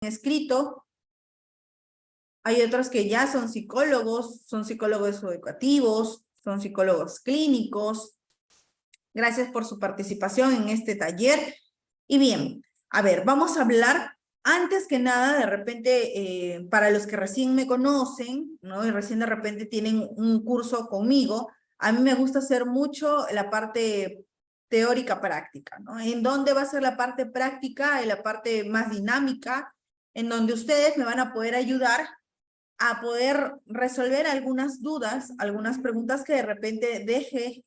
escrito. Hay otros que ya son psicólogos educativos, son psicólogos clínicos. Gracias por su participación en este taller. Y bien, a ver, vamos a hablar, antes que nada, de repente, para los que recién me conocen, ¿no? Y recién de repente tienen un curso conmigo, a mí me gusta hacer mucho la parte teórica práctica, ¿no? ¿En dónde va a ser la parte práctica, en la parte más dinámica, en donde ustedes me van a poder ayudar a poder resolver algunas dudas, algunas preguntas que de repente deje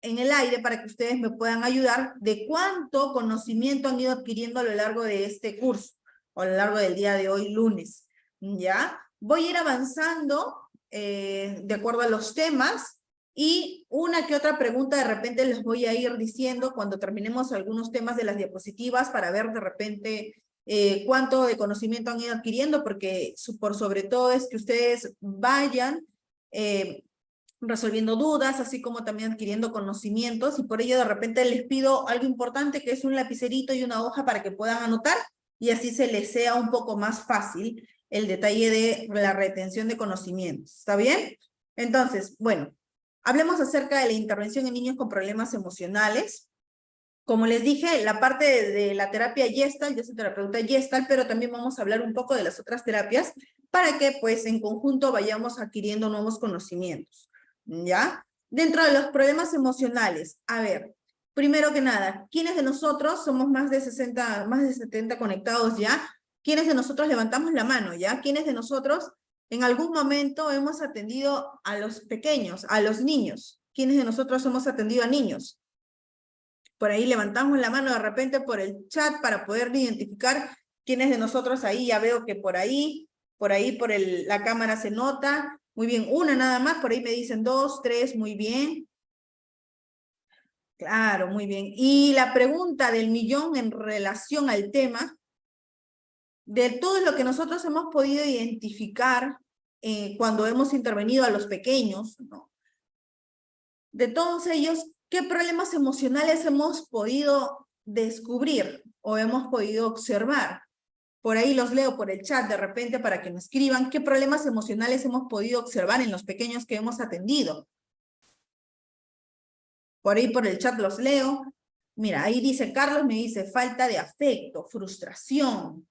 en el aire para que ustedes me puedan ayudar de cuánto conocimiento han ido adquiriendo a lo largo de este curso, o a lo largo del día de hoy, lunes, ¿ya? Voy a ir avanzando de acuerdo a los temas y una que otra pregunta de repente les voy a ir diciendo cuando terminemos algunos temas de las diapositivas para ver de repente cuánto de conocimiento han ido adquiriendo, porque por sobre todo es que ustedes vayan resolviendo dudas, así como también adquiriendo conocimientos, y por ello de repente les pido algo importante, que es un lapicerito y una hoja para que puedan anotar, y así se les sea un poco más fácil el detalle de la retención de conocimientos. ¿Está bien? Entonces, bueno, hablemos acerca de la intervención en niños con problemas emocionales. Como les dije, la parte de la terapia Gestalt, yo soy terapeuta Gestalt, pero también vamos a hablar un poco de las otras terapias para que pues en conjunto vayamos adquiriendo nuevos conocimientos, ¿ya? Dentro de los problemas emocionales, a ver, primero que nada, ¿quiénes de nosotros somos más de 60, más de 70 conectados ya? ¿Quiénes de nosotros levantamos la mano ya? ¿Quiénes de nosotros en algún momento hemos atendido a los pequeños, a los niños? ¿Quiénes de nosotros hemos atendido a niños? Por ahí levantamos la mano de repente por el chat para poder identificar quiénes de nosotros ahí. Ya veo que por la cámara se nota. Muy bien, una nada más, por ahí me dicen 2, 3, muy bien. Claro, muy bien. Y la pregunta del millón en relación al tema, de todo lo que nosotros hemos podido identificar cuando hemos intervenido a los pequeños, ¿no? De todos ellos, ¿qué problemas emocionales hemos podido descubrir o hemos podido observar? Por ahí los leo por el chat de repente para que me escriban qué problemas emocionales hemos podido observar en los pequeños que hemos atendido. Por ahí por el chat los leo. Mira, ahí dice Carlos, me dice falta de afecto, frustración.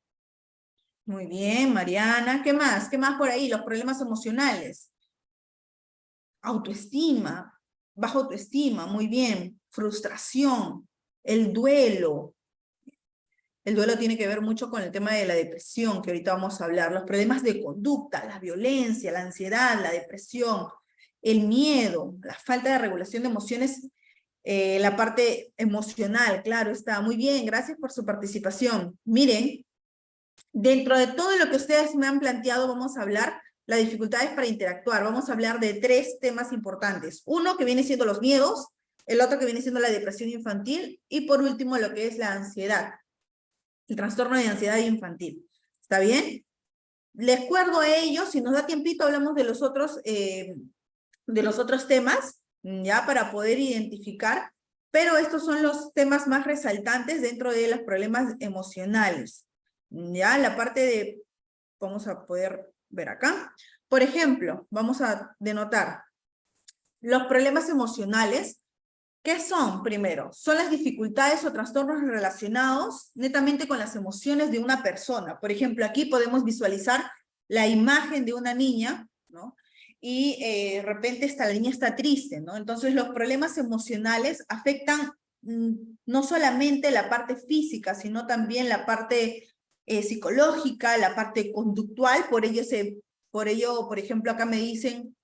Muy bien, Mariana. ¿Qué más? ¿Qué más por ahí? Los problemas emocionales. Autoestima, baja autoestima, muy bien. Frustración, el duelo. El duelo tiene que ver mucho con el tema de la depresión, que ahorita vamos a hablar. Los problemas de conducta, la violencia, la ansiedad, la depresión, el miedo, la falta de regulación de emociones, la parte emocional, claro, está muy bien. Gracias por su participación. Miren, dentro de todo lo que ustedes me han planteado, vamos a hablar las dificultades para interactuar. Vamos a hablar de 3 temas importantes. Uno que viene siendo los miedos, el otro que viene siendo la depresión infantil, y por último lo que es la ansiedad, el trastorno de ansiedad infantil. ¿Está bien? Les recuerdo a ellos, si nos da tiempito, hablamos de los otros temas, ya para poder identificar, pero estos son los temas más resaltantes dentro de los problemas emocionales. Ya, la parte de, vamos a poder ver acá. Por ejemplo, vamos a denotar los problemas emocionales. ¿Qué son, primero? Son las dificultades o trastornos relacionados netamente con las emociones de una persona. Por ejemplo, aquí podemos visualizar la imagen de una niña, ¿no? Y de repente la niña está triste, ¿no? Entonces los problemas emocionales afectan no solamente la parte física, sino también la parte psicológica, la parte conductual. Por ello, por ejemplo, acá me dicen,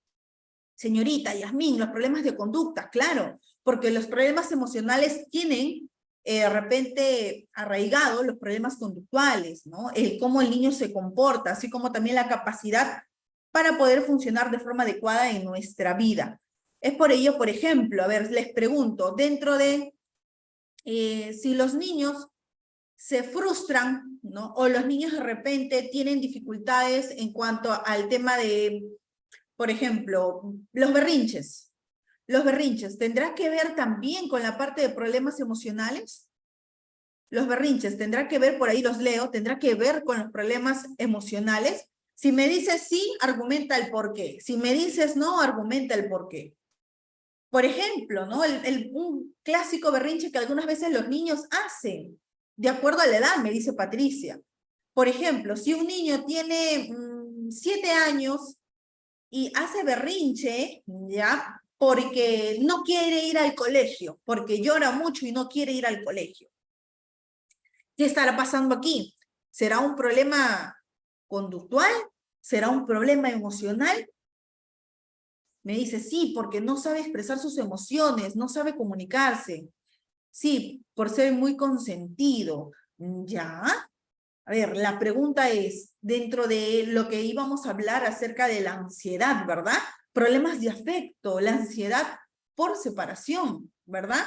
señorita Yasmín, los problemas de conducta, claro, porque los problemas emocionales tienen de repente arraigados los problemas conductuales, ¿no? Cómo el niño se comporta, así como también la capacidad para poder funcionar de forma adecuada en nuestra vida. Es por ello, por ejemplo, a ver, les pregunto, dentro de si los niños se frustran, ¿no? O los niños de repente tienen dificultades en cuanto al tema de, por ejemplo, los berrinches. Los berrinches, ¿tendrá que ver también con la parte de problemas emocionales? los berrinches, tendrá que ver, por ahí los leo, tendrá que ver con los problemas emocionales. Si me dices sí, argumenta el por qué. Si me dices no, argumenta el por qué. Por ejemplo, ¿no? Un clásico berrinche que algunas veces los niños hacen, de acuerdo a la edad, me dice Patricia. Por ejemplo, si un niño tiene 7 años y hace berrinche, ¿ya? Porque no quiere ir al colegio, porque llora mucho y no quiere ir al colegio. ¿Qué estará pasando aquí? ¿Será un problema conductual? ¿Será un problema emocional? Me dice, sí, porque no sabe expresar sus emociones, no sabe comunicarse. Sí, por ser muy consentido. ¿Ya? A ver, la pregunta es, dentro de lo que íbamos a hablar acerca de la ansiedad, ¿verdad? Problemas de afecto, la ansiedad por separación, ¿verdad?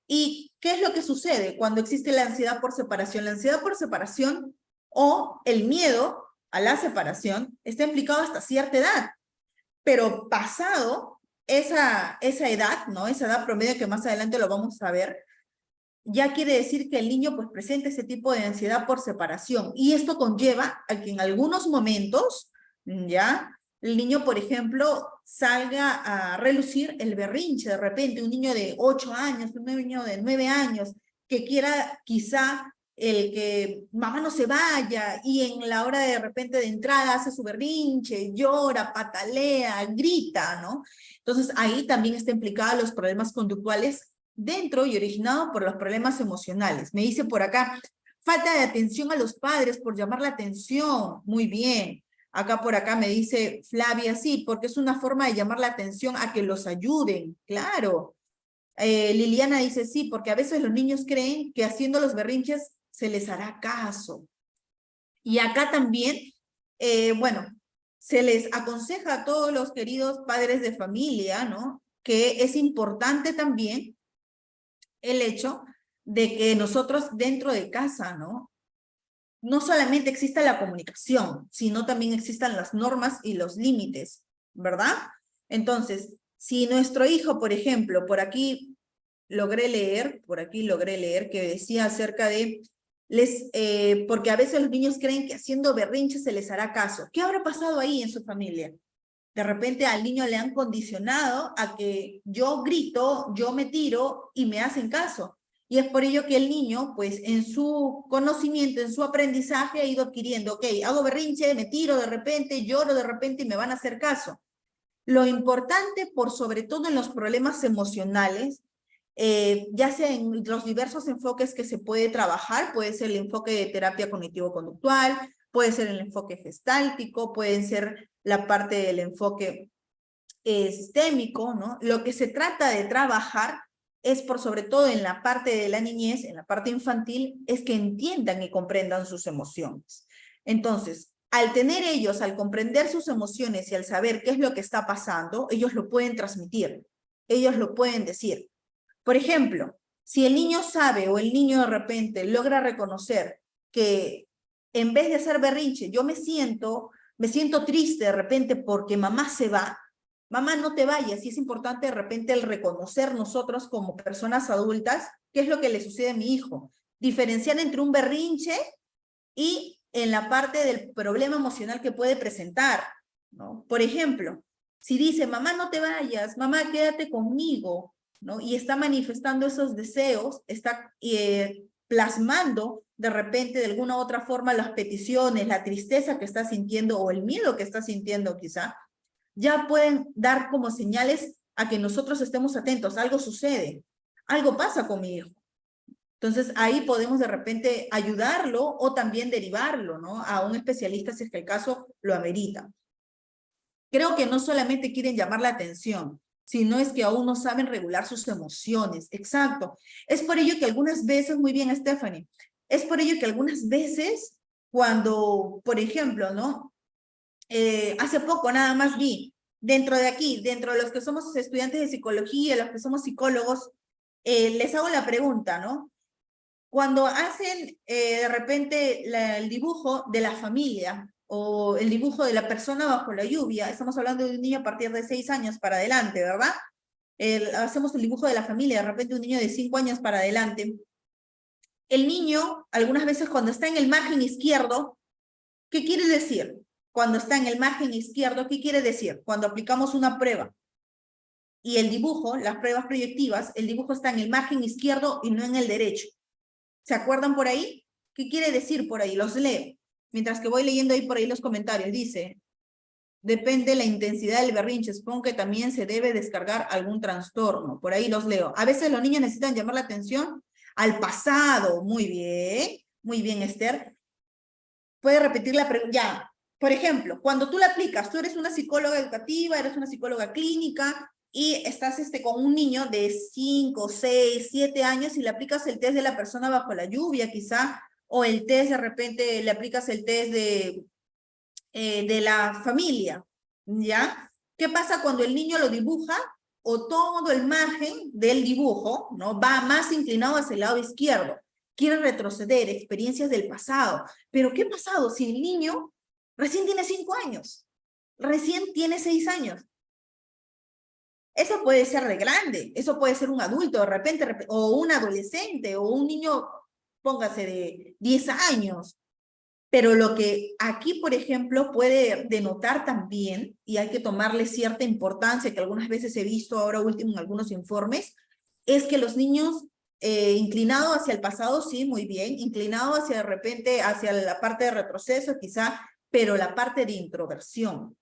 ¿Y qué es lo que sucede cuando existe la ansiedad por separación? La ansiedad por separación o el miedo a la separación está implicado hasta cierta edad, pero pasado esa edad, ¿no? Esa edad promedio que más adelante lo vamos a ver, ya quiere decir que el niño pues presenta ese tipo de ansiedad por separación. Y esto conlleva a que en algunos momentos, ya, el niño, por ejemplo, salga a relucir el berrinche de repente, un niño de 8 años, un niño de 9 años, que quiera quizá el que mamá no se vaya y en la hora de repente de entrada hace su berrinche, llora, patalea, grita, ¿no? Entonces ahí también está implicada los problemas conductuales dentro y originado por los problemas emocionales. Me dice por acá, falta de atención a los padres por llamar la atención. Muy bien. Acá por acá me dice Flavia, sí, porque es una forma de llamar la atención a que los ayuden. Claro. Liliana dice, sí, porque a veces los niños creen que haciendo los berrinches se les hará caso. Y acá también, bueno, se les aconseja a todos los queridos padres de familia, ¿no? Que es importante también el hecho de que nosotros dentro de casa, ¿no? No solamente exista la comunicación, sino también existan las normas y los límites, ¿verdad? Entonces, si nuestro hijo, por ejemplo, por aquí logré leer que decía acerca de, porque a veces los niños creen que haciendo berrinches se les hará caso. ¿Qué habrá pasado ahí en su familia? De repente al niño le han condicionado a que yo grito, yo me tiro y me hacen caso. Y es por ello que el niño, pues en su conocimiento, en su aprendizaje, ha ido adquiriendo, ok, hago berrinche, me tiro de repente, lloro de repente y me van a hacer caso. Lo importante, por sobre todo en los problemas emocionales, ya sea en los diversos enfoques que se puede trabajar, puede ser el enfoque de terapia cognitivo-conductual, puede ser el enfoque gestáltico, puede ser la parte del enfoque sistémico, ¿no? Lo que se trata de trabajar es, por sobre todo en la parte de la niñez, en la parte infantil, es que entiendan y comprendan sus emociones. Entonces, al tener ellos, al comprender sus emociones y al saber qué es lo que está pasando, ellos lo pueden transmitir, ellos lo pueden decir. Por ejemplo, si el niño sabe o el niño de repente logra reconocer que en vez de hacer berrinche, yo me siento triste de repente porque mamá se va, mamá no te vayas, y es importante de repente el reconocer nosotros como personas adultas qué es lo que le sucede a mi hijo, diferenciar entre un berrinche y en la parte del problema emocional que puede presentar, ¿no? Por ejemplo, si dice, mamá no te vayas, mamá quédate conmigo, ¿no? Y está manifestando esos deseos, está plasmando de repente de alguna u otra forma las peticiones, la tristeza que está sintiendo o el miedo que está sintiendo quizá, ya pueden dar como señales a que nosotros estemos atentos, algo sucede, algo pasa con mi hijo. Entonces ahí podemos de repente ayudarlo o también derivarlo, ¿no? A un especialista si es que el caso lo amerita. Creo que no solamente quieren llamar la atención, sino es que aún no saben regular sus emociones. Exacto. Es por ello que algunas veces, muy bien, Stephanie, es por ello que algunas veces cuando, por ejemplo, ¿no? Hace poco nada más vi, dentro de aquí, dentro de los que somos estudiantes de psicología, los que somos psicólogos, les hago la pregunta, ¿no? Cuando hacen de repente el dibujo de la familia o el dibujo de la persona bajo la lluvia, estamos hablando de un niño a partir de 6 años para adelante, ¿verdad? Hacemos el dibujo de la familia, de repente un niño de 5 años para adelante. El niño, algunas veces cuando está en el margen izquierdo, ¿qué quiere decir? Cuando está en el margen izquierdo, ¿qué quiere decir? Cuando aplicamos una prueba y el dibujo, las pruebas proyectivas, el dibujo está en el margen izquierdo y no en el derecho. ¿Se acuerdan por ahí? ¿Qué quiere decir por ahí? Los leo. Mientras que voy leyendo ahí por ahí los comentarios. Dice, depende de la intensidad del berrinche. Supongo que también se debe descargar algún trastorno. Por ahí los leo. A veces los niños necesitan llamar la atención al pasado. Muy bien, Esther. Puede repetir la pregunta. Ya, por ejemplo, cuando tú la aplicas, tú eres una psicóloga educativa, eres una psicóloga clínica y estás con un niño de 5, 6, 7 años y le aplicas el test de la persona bajo la lluvia, quizá, o el test de repente le aplicas el test de la familia, ¿ya? ¿Qué pasa cuando el niño lo dibuja o todo el margen del dibujo, ¿no? Va más inclinado hacia el lado izquierdo? Quiere retroceder, experiencias del pasado. Pero ¿qué pasado si el niño recién tiene 5 años? Recién tiene 6 años. Eso puede ser de grande, eso puede ser un adulto de repente, o un adolescente, o un niño, póngase, de 10 años. Pero lo que aquí, por ejemplo, puede denotar también, y hay que tomarle cierta importancia, que algunas veces he visto ahora último en algunos informes, es que los niños inclinados hacia el pasado, sí, muy bien, inclinados hacia de repente, hacia la parte de retroceso quizá, pero la parte de introversión.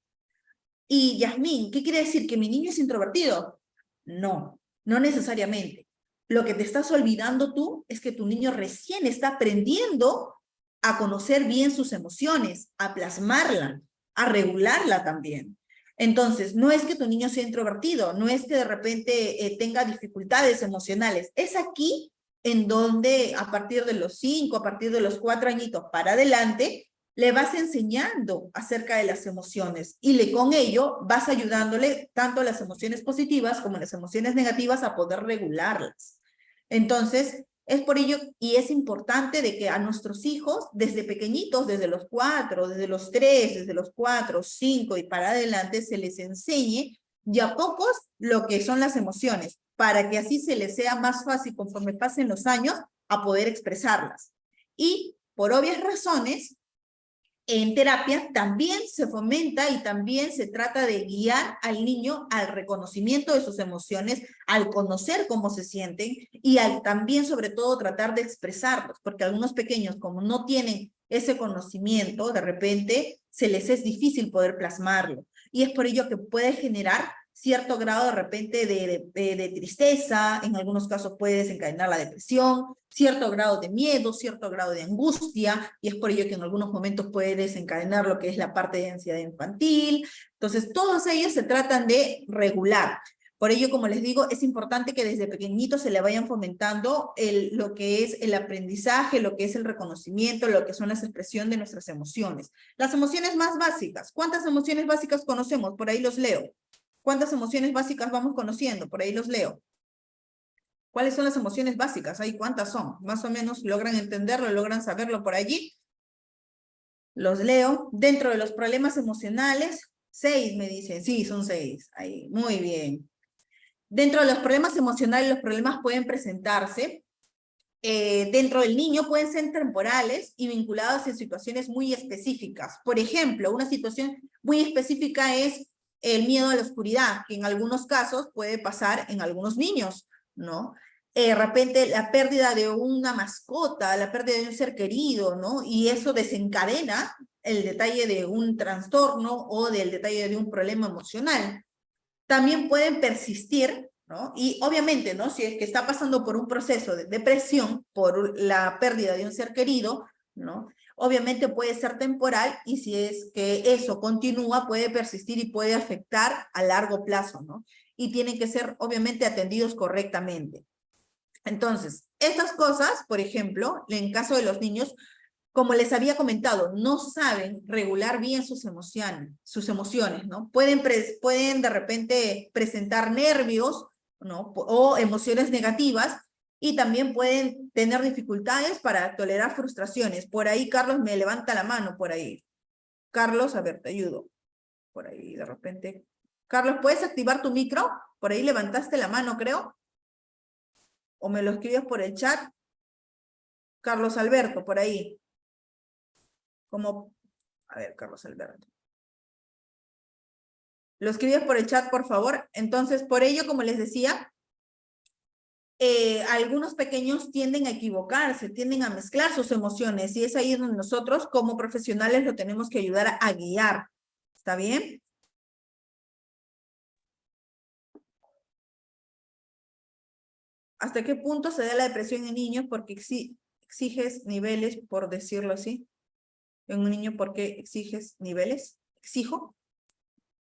Y Yasmín, ¿qué quiere decir? ¿Que mi niño es introvertido? No, no necesariamente. Lo que te estás olvidando tú es que tu niño recién está aprendiendo a conocer bien sus emociones, a plasmarla, a regularla también. Entonces, no es que tu niño sea introvertido, no es que de repente tenga dificultades emocionales. Es aquí en donde a partir de los 5, a partir de los 4 añitos para adelante, le vas enseñando acerca de las emociones y con ello vas ayudándole tanto las emociones positivas como las emociones negativas a poder regularlas. Entonces, es por ello y es importante de que a nuestros hijos, desde pequeñitos, desde los 4, desde los 3, desde los 4, 5 y para adelante, se les enseñe de a pocos lo que son las emociones, para que así se les sea más fácil conforme pasen los años a poder expresarlas. Y por obvias razones, en terapia también se fomenta y también se trata de guiar al niño al reconocimiento de sus emociones, al conocer cómo se sienten y al también sobre todo tratar de expresarlos, porque algunos pequeños como no tienen ese conocimiento, de repente se les es difícil poder plasmarlo. Y es por ello que puede generar cierto grado de repente de tristeza, en algunos casos puede desencadenar la depresión, cierto grado de miedo, cierto grado de angustia, y es por ello que en algunos momentos puede desencadenar lo que es la parte de ansiedad infantil. Entonces, todos ellos se tratan de regular. Por ello, como les digo, es importante que desde pequeñitos se le vayan fomentando lo que es el aprendizaje, lo que es el reconocimiento, lo que son las expresiones de nuestras emociones. Las emociones más básicas. ¿Cuántas emociones básicas conocemos? Por ahí los leo. ¿Cuántas emociones básicas vamos conociendo? Por ahí los leo. ¿Cuáles son las emociones básicas? ¿Ahí cuántas son? Más o menos logran entenderlo, logran saberlo por allí. Los leo. Dentro de los problemas emocionales, 6 me dicen. Sí, son 6. Ahí, muy bien. Dentro de los problemas emocionales, los problemas pueden presentarse. Dentro del niño pueden ser temporales y vinculados en situaciones muy específicas. Por ejemplo, una situación muy específica es el miedo a la oscuridad, que en algunos casos puede pasar en algunos niños, ¿no? De repente la pérdida de una mascota, la pérdida de un ser querido, ¿no? Y eso desencadena el detalle de un trastorno o del detalle de un problema emocional. También pueden persistir, ¿no? Y obviamente, ¿no? Si es que está pasando por un proceso de depresión, por la pérdida de un ser querido, ¿no? Obviamente puede ser temporal y si es que eso continúa, puede persistir y puede afectar a largo plazo, ¿no? Y tienen que ser, obviamente, atendidos correctamente. Entonces, estas cosas, por ejemplo, en caso de los niños, como les había comentado, no saben regular bien sus emociones, ¿no? Pueden de repente presentar nervios, ¿no? O emociones negativas y también pueden tener dificultades para tolerar frustraciones. Por ahí Carlos me levanta la mano, por ahí. Carlos, a ver, te ayudo. Por ahí de repente. Carlos, ¿puedes activar tu micro? Por ahí levantaste la mano, creo. O me lo escribes por el chat. Carlos Alberto, por ahí. A ver, Carlos Alberto. Lo escribes por el chat, por favor. Entonces, por ello, como les decía, algunos pequeños tienden a equivocarse, tienden a mezclar sus emociones, y es ahí donde nosotros, como profesionales, lo tenemos que ayudar a guiar. ¿Está bien? ¿Hasta qué punto se da la depresión en niños? Porque exiges niveles, por decirlo así. En un niño, ¿por qué exiges niveles? ¿Exijo?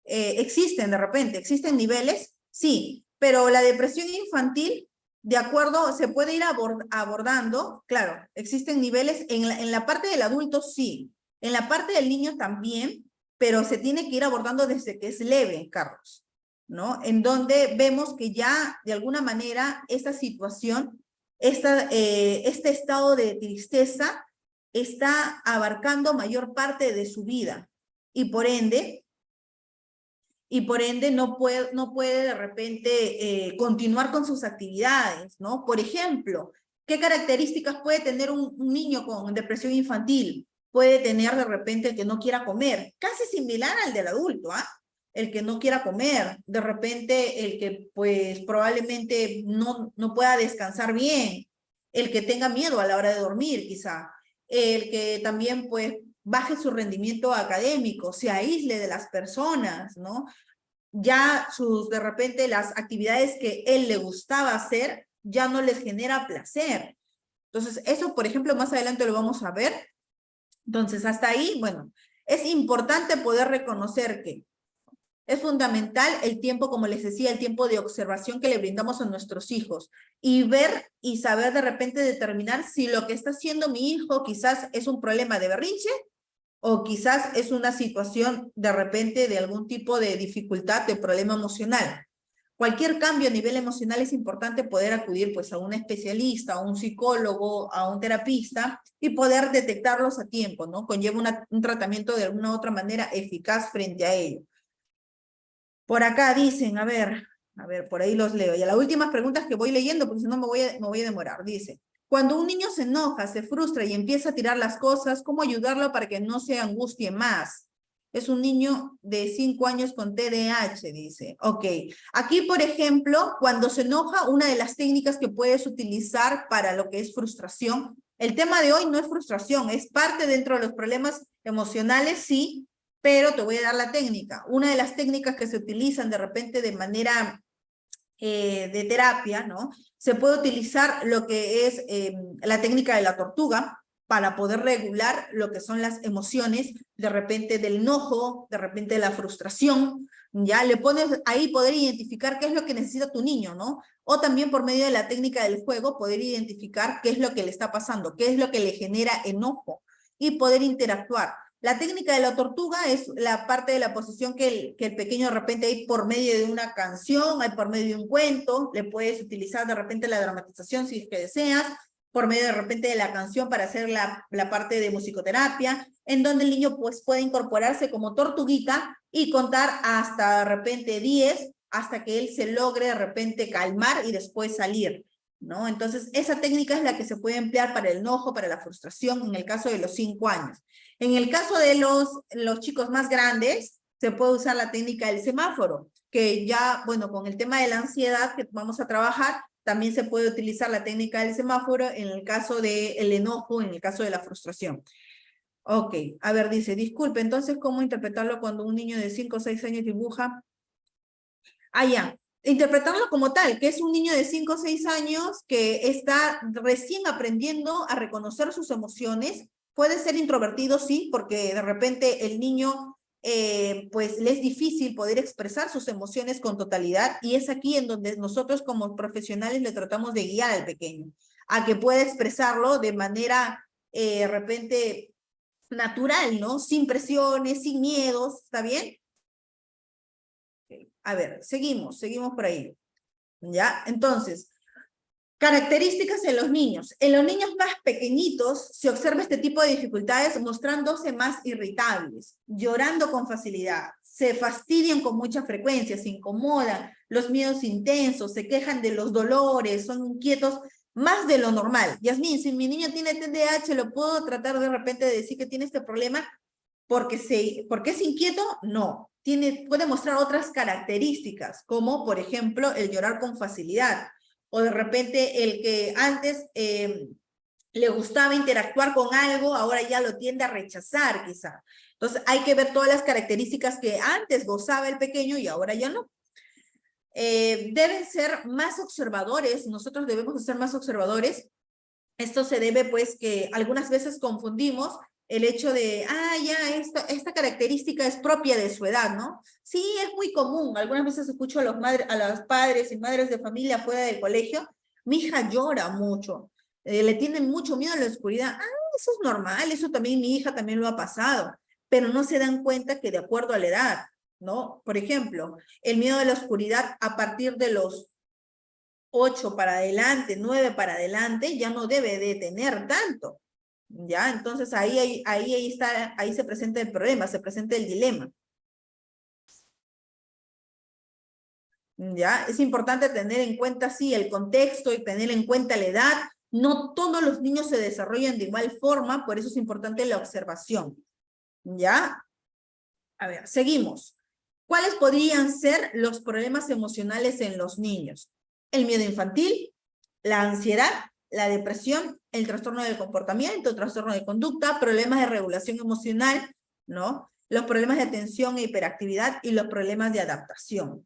Existen de repente, existen niveles, sí, pero la depresión infantil, de acuerdo, se puede ir abordando, claro, existen niveles, en la parte del adulto sí, en la parte del niño también, pero se tiene que ir abordando desde que es leve, Carlos, ¿no? En donde vemos que ya, de alguna manera, esta situación, este estado de tristeza está abarcando mayor parte de su vida, y por ende no puede de repente continuar con sus actividades, ¿no? Por ejemplo, ¿qué características puede tener un niño con depresión infantil? Puede tener de repente el que no quiera comer, casi similar al del adulto, ¿ah? El que no quiera comer, de repente el que pues probablemente no pueda descansar bien, el que tenga miedo a la hora de dormir quizá, el que también pues baje su rendimiento académico, se aísle de las personas, ¿no? Ya de repente las actividades que él le gustaba hacer ya no les genera placer. Entonces, eso, por ejemplo, más adelante lo vamos a ver. Entonces, hasta ahí, bueno, es importante poder reconocer que es fundamental el tiempo, como les decía, el tiempo de observación que le brindamos a nuestros hijos y ver y saber de repente determinar si lo que está haciendo mi hijo quizás es un problema de berrinche o quizás es una situación de repente de algún tipo de dificultad, de problema emocional. Cualquier cambio a nivel emocional es importante poder acudir pues a un especialista, a un psicólogo, a un terapista y poder detectarlos a tiempo, ¿no? Conlleva un tratamiento de alguna u otra manera eficaz frente a ello. Por acá dicen, a ver, por ahí los leo. Y a las últimas preguntas que voy leyendo, porque si no me voy a demorar. Dice, cuando un niño se enoja, se frustra y empieza a tirar las cosas, ¿cómo ayudarlo para que no se angustie más? Es un niño de 5 años con TDAH, dice. Ok, aquí, por ejemplo, cuando se enoja, una de las técnicas que puedes utilizar para lo que es frustración, el tema de hoy no es frustración, es parte dentro de los problemas emocionales, sí, pero te voy a dar la técnica. Una de las técnicas que se utilizan de repente de manera de terapia, ¿no? Se puede utilizar lo que es la técnica de la tortuga para poder regular lo que son las emociones, de repente del enojo, de repente de la frustración, ya le pones ahí poder identificar qué es lo que necesita tu niño, ¿no? O también por medio de la técnica del juego poder identificar qué es lo que le está pasando, qué es lo que le genera enojo y poder interactuar. La técnica de la tortuga es la parte de la posición que el pequeño de repente hay por medio de una canción, hay por medio de un cuento, le puedes utilizar de repente la dramatización si es que deseas, por medio de repente de la canción para hacer la parte de musicoterapia, en donde el niño pues puede incorporarse como tortuguita y contar hasta de repente 10, hasta que él se logre de repente calmar y después salir, ¿no? Entonces, esa técnica es la que se puede emplear para el enojo, para la frustración, en el caso de los 5 años. En el caso de los chicos más grandes, se puede usar la técnica del semáforo, que ya, bueno, con el tema de la ansiedad que vamos a trabajar, también se puede utilizar la técnica del semáforo en el caso del enojo, en el caso de la frustración. Ok, a ver, dice, disculpe, entonces, ¿cómo interpretarlo cuando un niño de 5 o 6 años dibuja? Ah, ya. Interpretarlo como tal, que es un niño de 5 o 6 años que está recién aprendiendo a reconocer sus emociones. Puede ser introvertido, sí, porque de repente el niño, pues le es difícil poder expresar sus emociones con totalidad, y es aquí en donde nosotros como profesionales le tratamos de guiar al pequeño, a que pueda expresarlo de manera, de repente, natural, ¿no? Sin presiones, sin miedos, ¿está bien? A ver, seguimos por ahí. ¿Ya? Entonces, características en los niños. En los niños más pequeñitos se observa este tipo de dificultades mostrándose más irritables, llorando con facilidad, se fastidian con mucha frecuencia, se incomodan, los miedos intensos, se quejan de los dolores, son inquietos más de lo normal. Yasmín, si mi niño tiene TDAH, ¿lo puedo tratar de repente de decir que tiene este problema porque es inquieto? No. Puede mostrar otras características, como por ejemplo el llorar con facilidad, o de repente el que antes le gustaba interactuar con algo, ahora ya lo tiende a rechazar quizá. Entonces hay que ver todas las características que antes gozaba el pequeño y ahora ya no. Deben ser más observadores, nosotros debemos ser más observadores. Esto se debe pues que algunas veces confundimos el hecho de, ya, esta característica es propia de su edad, ¿no? Sí, es muy común. Algunas veces escucho a los padres y madres de familia fuera del colegio, mi hija llora mucho, le tienen mucho miedo a la oscuridad. Eso es normal, eso también mi hija también lo ha pasado, pero no se dan cuenta que de acuerdo a la edad, ¿no? Por ejemplo, el miedo a la oscuridad a partir de los 8 para adelante, 9 para adelante, ya no debe de tener tanto, ¿ya? Entonces ahí se presenta el problema, se presenta el dilema. ¿Ya? Es importante tener en cuenta, sí, el contexto y tener en cuenta la edad. No todos los niños se desarrollan de igual forma, por eso es importante la observación, ¿ya? A ver, seguimos. ¿Cuáles podrían ser los problemas emocionales en los niños? El miedo infantil, la ansiedad, la depresión, el trastorno del comportamiento, el trastorno de conducta, problemas de regulación emocional, ¿no? Los problemas de atención e hiperactividad y los problemas de adaptación.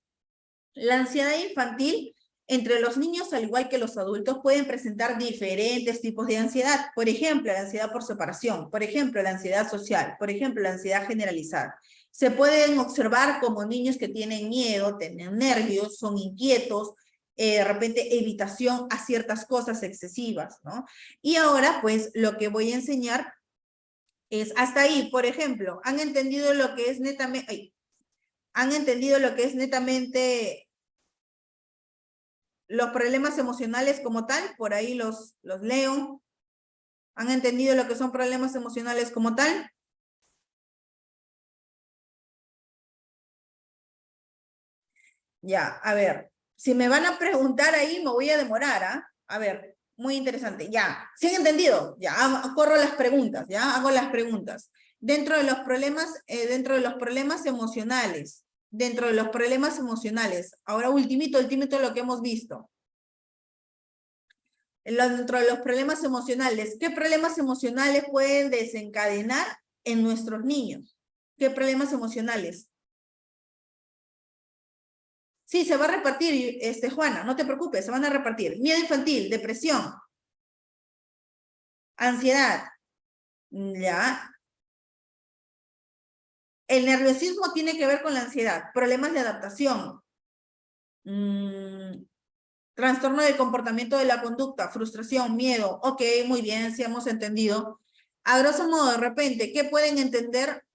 La ansiedad infantil, entre los niños, al igual que los adultos, pueden presentar diferentes tipos de ansiedad. Por ejemplo, la ansiedad por separación, por ejemplo, la ansiedad social, por ejemplo, la ansiedad generalizada. Se pueden observar como niños que tienen miedo, tienen nervios, son inquietos, de repente evitación a ciertas cosas excesivas, ¿no? Y ahora, pues, lo que voy a enseñar es hasta ahí. Por ejemplo, ¿han entendido lo que es netamente, los problemas emocionales como tal? Por ahí los leo. ¿Han entendido lo que son problemas emocionales como tal? Ya, a ver. Si me van a preguntar ahí, me voy a demorar, ¿ah? A ver, muy interesante. Ya, ¿sí han entendido? Ya, corro las preguntas, ya, hago las preguntas. Dentro de los problemas emocionales, ahora ultimito lo que hemos visto. Dentro de los problemas emocionales, ¿qué problemas emocionales pueden desencadenar en nuestros niños? ¿Qué problemas emocionales? Sí, se va a repartir, Juana, no te preocupes, se van a repartir. Miedo infantil, depresión, ansiedad, ya. El nerviosismo tiene que ver con la ansiedad, problemas de adaptación, trastorno del comportamiento de la conducta, frustración, miedo. Ok, muy bien, sí hemos entendido. A grosso modo, de repente, ¿qué pueden entender?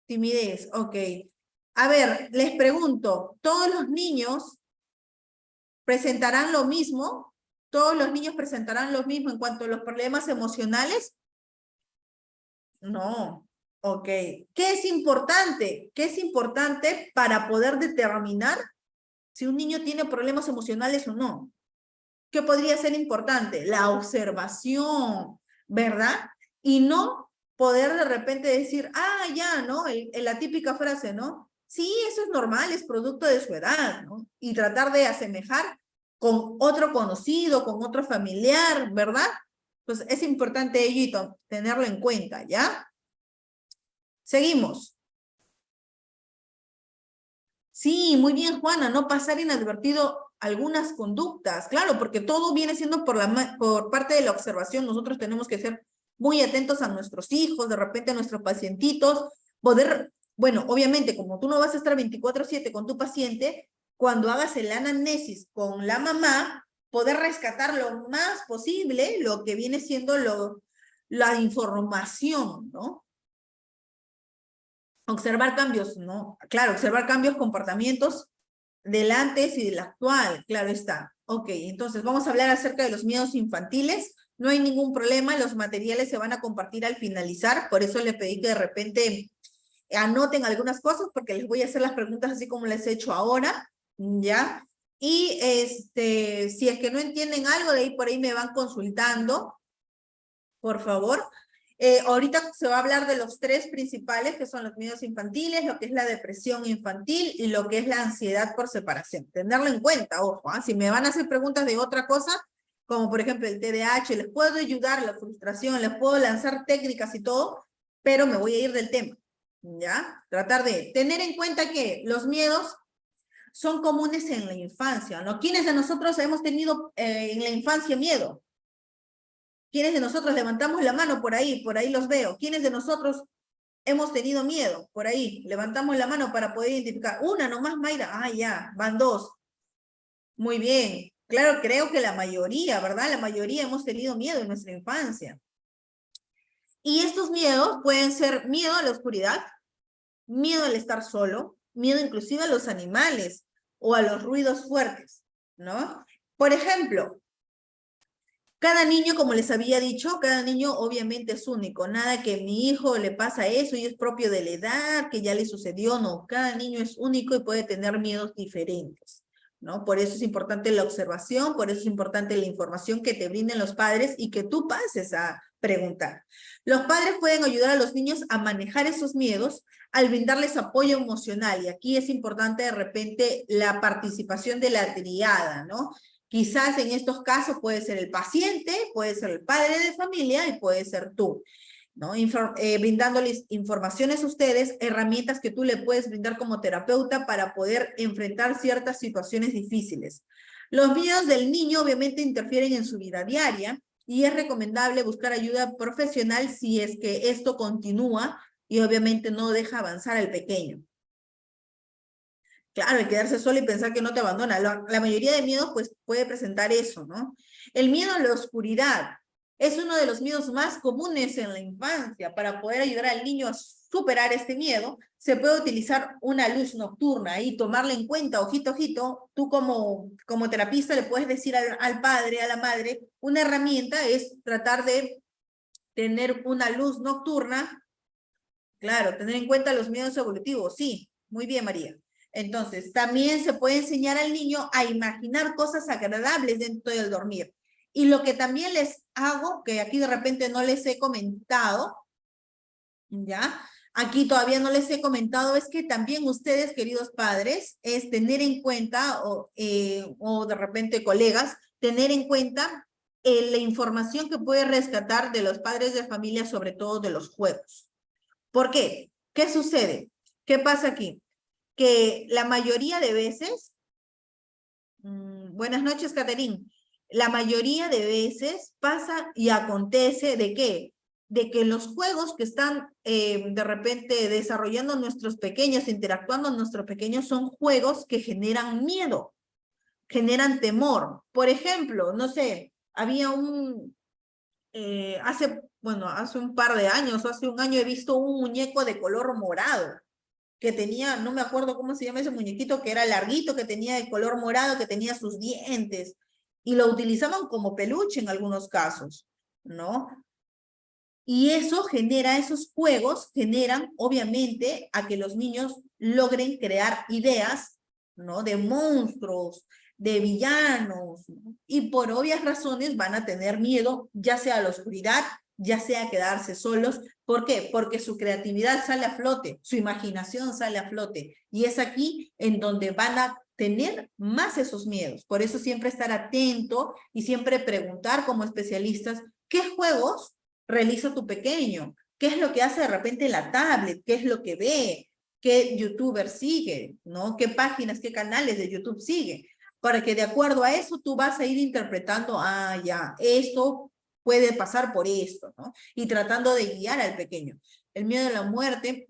Timidez, ok. A ver, les pregunto, ¿todos los niños presentarán lo mismo? ¿Todos los niños presentarán lo mismo en cuanto a los problemas emocionales? No. Ok. ¿Qué es importante? ¿Qué es importante para poder determinar si un niño tiene problemas emocionales o no? ¿Qué podría ser importante? La observación, ¿verdad? Y no poder de repente decir, ya, ¿no? La típica frase, ¿no? Sí, eso es normal, es producto de su edad, ¿no? Y tratar de asemejar con otro conocido, con otro familiar, ¿verdad? Pues es importante ello y tenerlo en cuenta, ¿ya? Seguimos. Sí, muy bien, Juana, no pasar inadvertido algunas conductas, claro, porque todo viene siendo por parte de la observación. Nosotros tenemos que ser muy atentos a nuestros hijos, de repente a nuestros pacientitos, bueno, obviamente, como tú no vas a estar 24/7 con tu paciente, cuando hagas el anamnesis con la mamá, poder rescatar lo más posible lo que viene siendo la información, ¿no? Observar cambios, ¿no? Claro, observar cambios, comportamientos del antes y del actual, claro está. Ok, entonces vamos a hablar acerca de los miedos infantiles. No hay ningún problema, los materiales se van a compartir al finalizar, por eso les pedí que de repente anoten algunas cosas porque les voy a hacer las preguntas así como les he hecho ahora, ¿ya? Y si es que no entienden algo, de ahí por ahí me van consultando, por favor. Ahorita se va a hablar de los tres principales, que son los miedos infantiles, lo que es la depresión infantil y lo que es la ansiedad por separación. Tenerlo en cuenta, ojo, si me van a hacer preguntas de otra cosa, como por ejemplo el TDAH, les puedo ayudar, la frustración, les puedo lanzar técnicas y todo, pero me voy a ir del tema, ¿ya? Tratar de tener en cuenta que los miedos son comunes en la infancia, ¿no? ¿Quiénes de nosotros hemos tenido en la infancia miedo? ¿Quiénes de nosotros levantamos la mano por ahí los veo? ¿Quiénes de nosotros hemos tenido miedo? Por ahí, levantamos la mano para poder identificar. Una nomás, Mayra. Ah, ya, van dos. Muy bien. Claro, creo que la mayoría, ¿verdad? La mayoría hemos tenido miedo en nuestra infancia. Y estos miedos pueden ser miedo a la oscuridad, miedo al estar solo, miedo inclusive a los animales o a los ruidos fuertes, ¿no? Por ejemplo, cada niño, como les había dicho, cada niño obviamente es único. Nada que a mi hijo le pasa eso y es propio de la edad, que ya le sucedió, no. Cada niño es único y puede tener miedos diferentes, ¿no? Por eso es importante la observación, por eso es importante la información que te brinden los padres y que tú pases a preguntar. Los padres pueden ayudar a los niños a manejar esos miedos al brindarles apoyo emocional. Y aquí es importante de repente la participación de la triada, ¿no? Quizás en estos casos puede ser el paciente, puede ser el padre de familia y puede ser tú, ¿no? Brindándoles informaciones a ustedes, herramientas que tú le puedes brindar como terapeuta para poder enfrentar ciertas situaciones difíciles. Los miedos del niño obviamente interfieren en su vida diaria y es recomendable buscar ayuda profesional si es que esto continúa y obviamente no deja avanzar al pequeño. Claro, el quedarse solo y pensar que no te abandona. La mayoría de miedos pues puede presentar eso, ¿no? El miedo a la oscuridad es uno de los miedos más comunes en la infancia. Para poder ayudar al niño a superar este miedo, se puede utilizar una luz nocturna y tomarla en cuenta, ojito, ojito. Tú como terapista le puedes decir al padre, a la madre, una herramienta es tratar de tener una luz nocturna. Claro, tener en cuenta los miedos evolutivos, sí, muy bien, María. Entonces, también se puede enseñar al niño a imaginar cosas agradables dentro del dormir. Y lo que también les hago, que aquí de repente no les he comentado, ¿ya? Aquí todavía no les he comentado, es que también ustedes, queridos padres, es tener en cuenta, o de repente colegas, tener en cuenta la información que puede rescatar de los padres de familia, sobre todo de los juegos. ¿Por qué? ¿Qué sucede? ¿Qué pasa aquí? Que la mayoría de veces, buenas noches, Caterín, la mayoría de veces pasa y acontece ¿de qué? De que los juegos que están de repente desarrollando nuestros pequeños, interactuando nuestros pequeños, son juegos que generan miedo, generan temor. Por ejemplo, no sé, había hace un par de años, o hace un año he visto un muñeco de color morado que tenía, no me acuerdo cómo se llama ese muñequito, que era larguito, que tenía de color morado, que tenía sus dientes, y lo utilizaban como peluche en algunos casos, ¿no? Y eso genera, esos juegos generan, obviamente, a que los niños logren crear ideas, ¿no? De monstruos, de villanos, ¿no? Y por obvias razones van a tener miedo, ya sea a la oscuridad, ya sea a quedarse solos. ¿Por qué? Porque su creatividad sale a flote, su imaginación sale a flote. Y es aquí en donde van a tener más esos miedos. Por eso siempre estar atento y siempre preguntar como especialistas, ¿qué juegos realiza tu pequeño? ¿Qué es lo que hace de repente en la tablet? ¿Qué es lo que ve? ¿Qué youtuber sigue? ¿No? ¿Qué páginas, qué canales de YouTube sigue? Para que de acuerdo a eso tú vas a ir interpretando, ah, ya, esto puede pasar por esto, ¿no? Y tratando de guiar al pequeño. El miedo a la muerte,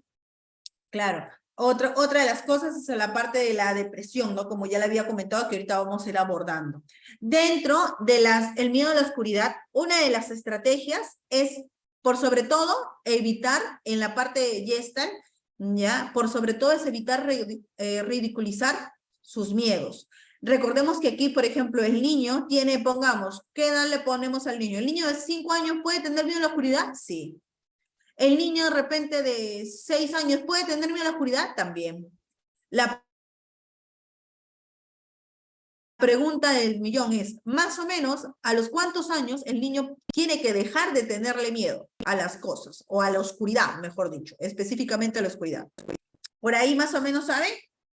claro. Otra de las cosas es la parte de la depresión, ¿no? Como ya le había comentado, que ahorita vamos a ir abordando. Dentro de el miedo a la oscuridad, una de las estrategias es, por sobre todo, evitar en la parte de Gestalt, ¿ya? Por sobre todo es evitar ridiculizar sus miedos. Recordemos que aquí, por ejemplo, el niño tiene, pongamos, ¿qué edad le ponemos al niño? ¿El niño de 5 años puede tener miedo a la oscuridad? Sí. El niño de repente de 6 años puede tener miedo a la oscuridad también. La pregunta del millón es, más o menos, ¿a los cuántos años el niño tiene que dejar de tenerle miedo a las cosas? O a la oscuridad, mejor dicho, específicamente a la oscuridad. Por ahí más o menos, ¿saben?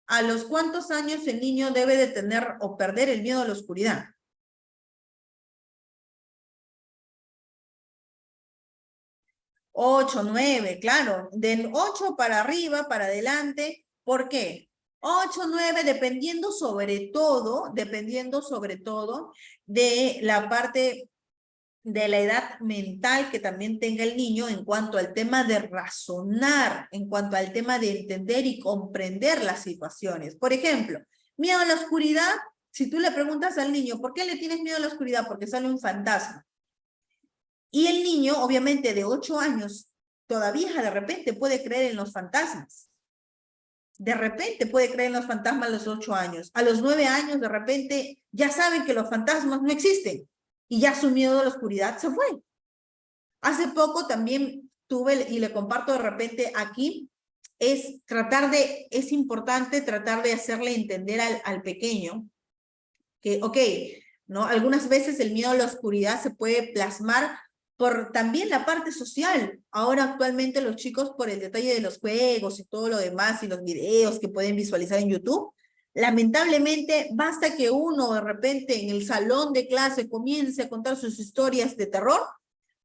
¿A los cuántos años el niño debe de tener o perder el miedo a la oscuridad? 8, 9, claro, del 8 para arriba, para adelante. ¿Por qué? 8, 9, dependiendo sobre todo de la parte de la edad mental que también tenga el niño en cuanto al tema de razonar, en cuanto al tema de entender y comprender las situaciones. Por ejemplo, miedo a la oscuridad, si tú le preguntas al niño, ¿por qué le tienes miedo a la oscuridad? Porque sale un fantasma. Y el niño, obviamente de 8 años, todavía de repente puede creer en los fantasmas. De repente puede creer en los fantasmas a los 8 años. A los 9 años, de repente, ya saben que los fantasmas no existen. Y ya su miedo a la oscuridad se fue. Hace poco también tuve, y le comparto de repente aquí, es importante tratar de hacerle entender al pequeño que, ok, ¿no? Algunas veces el miedo a la oscuridad se puede plasmar por también la parte social. Ahora actualmente los chicos, por el detalle de los juegos y todo lo demás y los videos que pueden visualizar en YouTube, lamentablemente basta que uno de repente en el salón de clase comience a contar sus historias de terror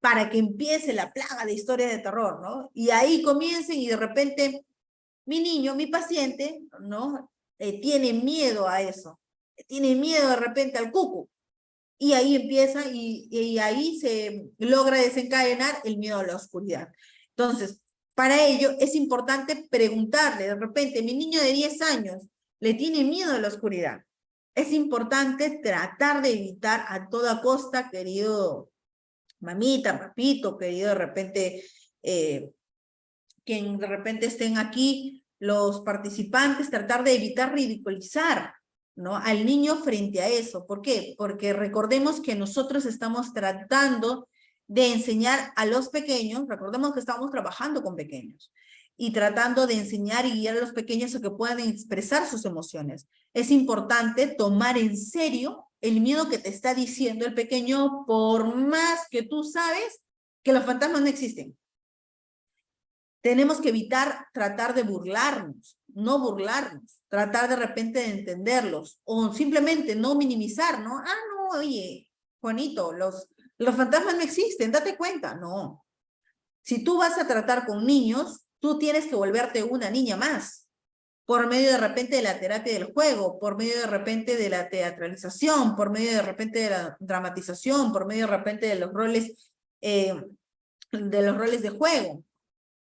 para que empiece la plaga de historias de terror, ¿no? Y ahí comiencen y de repente mi niño, mi paciente, ¿no? Tiene miedo a eso, tiene miedo de repente al cuco. Y ahí empieza y ahí se logra desencadenar el miedo a la oscuridad. Entonces, para ello es importante preguntarle, de repente, mi niño de 10 años le tiene miedo a la oscuridad. Es importante tratar de evitar a toda costa, querido mamita, papito, querido de repente, quien de repente estén aquí, los participantes, tratar de evitar ridiculizar, ¿no? Al niño frente a eso. ¿Por qué? Porque recordemos que nosotros estamos tratando de enseñar a los pequeños, recordemos que estamos trabajando con pequeños, y tratando de enseñar y guiar a los pequeños a que puedan expresar sus emociones. Es importante tomar en serio el miedo que te está diciendo el pequeño, por más que tú sabes que los fantasmas no existen. Tenemos que evitar tratar de burlarnos, no burlarnos, tratar de repente de entenderlos, o simplemente no minimizar, ¿no? Ah, no, oye, Juanito, los fantasmas no existen, date cuenta. No. Si tú vas a tratar con niños, tú tienes que volverte una niña más, por medio de repente de la terapia del juego, por medio de repente de la teatralización, por medio de repente de la dramatización, por medio de repente de los roles de juego.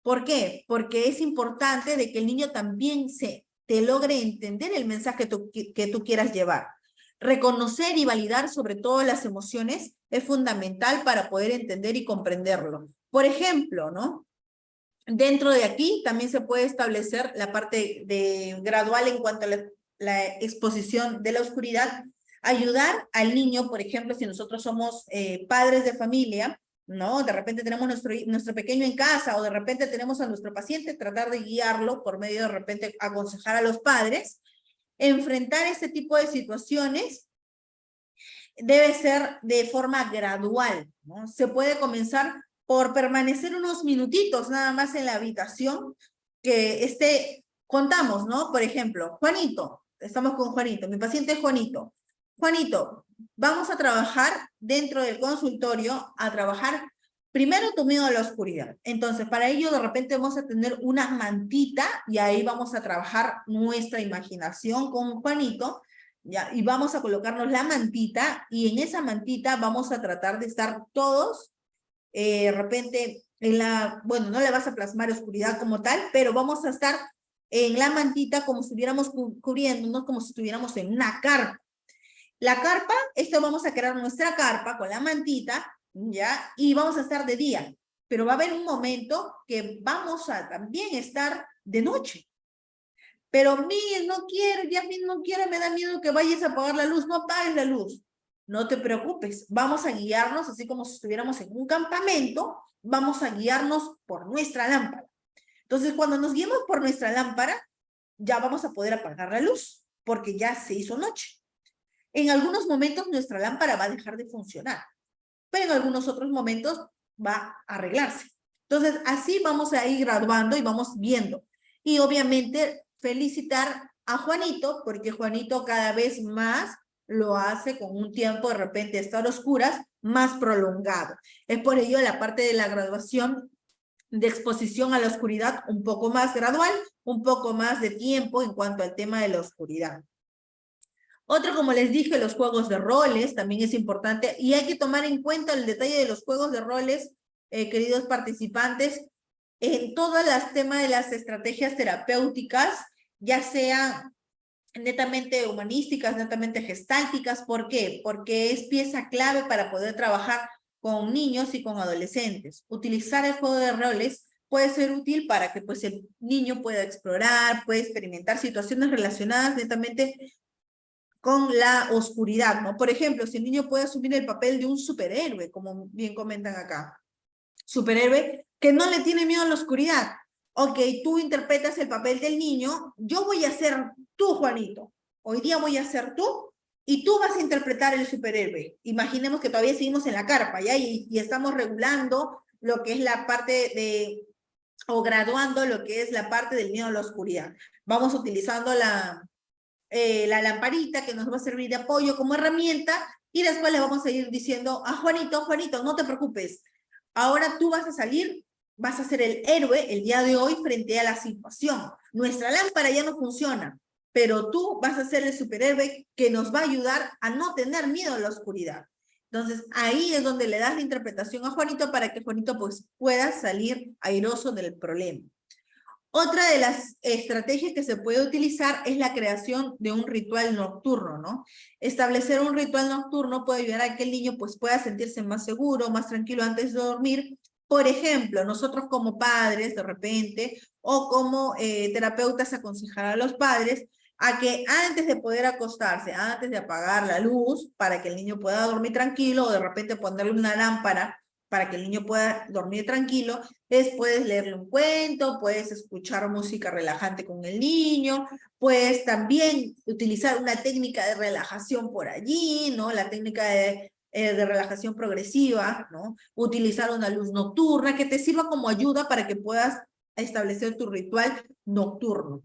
¿Por qué? Porque es importante de que el niño también te logre entender el mensaje que tú quieras llevar. Reconocer y validar sobre todo las emociones es fundamental para poder entender y comprenderlo. Por ejemplo, ¿no? Dentro de aquí también se puede establecer la parte gradual en cuanto a la exposición de la oscuridad. Ayudar al niño, por ejemplo, si nosotros somos padres de familia, ¿no? De repente tenemos nuestro pequeño en casa o de repente tenemos a nuestro paciente, tratar de guiarlo por medio de repente aconsejar a los padres. Enfrentar este tipo de situaciones debe ser de forma gradual, ¿no? Se puede comenzar por permanecer unos minutitos nada más en la habitación que contamos, ¿no? Por ejemplo, Juanito, estamos con Juanito, mi paciente es Juanito. Juanito, vamos a trabajar dentro del consultorio, a trabajar primero tu miedo a la oscuridad. Entonces, para ello de repente vamos a tener una mantita y ahí vamos a trabajar nuestra imaginación con Juanito, ¿ya? Y vamos a colocarnos la mantita y en esa mantita vamos a tratar de estar todos, de repente, bueno, no le vas a plasmar oscuridad como tal, pero vamos a estar en la mantita como si estuviéramos cubriéndonos, como si estuviéramos en una carpa. La carpa, vamos a crear nuestra carpa con la mantita, ¿ya? Y vamos a estar de día, pero va a haber un momento que vamos a también estar de noche. Pero no quiero, ya no quiero, me da miedo que vayas a apagar la luz, no apagues la luz. No te preocupes, vamos a guiarnos, así como si estuviéramos en un campamento, vamos a guiarnos por nuestra lámpara. Entonces, cuando nos guiemos por nuestra lámpara, ya vamos a poder apagar la luz, porque ya se hizo noche. En algunos momentos nuestra lámpara va a dejar de funcionar, pero en algunos otros momentos va a arreglarse. Entonces, así vamos a ir graduando y vamos viendo. Y obviamente felicitar a Juanito, porque Juanito cada vez más lo hace con un tiempo de repente de estar oscuras más prolongado. Es por ello la parte de la graduación de exposición a la oscuridad un poco más gradual, un poco más de tiempo en cuanto al tema de la oscuridad. Otro, como les dije, los juegos de roles también es importante y hay que tomar en cuenta el detalle de los juegos de roles, queridos participantes, en todos los temas de las estrategias terapéuticas, ya sean netamente humanísticas, netamente gestálticas. ¿Por qué? Porque es pieza clave para poder trabajar con niños y con adolescentes. Utilizar el juego de roles puede ser útil para que pues, el niño pueda explorar, pueda experimentar situaciones relacionadas netamente con la oscuridad, ¿no? Por ejemplo, si el niño puede asumir el papel de un superhéroe, como bien comentan acá, superhéroe que no le tiene miedo a la oscuridad. Ok, tú interpretas el papel del niño, yo voy a ser tú, Juanito, hoy día voy a ser tú, y tú vas a interpretar el superhéroe. Imaginemos que todavía seguimos en la carpa, ¿ya? Y estamos regulando lo que es la parte de, o graduando lo que es la parte del miedo a la oscuridad. Vamos utilizando la lamparita que nos va a servir de apoyo como herramienta y después le vamos a ir diciendo a Juanito, Juanito, no te preocupes, ahora tú vas a salir, vas a ser el héroe el día de hoy frente a la situación. Nuestra lámpara ya no funciona, pero tú vas a ser el superhéroe que nos va a ayudar a no tener miedo a la oscuridad. Entonces, ahí es donde le das la interpretación a Juanito para que Juanito pues, pueda salir airoso del problema. Otra de las estrategias que se puede utilizar es la creación de un ritual nocturno, ¿no? Establecer un ritual nocturno puede ayudar a que el niño pues, pueda sentirse más seguro, más tranquilo antes de dormir. Por ejemplo, nosotros como padres, de repente, o como terapeutas, aconsejar a los padres a que antes de poder acostarse, antes de apagar la luz, para que el niño pueda dormir tranquilo, o de repente ponerle una lámpara para que el niño pueda dormir tranquilo, puedes leerle un cuento, puedes escuchar música relajante con el niño, puedes también utilizar una técnica de relajación por allí, ¿no? La técnica de relajación progresiva, ¿no? Utilizar una luz nocturna que te sirva como ayuda para que puedas establecer tu ritual nocturno.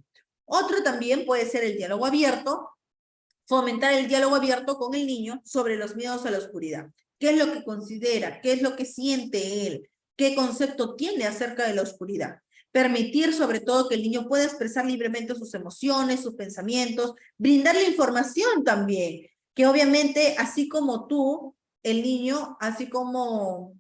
Otro también puede ser el diálogo abierto, fomentar el diálogo abierto con el niño sobre los miedos a la oscuridad. ¿Qué es lo que considera? ¿Qué es lo que siente él? ¿Qué concepto tiene acerca de la oscuridad? Permitir sobre todo que el niño pueda expresar libremente sus emociones, sus pensamientos, brindarle información también, que obviamente así como tú, el niño, así como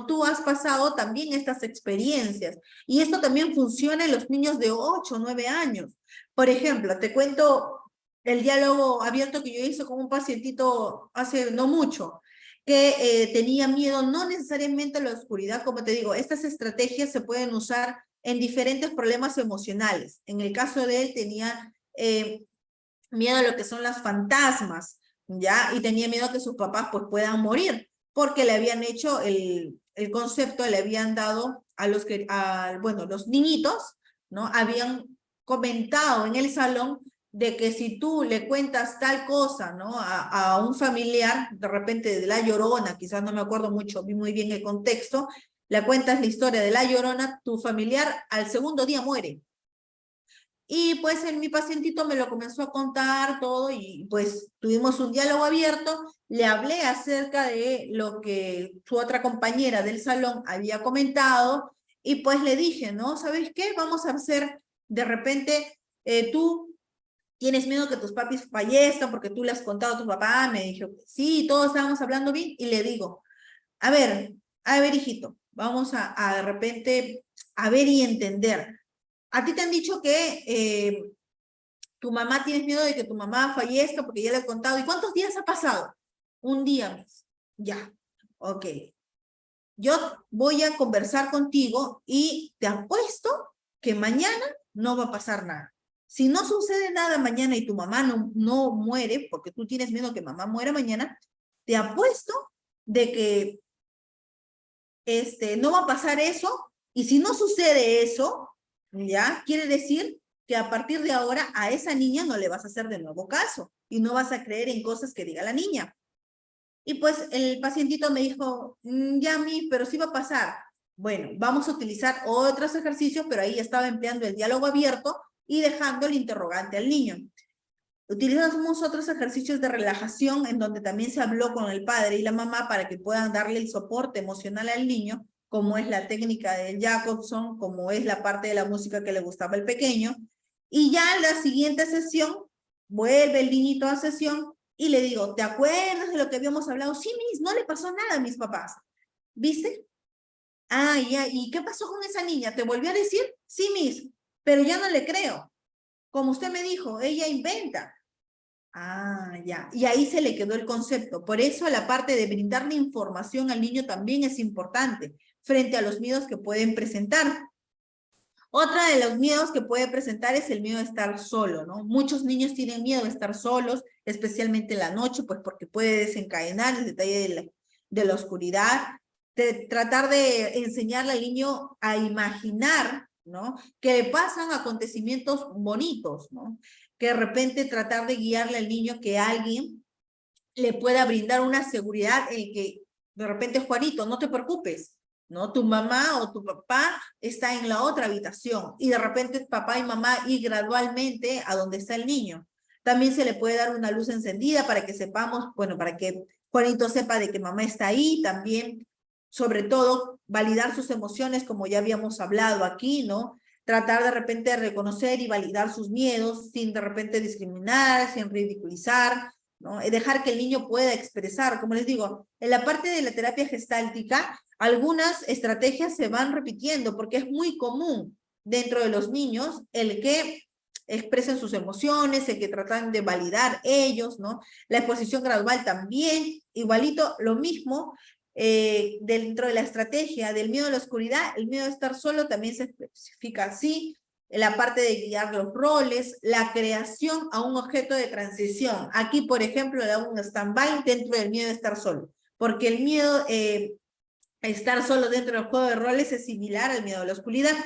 tú has pasado también estas experiencias. Y esto también funciona en los niños de 8 o 9 años. Por ejemplo, te cuento el diálogo abierto que yo hice con un pacientito hace no mucho, que tenía miedo no necesariamente a la oscuridad, como te digo, estas estrategias se pueden usar en diferentes problemas emocionales. En el caso de él tenía miedo a lo que son las fantasmas, ¿ya? Y tenía miedo a que sus papás pues puedan morir, porque le habían hecho el concepto, le habían dado a los que, bueno, los niñitos, ¿no? Habían comentado en el salón de que si tú le cuentas tal cosa, ¿no? A un familiar, de repente de La Llorona, quizás no me acuerdo mucho, vi muy bien el contexto, le cuentas la historia de La Llorona, tu familiar al segundo día muere. Y pues mi pacientito me lo comenzó a contar todo y pues tuvimos un diálogo abierto, le hablé acerca de lo que su otra compañera del salón había comentado y pues le dije, ¿no? ¿Sabes qué? Vamos a hacer, de repente, tú tienes miedo que tus papis fallezcan porque tú le has contado a tu papá, me dijo, sí, todos estábamos hablando bien y le digo, a ver, hijito, vamos a de repente a ver y entender. A ti te han dicho que tu mamá, tienes miedo de que tu mamá fallezca porque ya le he contado. ¿Y cuántos días ha pasado? Un día más. Ya, ok. Yo voy a conversar contigo y te apuesto que mañana no va a pasar nada. Si no sucede nada mañana y tu mamá no muere, porque tú tienes miedo que mamá muera mañana, te apuesto de que no va a pasar eso. Y si no sucede eso, ¿ya? Quiere decir que a partir de ahora a esa niña no le vas a hacer de nuevo caso. y no vas a creer en cosas que diga la niña. Y pues el pacientito me dijo, ya pero sí va a pasar. Bueno, vamos a utilizar otros ejercicios, pero ahí estaba empleando el diálogo abierto y dejando el interrogante al niño. Utilizamos otros ejercicios de relajación en donde también se habló con el padre y la mamá para que puedan darle el soporte emocional al niño, como es la técnica del Jacobson, como es la parte de la música que le gustaba al pequeño. Y ya en la siguiente sesión, vuelve el niñito a sesión y le digo, ¿te acuerdas de lo que habíamos hablado? Sí, Miss, no le pasó nada a mis papás. ¿Viste? Ah, ya, ¿y qué pasó con esa niña? ¿Te volvió a decir? Sí, Miss, pero ya no le creo. Como usted me dijo, ella inventa. Ah, ya. Y ahí se le quedó el concepto. Por eso la parte de brindarle información al niño también es importante frente a los miedos que pueden presentar. Otra de los miedos que puede presentar es el miedo de estar solo, ¿no? Muchos niños tienen miedo de estar solos, especialmente en la noche, pues porque puede desencadenar el detalle de la oscuridad, de tratar de enseñarle al niño a imaginar, ¿no? Que le pasan acontecimientos bonitos, ¿no? Que de repente tratar de guiarle al niño que alguien le pueda brindar una seguridad en que de repente, Juanito, no te preocupes, ¿no? Tu mamá o tu papá está en la otra habitación y de repente papá y mamá ir gradualmente a donde está el niño. También se le puede dar una luz encendida para que sepamos, bueno, para que Juanito sepa de que mamá está ahí, también, sobre todo, validar sus emociones, como ya habíamos hablado aquí, ¿no? Tratar de repente de reconocer y validar sus miedos sin de repente discriminar, sin ridiculizar, ¿no? Dejar que el niño pueda expresar. Como les digo, en la parte de la terapia gestáltica, algunas estrategias se van repitiendo porque es muy común dentro de los niños el que expresen sus emociones, el que tratan de validar ellos, ¿no? La exposición gradual también, igualito, lo mismo, dentro de la estrategia del miedo a la oscuridad, el miedo a estar solo también se especifica así, la parte de guiar los roles, la creación a un objeto de transición. Aquí, por ejemplo, le da un stand-by dentro del miedo de estar solo, porque el miedo a estar solo dentro del juego de roles es similar al miedo a la oscuridad.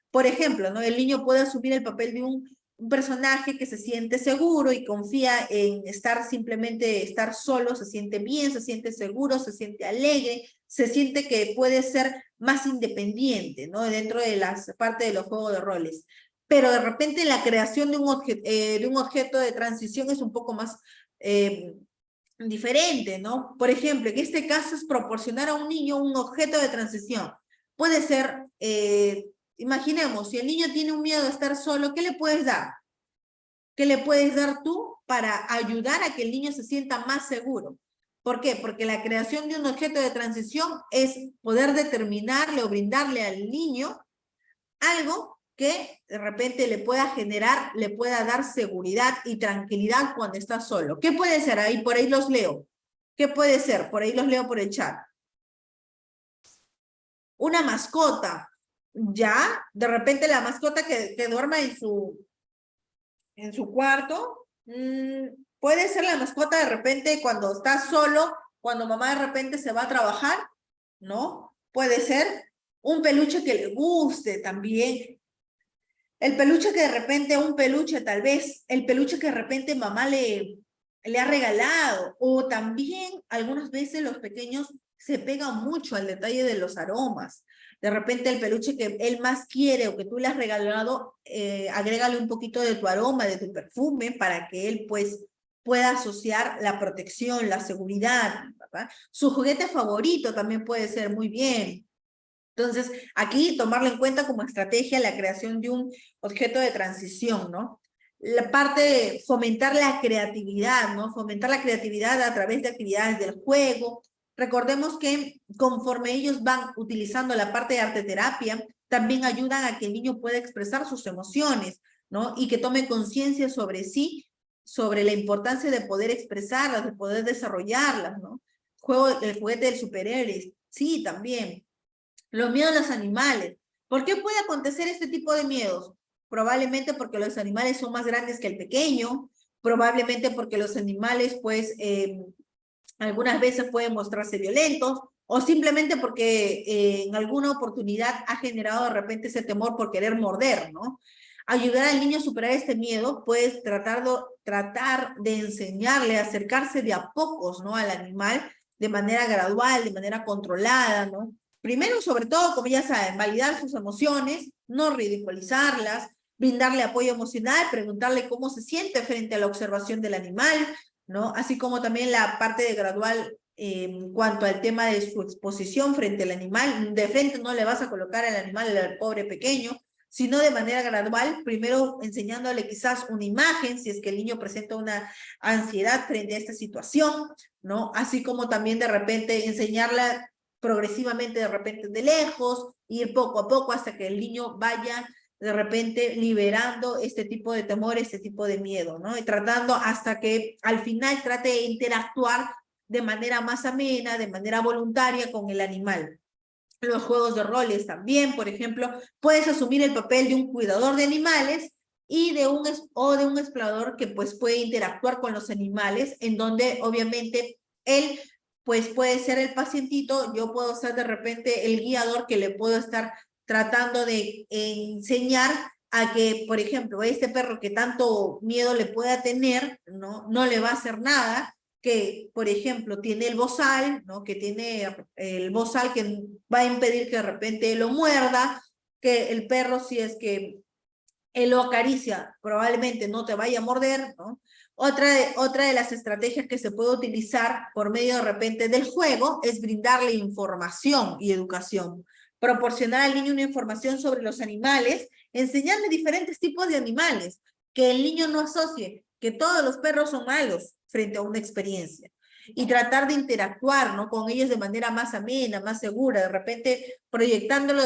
Por ejemplo, ¿no? El niño puede asumir el papel de un personaje que se siente seguro y confía en simplemente estar solo, se siente bien, se siente seguro, se siente alegre, se siente que puede ser más independiente, ¿no? Dentro de las partes de los juegos de roles. Pero de repente la creación de un objeto de transición es un poco más diferente, ¿no? Por ejemplo, en este caso es proporcionar a un niño un objeto de transición. Puede ser, imaginemos, si el niño tiene un miedo a estar solo, ¿qué le puedes dar? ¿Qué le puedes dar tú para ayudar a que el niño se sienta más seguro? ¿Por qué? Porque la creación de un objeto de transición es poder determinarle o brindarle al niño algo que de repente le pueda generar, le pueda dar seguridad y tranquilidad cuando está solo. ¿Qué puede ser? Ahí, por ahí los leo. ¿Qué puede ser? Por ahí los leo por el chat. Una mascota. Ya, de repente la mascota que duerma en su cuarto, puede ser la mascota de repente cuando está solo, cuando mamá de repente se va a trabajar, ¿no? Puede ser un peluche que le guste también. El peluche que de repente, un peluche tal vez, el peluche que de repente mamá le ha regalado, o también algunas veces los pequeños se pegan mucho al detalle de los aromas. De repente el peluche que él más quiere o que tú le has regalado, agrégale un poquito de tu aroma, de tu perfume, para que él pues pueda asociar la protección, la seguridad, ¿verdad? Su juguete favorito también puede ser muy bien. Entonces, aquí tomarlo en cuenta como estrategia la creación de un objeto de transición, ¿no? La parte de fomentar la creatividad, ¿no? Fomentar la creatividad a través de actividades del juego. Recordemos que conforme ellos van utilizando la parte de arteterapia, también ayudan a que el niño pueda expresar sus emociones, ¿no? Y que tome conciencia sobre sí, sobre la importancia de poder expresarlas, de poder desarrollarlas, ¿no? El juguete del superhéroe, sí, también. Los miedos a los animales. ¿Por qué puede acontecer este tipo de miedos? Probablemente porque los animales son más grandes que el pequeño, probablemente porque los animales, pues, algunas veces pueden mostrarse violentos, o simplemente porque en alguna oportunidad ha generado de repente ese temor por querer morder, ¿no? Ayudar al niño a superar este miedo, pues tratar de enseñarle a acercarse de a pocos, ¿no? Al animal, de manera gradual, de manera controlada, ¿no? Primero, sobre todo, como ya saben, validar sus emociones, no ridiculizarlas, brindarle apoyo emocional, preguntarle cómo se siente frente a la observación del animal, ¿no? Así como también la parte de gradual en cuanto al tema de su exposición frente al animal. De frente no le vas a colocar al animal al pobre pequeño, sino de manera gradual, primero enseñándole quizás una imagen, si es que el niño presenta una ansiedad frente a esta situación, ¿no? Así como también de repente enseñarla progresivamente, de repente de lejos, ir poco a poco hasta que el niño vaya de repente liberando este tipo de temor, este tipo de miedo, ¿no? Y tratando hasta que al final trate de interactuar de manera más amena, de manera voluntaria con el animal. Los juegos de roles también, por ejemplo, puedes asumir el papel de un cuidador de animales y de un explorador que pues puede interactuar con los animales, en donde obviamente él pues puede ser el pacientito, yo puedo ser de repente el guiador que le puedo estar tratando de enseñar a que, por ejemplo, este perro que tanto miedo le pueda tener, no le va a hacer nada, que, por ejemplo, tiene el bozal, ¿no? Que tiene el bozal que va a impedir que de repente lo muerda, que el perro, si es que él lo acaricia, probablemente no te vaya a morder, ¿no? Otra de las estrategias que se puede utilizar por medio de repente del juego es brindarle información y educación. Proporcionar al niño una información sobre los animales, enseñarle diferentes tipos de animales, que el niño no asocie que todos los perros son malos frente a una experiencia. Y tratar de interactuar, ¿no? Con ellos de manera más amena, más segura, de repente proyectándolo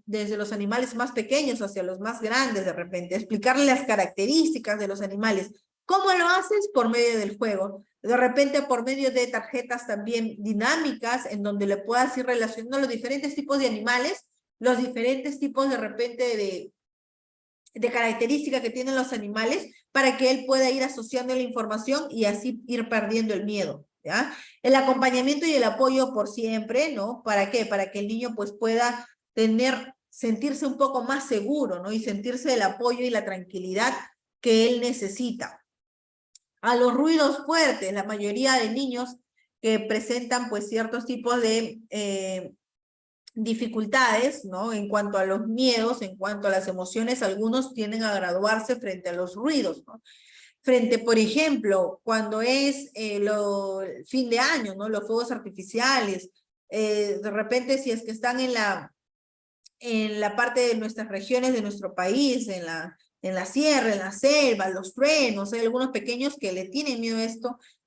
desde los animales más pequeños hacia los más grandes, de repente, explicarle las características de los animales. ¿Cómo lo haces? Por medio del juego. De repente por medio de tarjetas también dinámicas, en donde le puedas ir relacionando los diferentes tipos de animales, los diferentes tipos de repente de características que tienen los animales, para que él pueda ir asociando la información y así ir perdiendo el miedo, ¿ya? El acompañamiento y el apoyo por siempre, ¿no? ¿Para qué? Para que el niño pues pueda sentirse un poco más seguro, ¿no? Y sentirse el apoyo y la tranquilidad que él necesita. A los ruidos fuertes, la mayoría de niños que presentan pues ciertos tipos de dificultades, ¿no? En cuanto a los miedos, en cuanto a las emociones, algunos tienden a graduarse frente a los ruidos, ¿no? Frente, por ejemplo, cuando es el fin de año, ¿no? Los fuegos artificiales, de repente si es que están en la parte de nuestras regiones de nuestro país, en la sierra, en la selva, los truenos, hay algunos pequeños que le tienen miedo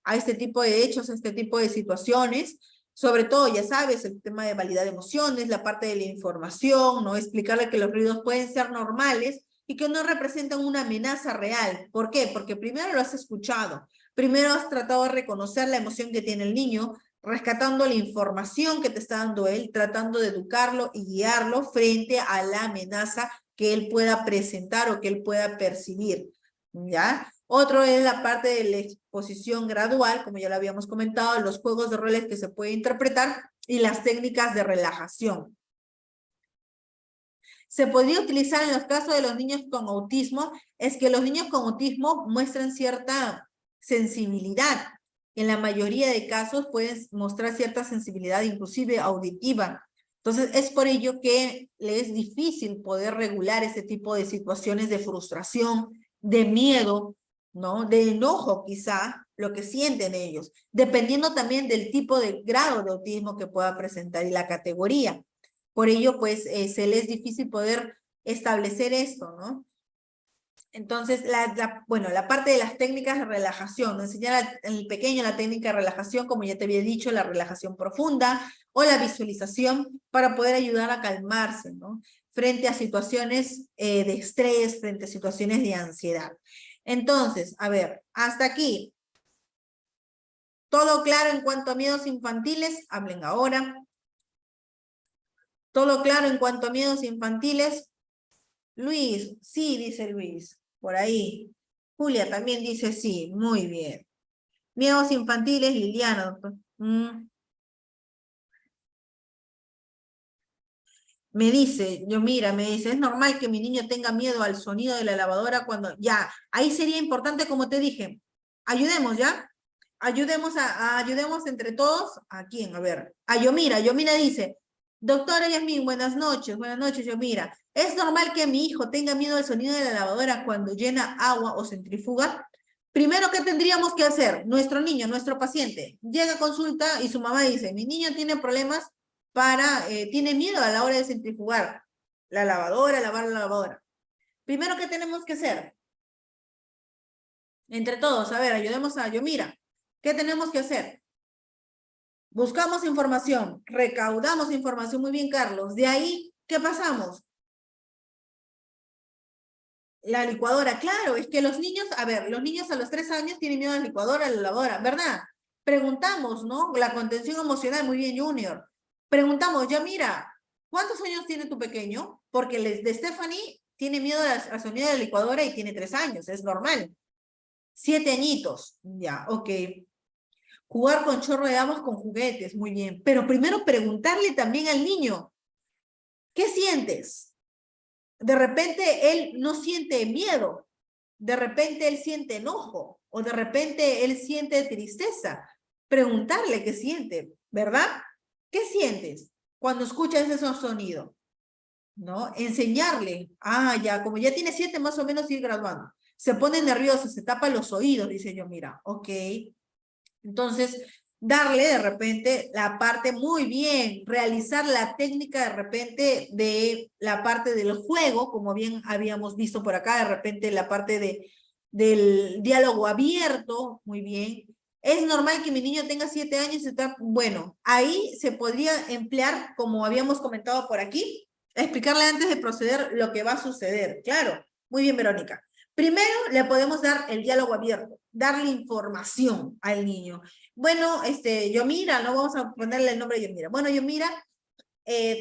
a este tipo de hechos, a este tipo de situaciones. Sobre todo, ya sabes, el tema de validar emociones, la parte de la información, ¿no? Explicarle que los ruidos pueden ser normales y que no representan una amenaza real. ¿Por qué? Porque primero lo has escuchado, primero has tratado de reconocer la emoción que tiene el niño, rescatando la información que te está dando él, tratando de educarlo y guiarlo frente a la amenaza que él pueda presentar o que él pueda percibir, ¿ya? Otro es la parte de la exposición gradual, como ya lo habíamos comentado, los juegos de roles que se puede interpretar y las técnicas de relajación. Se podría utilizar en los casos de los niños con autismo, es que los niños con autismo muestran cierta sensibilidad. En la mayoría de casos pueden mostrar cierta sensibilidad, inclusive auditiva. Entonces, es por ello que le es difícil poder regular ese tipo de situaciones de frustración, de miedo, ¿no? De enojo quizá, lo que sienten ellos, dependiendo también del tipo de grado de autismo que pueda presentar y la categoría. Por ello, pues, se les es difícil poder establecer esto, ¿no? Entonces, bueno, la parte de las técnicas de relajación, enseñar al pequeño la técnica de relajación, como ya te había dicho, la relajación profunda o la visualización para poder ayudar a calmarse, ¿no? Frente a situaciones de estrés, frente a situaciones de ansiedad. Entonces, a ver, hasta aquí. ¿Todo claro en cuanto a miedos infantiles? Hablen ahora. ¿Todo claro en cuanto a miedos infantiles? Luis, sí, dice Luis, por ahí. Julia también dice sí, muy bien. Miedos infantiles, Liliana, doctor. Me dice, me dice, es normal que mi niño tenga miedo al sonido de la lavadora cuando, ya, ahí sería importante, como te dije, ayudemos, ¿ya? Ayudemos entre todos, ¿a quién? A ver, a Yomira. Yomira dice, doctora Yasmín, buenas noches, Yomira. ¿Es normal que mi hijo tenga miedo al sonido de la lavadora cuando llena agua o centrifuga? Primero, ¿qué tendríamos que hacer? Nuestro niño, nuestro paciente, llega a consulta y su mamá dice, mi niño tiene problemas tiene miedo a la hora de centrifugar la lavadora, lavar la lavadora. Primero, ¿qué tenemos que hacer? Entre todos, a ver, ayudemos a Yomira. ¿Qué tenemos que hacer? Buscamos información, recaudamos información, muy bien, Carlos. De ahí, ¿qué pasamos? La licuadora, claro, es que los niños, a ver, los niños a los 3 años tienen miedo a la licuadora, a la lavadora, ¿verdad? Preguntamos, ¿no? La contención emocional, muy bien, Junior. Preguntamos, ya mira, ¿cuántos años tiene tu pequeño? Porque de Stephanie tiene miedo al sonido de la licuadora y tiene 3 años, es normal. 7 añitos, ya, ok. Jugar con chorro de agua con juguetes, muy bien. Pero primero preguntarle también al niño, ¿qué sientes? De repente él no siente miedo, de repente él siente enojo o de repente él siente tristeza. Preguntarle qué siente, ¿verdad? ¿Qué sientes cuando escuchas esos sonidos? ¿No? Enseñarle, ya, como ya tiene 7 más o menos ir graduando. Se pone nervioso, se tapa los oídos, dice yo, mira, ok. Entonces, darle de repente la parte muy bien, realizar la técnica de repente de la parte del juego, como bien habíamos visto por acá, de repente la parte del diálogo abierto, muy bien. Es normal que mi niño tenga 7 años y está, bueno, ahí se podría emplear, como habíamos comentado por aquí, explicarle antes de proceder lo que va a suceder. Claro, muy bien, Verónica. Primero le podemos dar el diálogo abierto, darle información al niño. Bueno, Yomira, no vamos a ponerle el nombre de Yomira. Bueno, Yomira,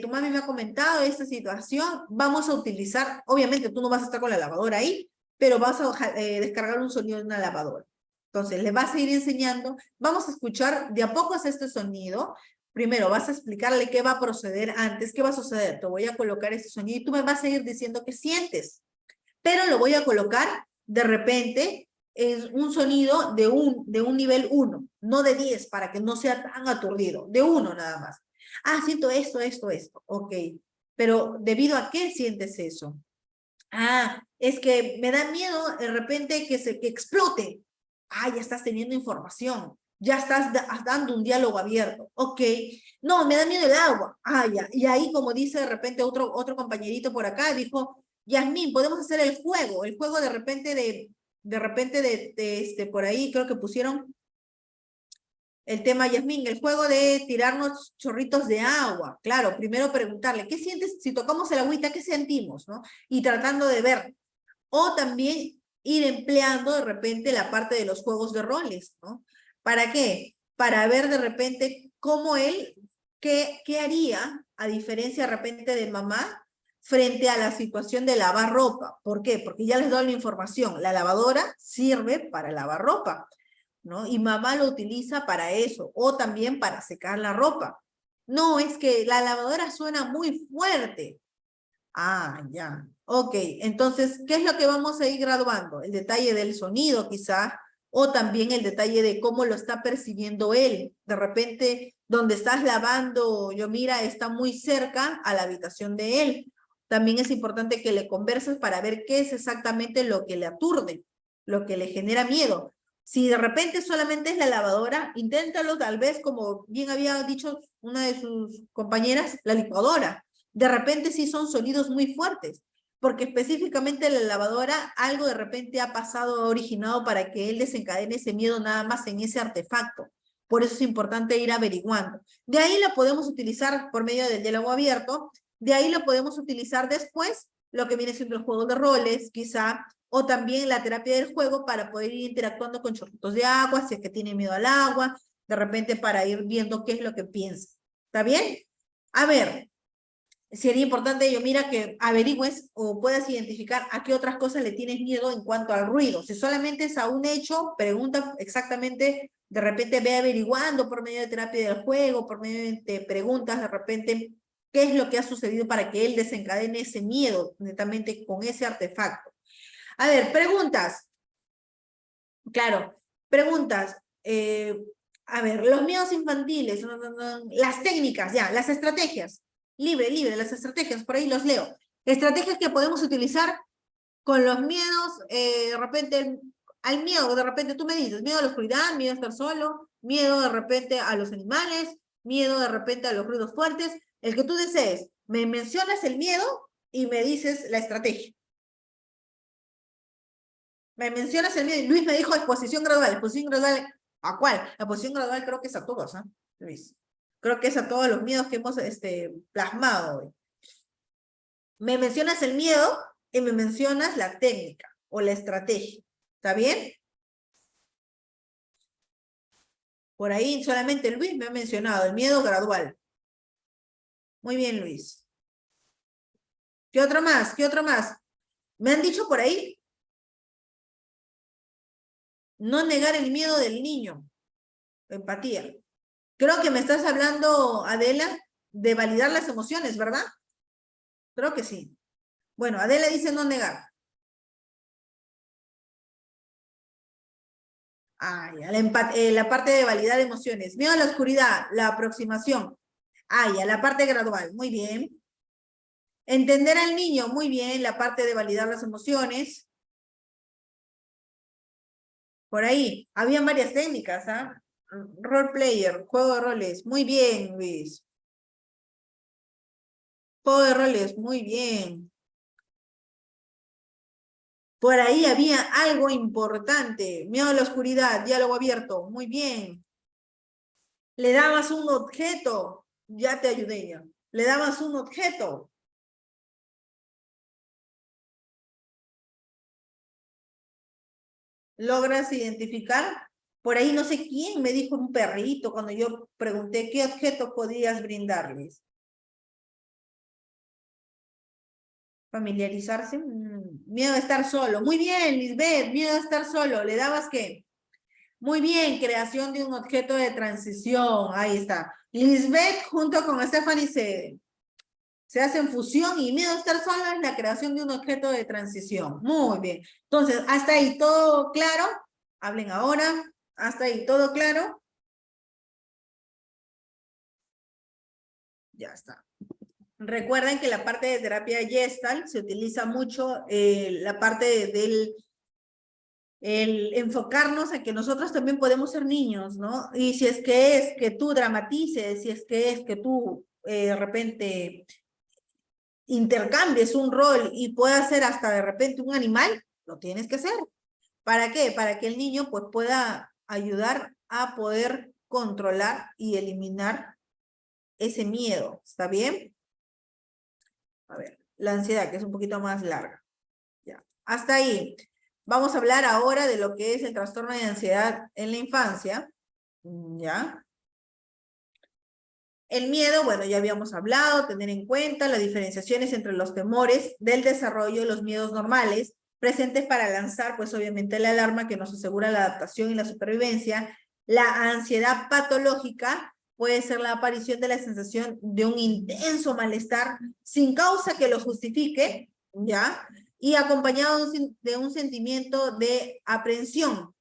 tu mami me ha comentado esta situación, vamos a utilizar, obviamente tú no vas a estar con la lavadora ahí, pero vas a descargar un sonido de una lavadora. Entonces, le vas a ir enseñando, vamos a escuchar de a poco este sonido. Primero, vas a explicarle qué va a proceder antes, qué va a suceder. Te voy a colocar este sonido y tú me vas a ir diciendo qué sientes, pero lo voy a colocar de repente es un sonido de un nivel 1, no de 10, para que no sea tan aturdido, de 1 nada más. Siento esto, ok, pero ¿debido a qué sientes eso? Es que me da miedo de repente que explote. Ya estás teniendo información, ya estás dando un diálogo abierto, ok. No, me da miedo el agua. Ya, y ahí como dice de repente otro compañerito por acá, dijo, Yasmín, podemos hacer el juego por ahí creo que pusieron el tema, Yasmín, el juego de tirarnos chorritos de agua. Claro, primero preguntarle, ¿qué sientes si tocamos el agüita? ¿Qué sentimos? ¿No? Y tratando de ver. O también ir empleando de repente la parte de los juegos de roles, ¿no? ¿Para qué? Para ver de repente cómo él, qué haría, a diferencia de repente de mamá, frente a la situación de lavar ropa. ¿Por qué? Porque ya les doy la información. La lavadora sirve para lavar ropa, ¿no? Y mamá lo utiliza para eso, o también para secar la ropa. No, es que la lavadora suena muy fuerte. Ya. Ok, entonces, ¿qué es lo que vamos a ir graduando? El detalle del sonido, quizá, o también el detalle de cómo lo está percibiendo él. De repente, donde estás lavando, Yomira, está muy cerca a la habitación de él. También es importante que le converses para ver qué es exactamente lo que le aturde, lo que le genera miedo. Si de repente solamente es la lavadora, inténtalo tal vez, como bien había dicho una de sus compañeras, la licuadora. De repente sí son sonidos muy fuertes, porque específicamente la lavadora, algo de repente ha pasado, ha originado para que él desencadene ese miedo nada más en ese artefacto. Por eso es importante ir averiguando. De ahí la podemos utilizar por medio del diálogo abierto, de ahí lo podemos utilizar después, lo que viene siendo el juego de roles, quizá, o también la terapia del juego para poder ir interactuando con chorritos de agua, si es que tiene miedo al agua, de repente para ir viendo qué es lo que piensa. ¿Está bien? A ver, sería importante, Yomira, que averigües o puedas identificar a qué otras cosas le tienes miedo en cuanto al ruido. Si solamente es a un hecho, pregunta exactamente, de repente ve averiguando por medio de terapia del juego, por medio de preguntas, de repente ¿Qué es lo que ha sucedido para que él desencadene ese miedo netamente con ese artefacto? A ver, preguntas. Claro, preguntas. A ver, los miedos infantiles, las técnicas, ya, las estrategias. Libre, libre, las estrategias, por ahí los leo. Estrategias que podemos utilizar con los miedos, de repente, al miedo, de repente tú me dices, miedo a la oscuridad, miedo a estar solo, miedo de repente a los animales, miedo de repente a los ruidos fuertes, el que tú desees. Me mencionas el miedo y me dices la estrategia. Me mencionas el miedo. Luis me dijo exposición gradual. Exposición gradual, ¿a cuál? La exposición gradual creo que es a todos, ¿ah? Luis. Creo que es a todos los miedos que hemos plasmado hoy. Me mencionas el miedo y me mencionas la técnica o la estrategia. ¿Está bien? Por ahí solamente Luis me ha mencionado el miedo gradual. Muy bien, Luis. ¿Qué otro más? ¿Qué otro más? Me han dicho por ahí no negar el miedo del niño. Empatía. Creo que me estás hablando, Adela, de validar las emociones, ¿verdad? Creo que sí. Bueno, Adela dice no negar. Ah, ya, la parte de validar emociones. Miedo a la oscuridad, la aproximación. Ah, ya, la parte gradual. Muy bien. Entender al niño, muy bien, la parte de validar las emociones. Por ahí, habían varias técnicas, ¿ah? Role player, juego de roles. Muy bien, Luis. Juego de roles, muy bien. Por ahí había algo importante. Miedo a la oscuridad, diálogo abierto. Muy bien. Le dabas un objeto. Ya te ayudé ya. Le dabas un objeto. ¿Logras identificar? Por ahí no sé quién me dijo un perrito cuando yo pregunté qué objeto podías brindarles. Familiarizarse. Miedo a estar solo. Muy bien, Lisbeth, miedo a estar solo. ¿Le dabas qué? Muy bien, creación de un objeto de transición. Ahí está. Lisbeth junto con Stephanie se hacen fusión y miedo a estar solo es la creación de un objeto de transición. Muy bien. Entonces, hasta ahí todo claro. Hablen ahora. Hasta ahí todo claro. Ya está. Recuerden que la parte de terapia Gestalt se utiliza mucho la parte del el enfocarnos a que nosotros también podemos ser niños, ¿no? Y si es que tú dramatices, si es que tú de repente intercambies un rol y puedas ser hasta de repente un animal, lo tienes que hacer. ¿Para qué? Para que el niño pues pueda ayudar a poder controlar y eliminar ese miedo, ¿está bien? A ver, la ansiedad, que es un poquito más larga. Ya. Hasta ahí. Vamos a hablar ahora de lo que es el trastorno de ansiedad en la infancia. ¿Ya? El miedo, bueno, ya habíamos hablado, tener en cuenta las diferenciaciones entre los temores del desarrollo y los miedos normales, presentes para lanzar, pues obviamente la alarma que nos asegura la adaptación y la supervivencia. La ansiedad patológica puede ser la aparición de la sensación de un intenso malestar sin causa que lo justifique, ¿ya? Y acompañado de un sentimiento de aprensión,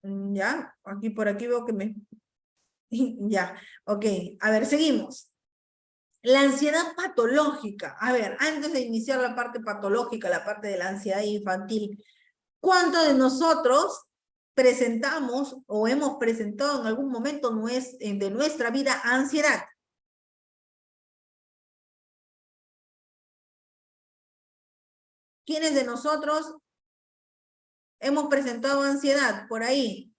¿ya? Aquí por aquí veo que me ya, ok. A ver, seguimos. La ansiedad patológica. A ver, antes de iniciar la parte patológica, la parte de la ansiedad infantil, ¿cuántos de nosotros presentamos o hemos presentado en algún momento de nuestra vida ansiedad? ¿Quiénes de nosotros hemos presentado ansiedad? Por ahí.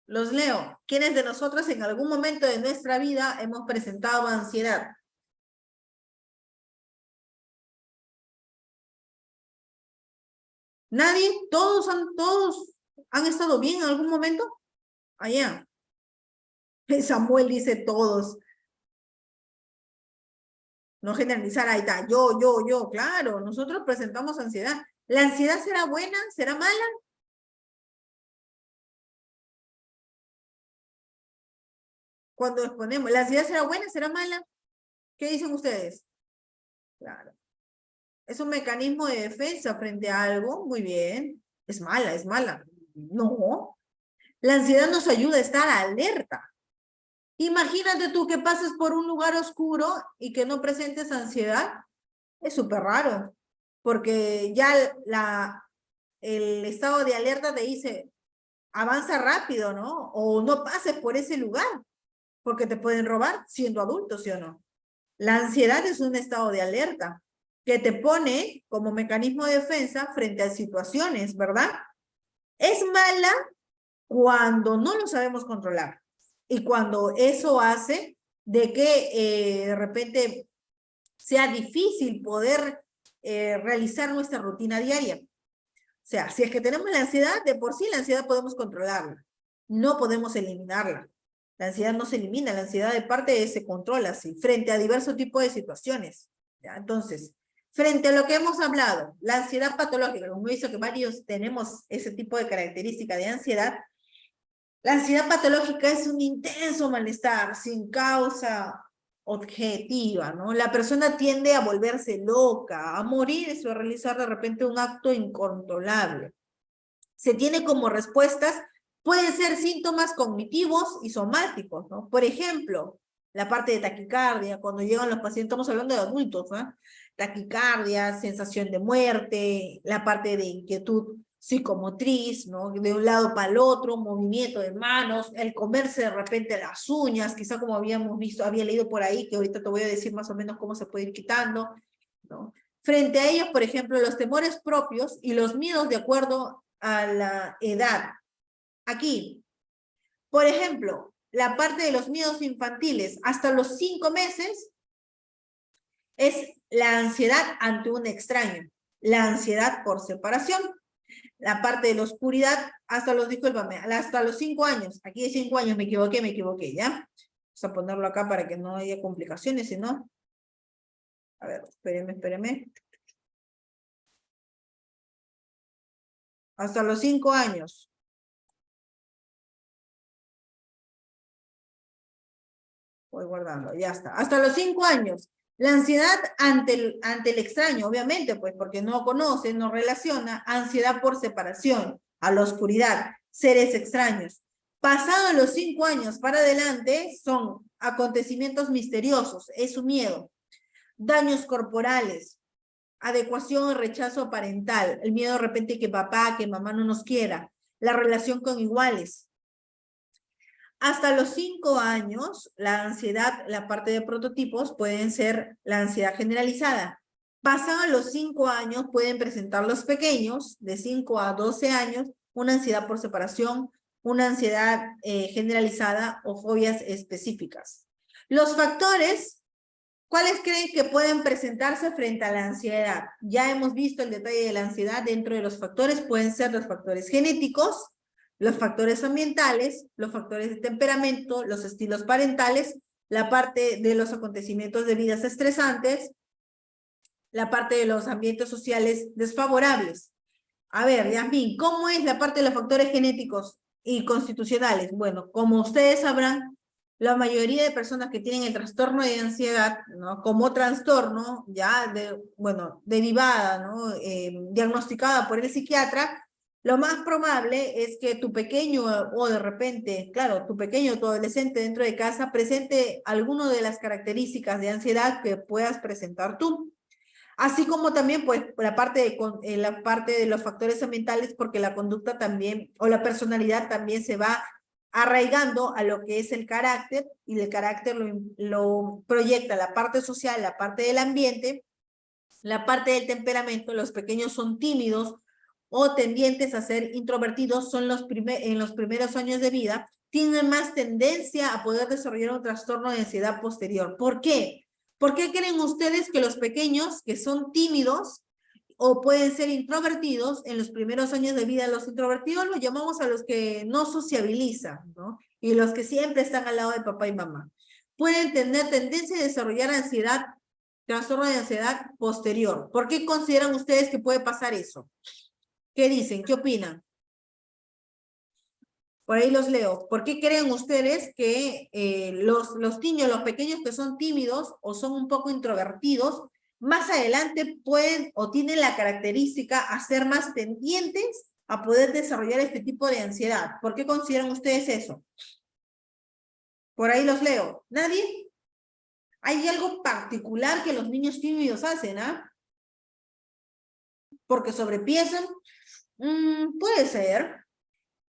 Los leo. ¿Quiénes de nosotros en algún momento de nuestra vida hemos presentado ansiedad? ¿Nadie? ¿Todos han estado bien en algún momento? Allá. Samuel dice todos. No generalizar, ahí está. Yo. Claro, nosotros presentamos ansiedad. ¿La ansiedad será buena? ¿Será mala? Cuando exponemos, ¿la ansiedad será buena? ¿Será mala? ¿Qué dicen ustedes? Claro. Es un mecanismo de defensa frente a algo, muy bien. Es mala, es mala. No. La ansiedad nos ayuda a estar alerta. Imagínate tú que pases por un lugar oscuro y que no presentes ansiedad. Es súper raro, porque ya el estado de alerta te dice, avanza rápido, ¿no? O no pases por ese lugar, porque te pueden robar siendo adulto, ¿sí o no? La ansiedad es un estado de alerta que te pone como mecanismo de defensa frente a situaciones, ¿verdad? Es mala cuando no lo sabemos controlar y cuando eso hace de que de repente sea difícil poder realizar nuestra rutina diaria. O sea, si es que tenemos la ansiedad, de por sí la ansiedad podemos controlarla, no podemos eliminarla. La ansiedad no se elimina, la ansiedad de parte se controla, así, frente a diversos tipos de situaciones. ¿Ya? Entonces, frente a lo que hemos hablado, la ansiedad patológica, como he visto que varios tenemos ese tipo de característica de ansiedad, la ansiedad patológica es un intenso malestar sin causa objetiva, ¿no? La persona tiende a volverse loca, a morirse o a realizar de repente un acto incontrolable. Se tiene como respuestas, pueden ser síntomas cognitivos y somáticos, ¿no? Por ejemplo, la parte de taquicardia, cuando llegan los pacientes, estamos hablando de adultos, ¿no? Taquicardia, sensación de muerte, la parte de inquietud psicomotriz, ¿no? De un lado para el otro, movimiento de manos, el comerse de repente las uñas, quizá como habíamos visto, había leído por ahí, que ahorita te voy a decir más o menos cómo se puede ir quitando, ¿no? Frente a ellos, por ejemplo, los temores propios y los miedos de acuerdo a la edad. Aquí, por ejemplo, la parte de los miedos infantiles hasta los 5 meses es la ansiedad ante un extraño, la ansiedad por separación. La parte de la oscuridad discúlpame, hasta los 5 años. Aquí de 5 años me equivoqué, ¿ya? Vamos a ponerlo acá para que no haya complicaciones, si no. A ver, espéreme. Hasta los 5 años. Voy guardando, ya está. Hasta los 5 años. La ansiedad ante el extraño, obviamente, pues porque no conoce, no relaciona, ansiedad por separación, a la oscuridad, seres extraños. Pasado los 5 años para adelante, son acontecimientos misteriosos, es su miedo. Daños corporales, adecuación o rechazo parental, el miedo de repente que papá, que mamá no nos quiera, la relación con iguales. Hasta los 5 años, la ansiedad, la parte de prototipos, pueden ser la ansiedad generalizada. Pasados los 5 años, pueden presentar los pequeños, de 5 a 12 años, una ansiedad por separación, una ansiedad generalizada o fobias específicas. Los factores, ¿cuáles creen que pueden presentarse frente a la ansiedad? Ya hemos visto el detalle de la ansiedad. Dentro de los factores pueden ser los factores genéticos, los factores ambientales, los factores de temperamento, los estilos parentales, la parte de los acontecimientos de vidas estresantes, la parte de los ambientes sociales desfavorables. A ver, Yasmín, ¿cómo es la parte de los factores genéticos y constitucionales? Bueno, como ustedes sabrán, la mayoría de personas que tienen el trastorno de ansiedad, ¿no? Como trastorno, ya, derivada, ¿no? Diagnosticada por el psiquiatra, lo más probable es que tu pequeño o de repente, claro, tu pequeño o tu adolescente dentro de casa presente alguna de las características de ansiedad que puedas presentar tú. Así como también, pues, la parte de los factores ambientales, porque la conducta también, o la personalidad también se va arraigando a lo que es el carácter, y el carácter lo proyecta la parte social, la parte del ambiente, la parte del temperamento. Los pequeños son tímidos o tendientes a ser introvertidos, son en los primeros años de vida, tienen más tendencia a poder desarrollar un trastorno de ansiedad posterior. ¿Por qué? ¿Por qué creen ustedes que los pequeños que son tímidos o pueden ser introvertidos en los primeros años de vida? Los introvertidos los llamamos a los que no sociabilizan, ¿no? Y los que siempre están al lado de papá y mamá. Pueden tener tendencia a desarrollar ansiedad, trastorno de ansiedad posterior. ¿Por qué consideran ustedes que puede pasar eso? ¿Qué dicen? ¿Qué opinan? Por ahí los leo. ¿Por qué creen ustedes que los niños, los pequeños que son tímidos o son un poco introvertidos, más adelante pueden o tienen la característica a ser más tendientes a poder desarrollar este tipo de ansiedad? ¿Por qué consideran ustedes eso? Por ahí los leo. ¿Nadie? ¿Hay algo particular que los niños tímidos hacen, ah? ¿Porque sobrepiensan? Puede ser.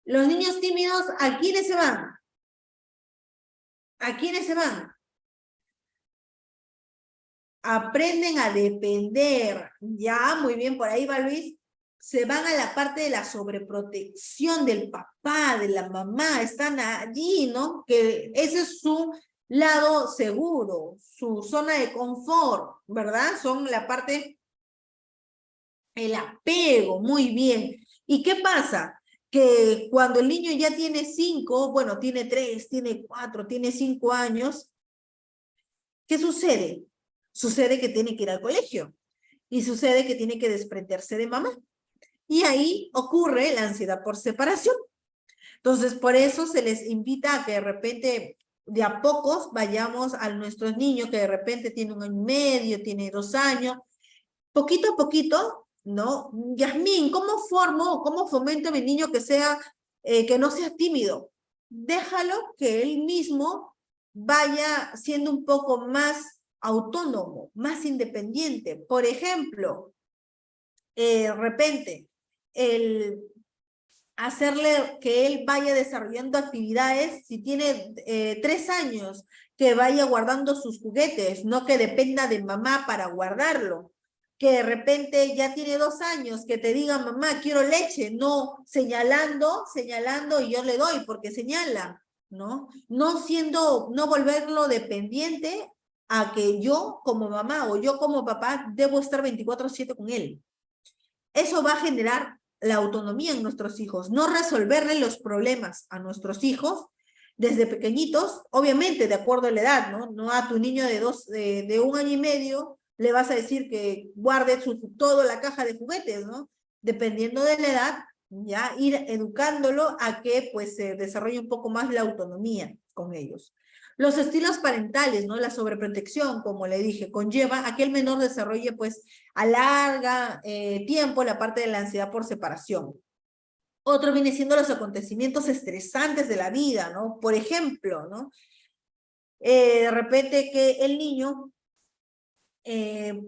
Los niños tímidos, ¿a quiénes se van? ¿A quiénes se van? Aprenden a depender. Ya, muy bien, por ahí va Luis. Se van a la parte de la sobreprotección del papá, de la mamá, están allí, ¿no? Que ese es su lado seguro, su zona de confort, ¿verdad? Son la parte, el apego, muy bien. ¿Y qué pasa? Que cuando el niño ya tiene 5, bueno, tiene 3, tiene 4, tiene 5 años, ¿qué sucede? Sucede que tiene que ir al colegio y sucede que tiene que desprenderse de mamá. Y ahí ocurre la ansiedad por separación. Entonces, por eso se les invita a que de repente, de a pocos, vayamos a nuestros niños que de repente tienen 1 año y medio, tiene 2 años, poquito a poquito, ¿no? Yasmín, cómo fomento a mi niño que no sea tímido? Déjalo que él mismo vaya siendo un poco más autónomo, más independiente. Por ejemplo, de repente, el hacerle que él vaya desarrollando actividades, si tiene 3 años, que vaya guardando sus juguetes, no que dependa de mamá para guardarlo, que de repente ya tiene 2 años, que te diga mamá, quiero leche, no señalando y yo le doy porque señala, ¿no? No volverlo dependiente a que yo como mamá o yo como papá debo estar 24/7 con él. Eso va a generar la autonomía en nuestros hijos, no resolverle los problemas a nuestros hijos desde pequeñitos, obviamente de acuerdo a la edad, ¿no? No a tu niño de 1 año y medio le vas a decir que guarde toda la caja de juguetes, ¿no? Dependiendo de la edad, ya ir educándolo a que pues se desarrolle un poco más la autonomía con ellos. Los estilos parentales, ¿no? La sobreprotección, como le dije, conlleva a que el menor desarrolle pues a larga tiempo la parte de la ansiedad por separación. Otro viene siendo los acontecimientos estresantes de la vida, ¿no? Por ejemplo, ¿no? De repente que el niño,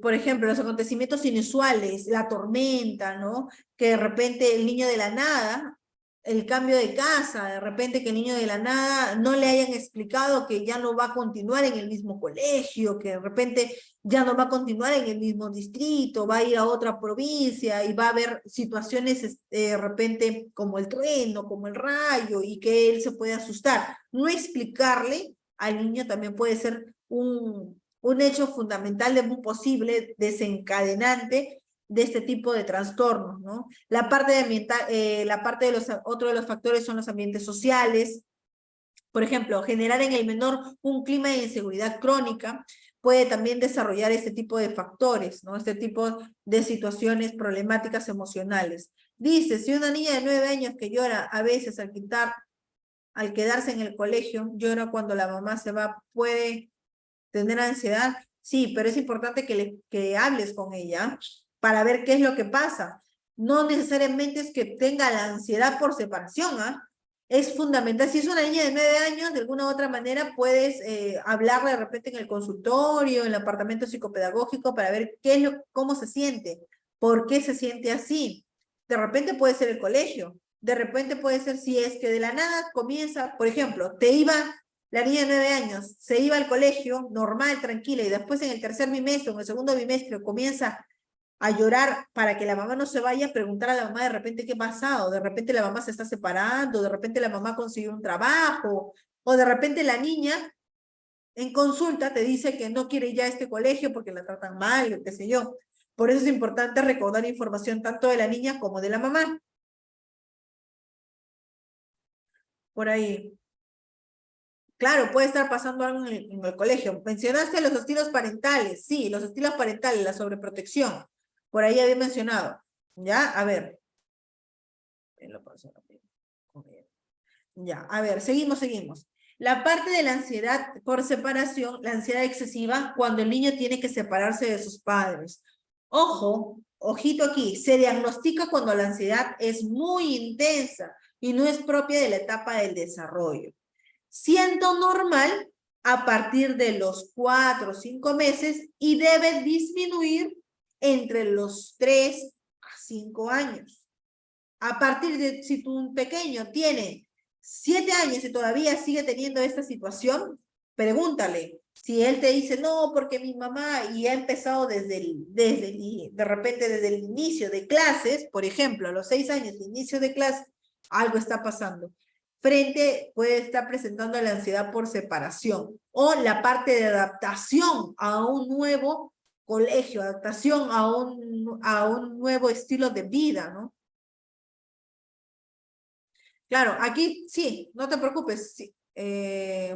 por ejemplo, los acontecimientos inusuales, la tormenta, ¿no? Que de repente el niño de la nada, el cambio de casa, de repente que el niño de la nada no le hayan explicado que ya no va a continuar en el mismo colegio, que de repente ya no va a continuar en el mismo distrito, va a ir a otra provincia y va a haber situaciones de repente como el trueno, como el rayo y que él se puede asustar. No explicarle al niño también puede ser un hecho fundamental de un posible desencadenante de este tipo de trastornos, ¿no? La parte ambiental, otro de los factores son los ambientes sociales. Por ejemplo, generar en el menor un clima de inseguridad crónica puede también desarrollar este tipo de factores, ¿no? Este tipo de situaciones problemáticas emocionales. Dice, si una niña de 9 años que llora a veces al quedarse en el colegio, llora cuando la mamá se va, puede tener ansiedad, sí, pero es importante que hables con ella para ver qué es lo que pasa. No necesariamente es que tenga la ansiedad por separación, ¿ah? Es fundamental. Si es una niña de 9 años, de alguna u otra manera puedes hablarle de repente en el consultorio, en el apartamento psicopedagógico para ver cómo se siente, por qué se siente así. De repente puede ser el colegio, de repente puede ser si es que de la nada comienza, por ejemplo, la niña de 9 años se iba al colegio normal, tranquila, y después en el tercer bimestre o en el segundo bimestre comienza a llorar para que la mamá no se vaya, preguntar a la mamá de repente qué ha pasado, de repente la mamá se está separando, de repente la mamá consiguió un trabajo, o de repente la niña en consulta te dice que no quiere ir ya a este colegio porque la tratan mal, o qué sé yo. Por eso es importante recordar información tanto de la niña como de la mamá. Por ahí. Claro, puede estar pasando algo en el colegio. Mencionaste los estilos parentales. Sí, los estilos parentales, la sobreprotección. Por ahí había mencionado. ¿Ya? A ver. Ya, a ver, seguimos. La parte de la ansiedad por separación, la ansiedad excesiva, cuando el niño tiene que separarse de sus padres. Ojo, ojito aquí, se diagnostica cuando la ansiedad es muy intensa y no es propia de la etapa del desarrollo. Siendo normal a partir de los 4 o 5 meses y debe disminuir entre los 3 a 5 años. A partir de, si tu pequeño tiene 7 años y todavía sigue teniendo esta situación, pregúntale. Si él te dice, no, porque mi mamá, y ha empezado de repente desde el inicio de clases, por ejemplo, a los 6 años de inicio de clase, algo está pasando. Puede estar presentando la ansiedad por separación o la parte de adaptación a un nuevo colegio, adaptación a un nuevo estilo de vida, ¿no? Claro, aquí sí, no te preocupes. Sí.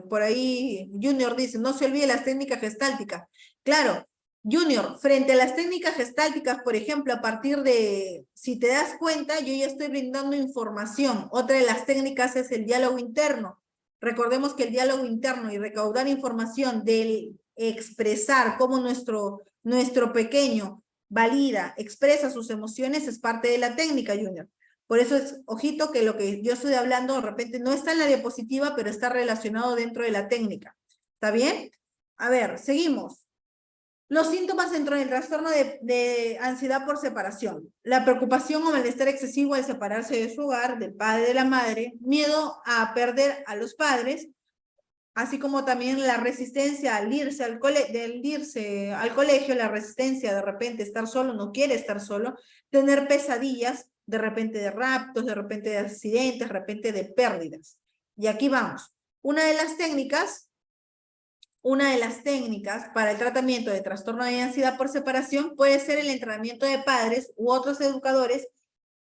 Por ahí Junior dice, no se olvide las técnicas gestálticas. Claro, Junior, frente a las técnicas gestálticas, por ejemplo, a partir de, si te das cuenta, yo ya estoy brindando información. Otra de las técnicas es el diálogo interno. Recordemos que el diálogo interno y recaudar información del expresar cómo nuestro pequeño valida, expresa sus emociones es parte de la técnica, Junior. Por eso es, ojito, que lo que yo estoy hablando de repente no está en la diapositiva, pero está relacionado dentro de la técnica. ¿Está bien? A ver, seguimos. Los síntomas dentro del trastorno de ansiedad por separación. La preocupación o malestar excesivo al separarse de su hogar, del padre y de la madre, miedo a perder a los padres, así como también la resistencia al irse al colegio, la resistencia de repente estar solo, no quiere estar solo, tener pesadillas, de repente de raptos, de repente de accidentes, de repente de pérdidas. Y aquí vamos. Una de las técnicas para el tratamiento de trastorno de ansiedad por separación puede ser el entrenamiento de padres u otros educadores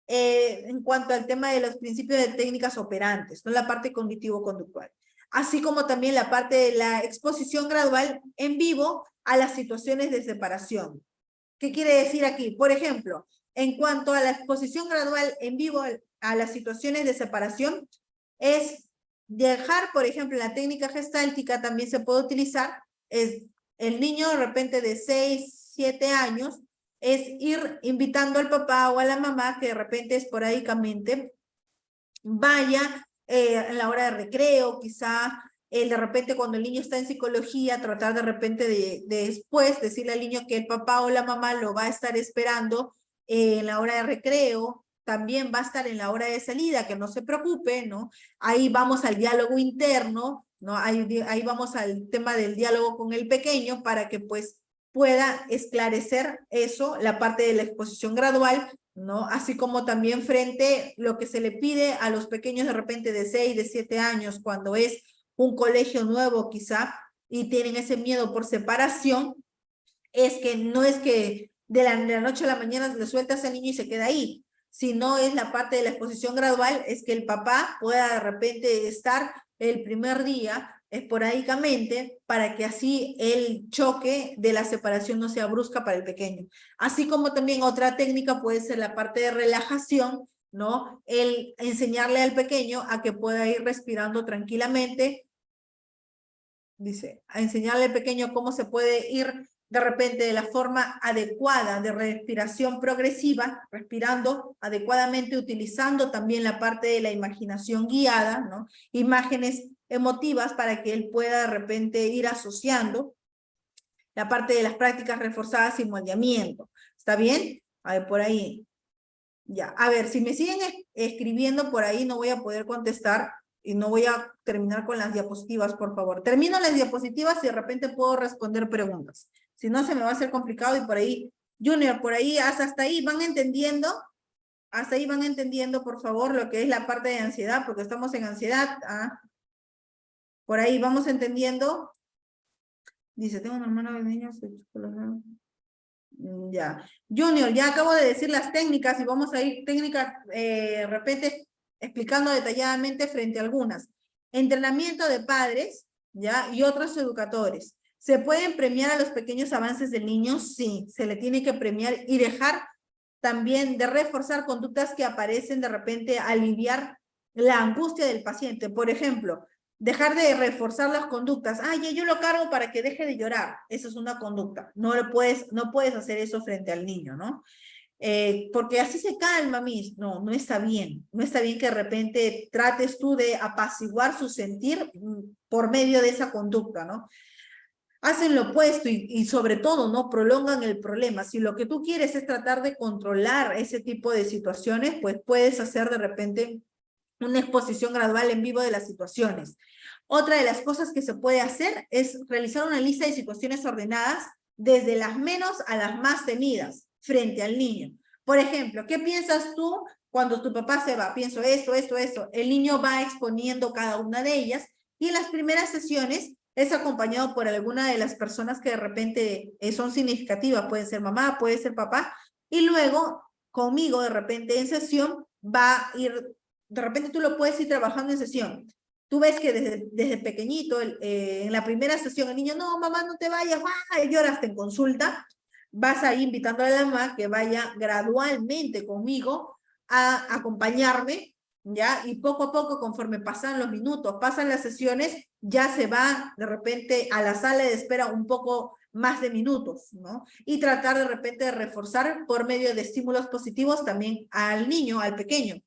en cuanto al tema de los principios de técnicas operantes, no la parte cognitivo-conductual, así como también la parte de la exposición gradual en vivo a las situaciones de separación. ¿Qué quiere decir aquí? Por ejemplo, en cuanto a la exposición gradual en vivo a las situaciones de separación, es dejar, por ejemplo, la técnica gestáltica también se puede utilizar, es el niño de repente de 6, 7 años, es ir invitando al papá o a la mamá que de repente esporádicamente vaya en la hora de recreo, quizá de repente cuando el niño está en psicología, tratar de repente de después decirle al niño que el papá o la mamá lo va a estar esperando en la hora de recreo, también va a estar en la hora de salida, que no se preocupe, ¿no? Ahí vamos al diálogo interno, ¿no? Ahí vamos al tema del diálogo con el pequeño para que pues pueda esclarecer eso, la parte de la exposición gradual, ¿no? Así como también frente lo que se le pide a los pequeños de repente de 6, de 7 años, cuando es un colegio nuevo quizá, y tienen ese miedo por separación, es que no es que de la noche a la mañana le sueltas al niño y se queda ahí, sino es la parte de la exposición gradual, es que el papá pueda de repente estar el primer día esporádicamente para que así el choque de la separación no sea brusca para el pequeño. Así como también otra técnica puede ser la parte de relajación, ¿no? El enseñarle al pequeño a que pueda ir respirando tranquilamente, dice, a enseñarle al pequeño cómo se puede ir de repente de la forma adecuada de respiración progresiva, respirando adecuadamente, utilizando también la parte de la imaginación guiada, ¿no? Imágenes emotivas para que él pueda de repente ir asociando la parte de las prácticas reforzadas y moldeamiento. ¿Está bien? A ver, por ahí. Ya, a ver, si me siguen escribiendo por ahí no voy a poder contestar y no voy a terminar con las diapositivas, por favor. Termino las diapositivas y de repente puedo responder preguntas. Si no, se me va a hacer complicado y por ahí, Junior, por ahí, hasta ahí van entendiendo, por favor, lo que es la parte de ansiedad, porque estamos en ansiedad. ¿Ah? Por ahí vamos entendiendo. Dice, tengo un hermano de niños. Ya. Junior, ya acabo de decir las técnicas y vamos a ir técnicas, de repente, explicando detalladamente frente a algunas. Entrenamiento de padres, ¿ya? Y otros educadores. ¿Se pueden premiar a los pequeños avances del niño? Sí, se le tiene que premiar y dejar también de reforzar conductas que aparecen de repente aliviar la angustia del paciente. Por ejemplo, dejar de reforzar las conductas. Ay, yo lo cargo para que deje de llorar. Esa es una conducta. No puedes hacer eso frente al niño, ¿no? Porque así se calma, mis. No, no está bien. No está bien que de repente trates tú de apaciguar su sentir por medio de esa conducta, ¿no? Hacen lo opuesto y sobre todo, ¿no? Prolongan el problema. Si lo que tú quieres es tratar de controlar ese tipo de situaciones, pues puedes hacer de repente una exposición gradual en vivo de las situaciones. Otra de las cosas que se puede hacer es realizar una lista de situaciones ordenadas desde las menos a las más temidas frente al niño. Por ejemplo, ¿qué piensas tú cuando tu papá se va? Pienso esto, esto, esto. El niño va exponiendo cada una de ellas y en las primeras sesiones es acompañado por alguna de las personas que de repente son significativas. Puede ser mamá, puede ser papá. Y luego, conmigo, de repente en sesión, va a ir, de repente tú lo puedes ir trabajando en sesión. Tú ves que desde pequeñito, en la primera sesión, el niño, no, mamá, no te vayas, y lloraste en consulta. Vas ahí invitando a la mamá que vaya gradualmente conmigo a acompañarme, ¿ya? Y poco a poco, conforme pasan los minutos, pasan las sesiones, ya se va de repente a la sala de espera un poco más de minutos, ¿no? Y tratar de repente de reforzar por medio de estímulos positivos también al niño, al pequeño,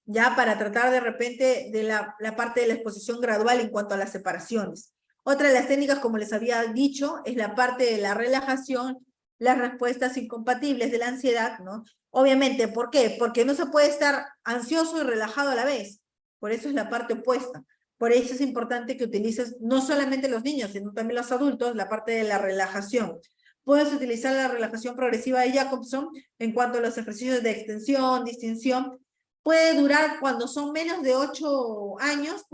ya para tratar de repente de la parte de la exposición gradual en cuanto a las separaciones. Otra de las técnicas, como les había dicho, es la parte de la relajación, las respuestas incompatibles de la ansiedad, ¿no? Obviamente, ¿por qué? Porque no se puede estar ansioso y relajado a la vez. Por eso es la parte opuesta. Por eso es importante que utilices no solamente los niños, sino también los adultos, la parte de la relajación. Puedes utilizar la relajación progresiva de Jacobson en cuanto a los ejercicios de extensión, distinción. Puede durar, cuando son menos de 8 años,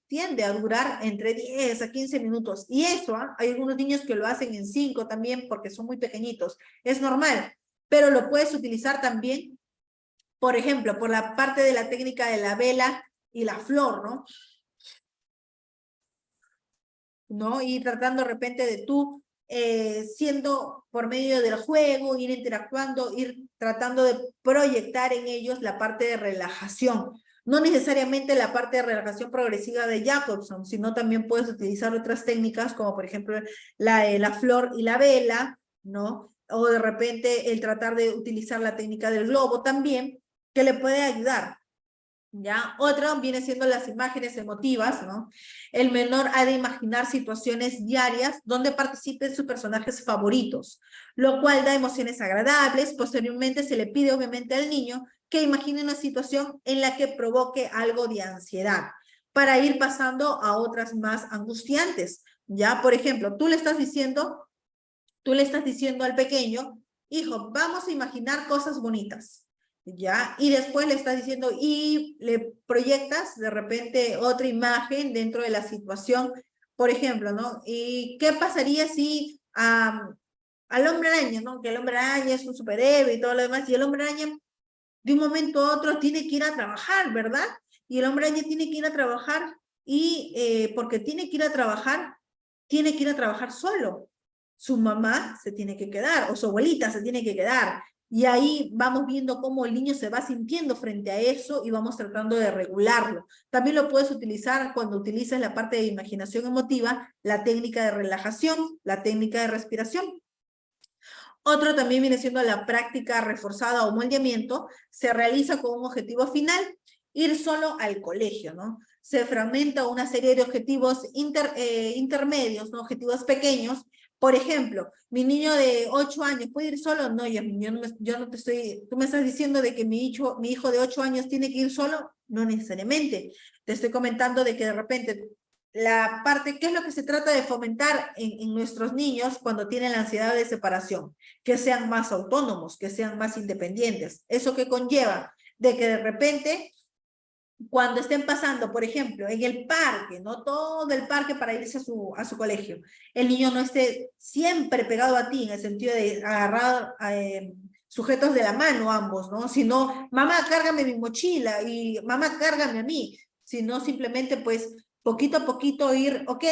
tiende a durar entre 10 a 15 minutos. Y eso, hay algunos niños que lo hacen en 5 también porque son muy pequeñitos. Es normal, pero lo puedes utilizar también, por ejemplo, por la parte de la técnica de la vela y la flor, ¿no? Y tratando de repente de tú, siendo por medio del juego, ir interactuando, ir tratando de proyectar en ellos la parte de relajación. No necesariamente la parte de relajación progresiva de Jacobson, sino también puedes utilizar otras técnicas como por ejemplo la flor y la vela, ¿no? O de repente el tratar de utilizar la técnica del globo también, que le puede ayudar. ¿Ya? Otra viene siendo las imágenes emotivas, ¿no? El menor ha de imaginar situaciones diarias donde participen sus personajes favoritos, lo cual da emociones agradables. Posteriormente se le pide obviamente al niño que imagine una situación en la que provoque algo de ansiedad para ir pasando a otras más angustiantes, ¿ya? Por ejemplo, tú le estás diciendo al pequeño, hijo, vamos a imaginar cosas bonitas, ¿ya? Y después le estás diciendo, y le proyectas de repente otra imagen dentro de la situación, por ejemplo, ¿no? ¿Y qué pasaría si al hombre araña, ¿no? Que el hombre araña es un superhéroe y todo lo demás, y el hombre araña de un momento a otro tiene que ir a trabajar, ¿verdad? Y el hombre araña tiene que ir a trabajar y porque tiene que ir a trabajar solo. Su mamá se tiene que quedar o su abuelita se tiene que quedar. Y ahí vamos viendo cómo el niño se va sintiendo frente a eso y vamos tratando de regularlo. También lo puedes utilizar cuando utilices la parte de imaginación emotiva, la técnica de relajación, la técnica de respiración. Otro también viene siendo la práctica reforzada o moldeamiento. Se realiza con un objetivo final, ir solo al colegio, ¿no? Se fragmenta una serie de objetivos intermedios, ¿no? Objetivos pequeños. Por ejemplo, mi niño de 8 años, ¿puede ir solo? No, yo no te estoy, tú me estás diciendo de que mi hijo de 8 años tiene que ir solo. No necesariamente. Te estoy comentando de que de repente la parte, ¿qué es lo que se trata de fomentar en nuestros niños cuando tienen la ansiedad de separación? Que sean más autónomos, que sean más independientes. ¿Eso qué conlleva? De que de repente, cuando estén pasando, por ejemplo, en el parque, no todo el parque para irse a su colegio, el niño no esté siempre pegado a ti en el sentido de agarrar sujetos de la mano ambos, ¿no? Sino, mamá, cárgame mi mochila y mamá, cárgame a mí, sino simplemente pues poquito a poquito ir, ok,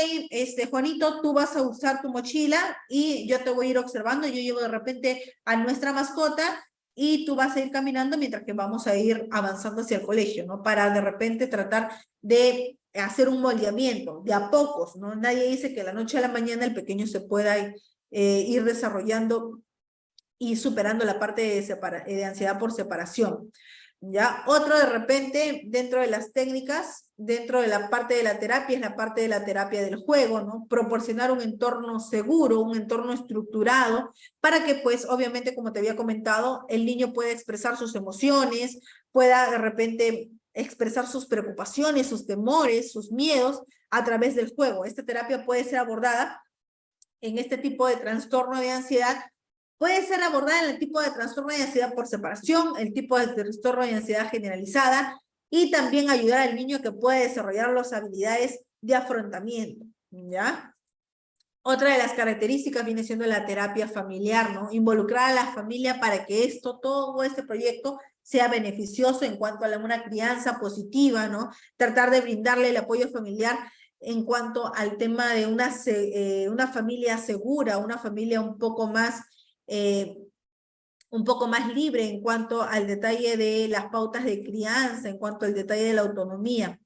Juanito, tú vas a usar tu mochila y yo te voy a ir observando, yo llevo de repente a nuestra mascota y tú vas a ir caminando mientras que vamos a ir avanzando hacia el colegio, ¿no? Para de repente tratar de hacer un moldeamiento, de a pocos, ¿no? Nadie dice que de la noche a la mañana el pequeño se pueda ir desarrollando y superando la parte de ansiedad por separación. ¿Ya? Otro de repente, dentro de las técnicas, dentro de la parte de la terapia, es la parte de la terapia del juego, ¿no? Proporcionar un entorno seguro, un entorno estructurado, para que pues obviamente, como te había comentado, el niño pueda expresar sus emociones, pueda de repente expresar sus preocupaciones, sus temores, sus miedos a través del juego. Esta terapia puede ser abordada en este tipo de trastorno de ansiedad. Puede ser abordada en el tipo de trastorno de ansiedad por separación, el tipo de trastorno de ansiedad generalizada, y también ayudar al niño que puede desarrollar las habilidades de afrontamiento, ¿ya? Otra de las características viene siendo la terapia familiar, ¿no? Involucrar a la familia para que todo este proyecto sea beneficioso en cuanto a una crianza positiva, ¿no? Tratar de brindarle el apoyo familiar en cuanto al tema de una familia segura, una familia un poco más libre en cuanto al detalle de las pautas de crianza, en cuanto al detalle de la autonomía.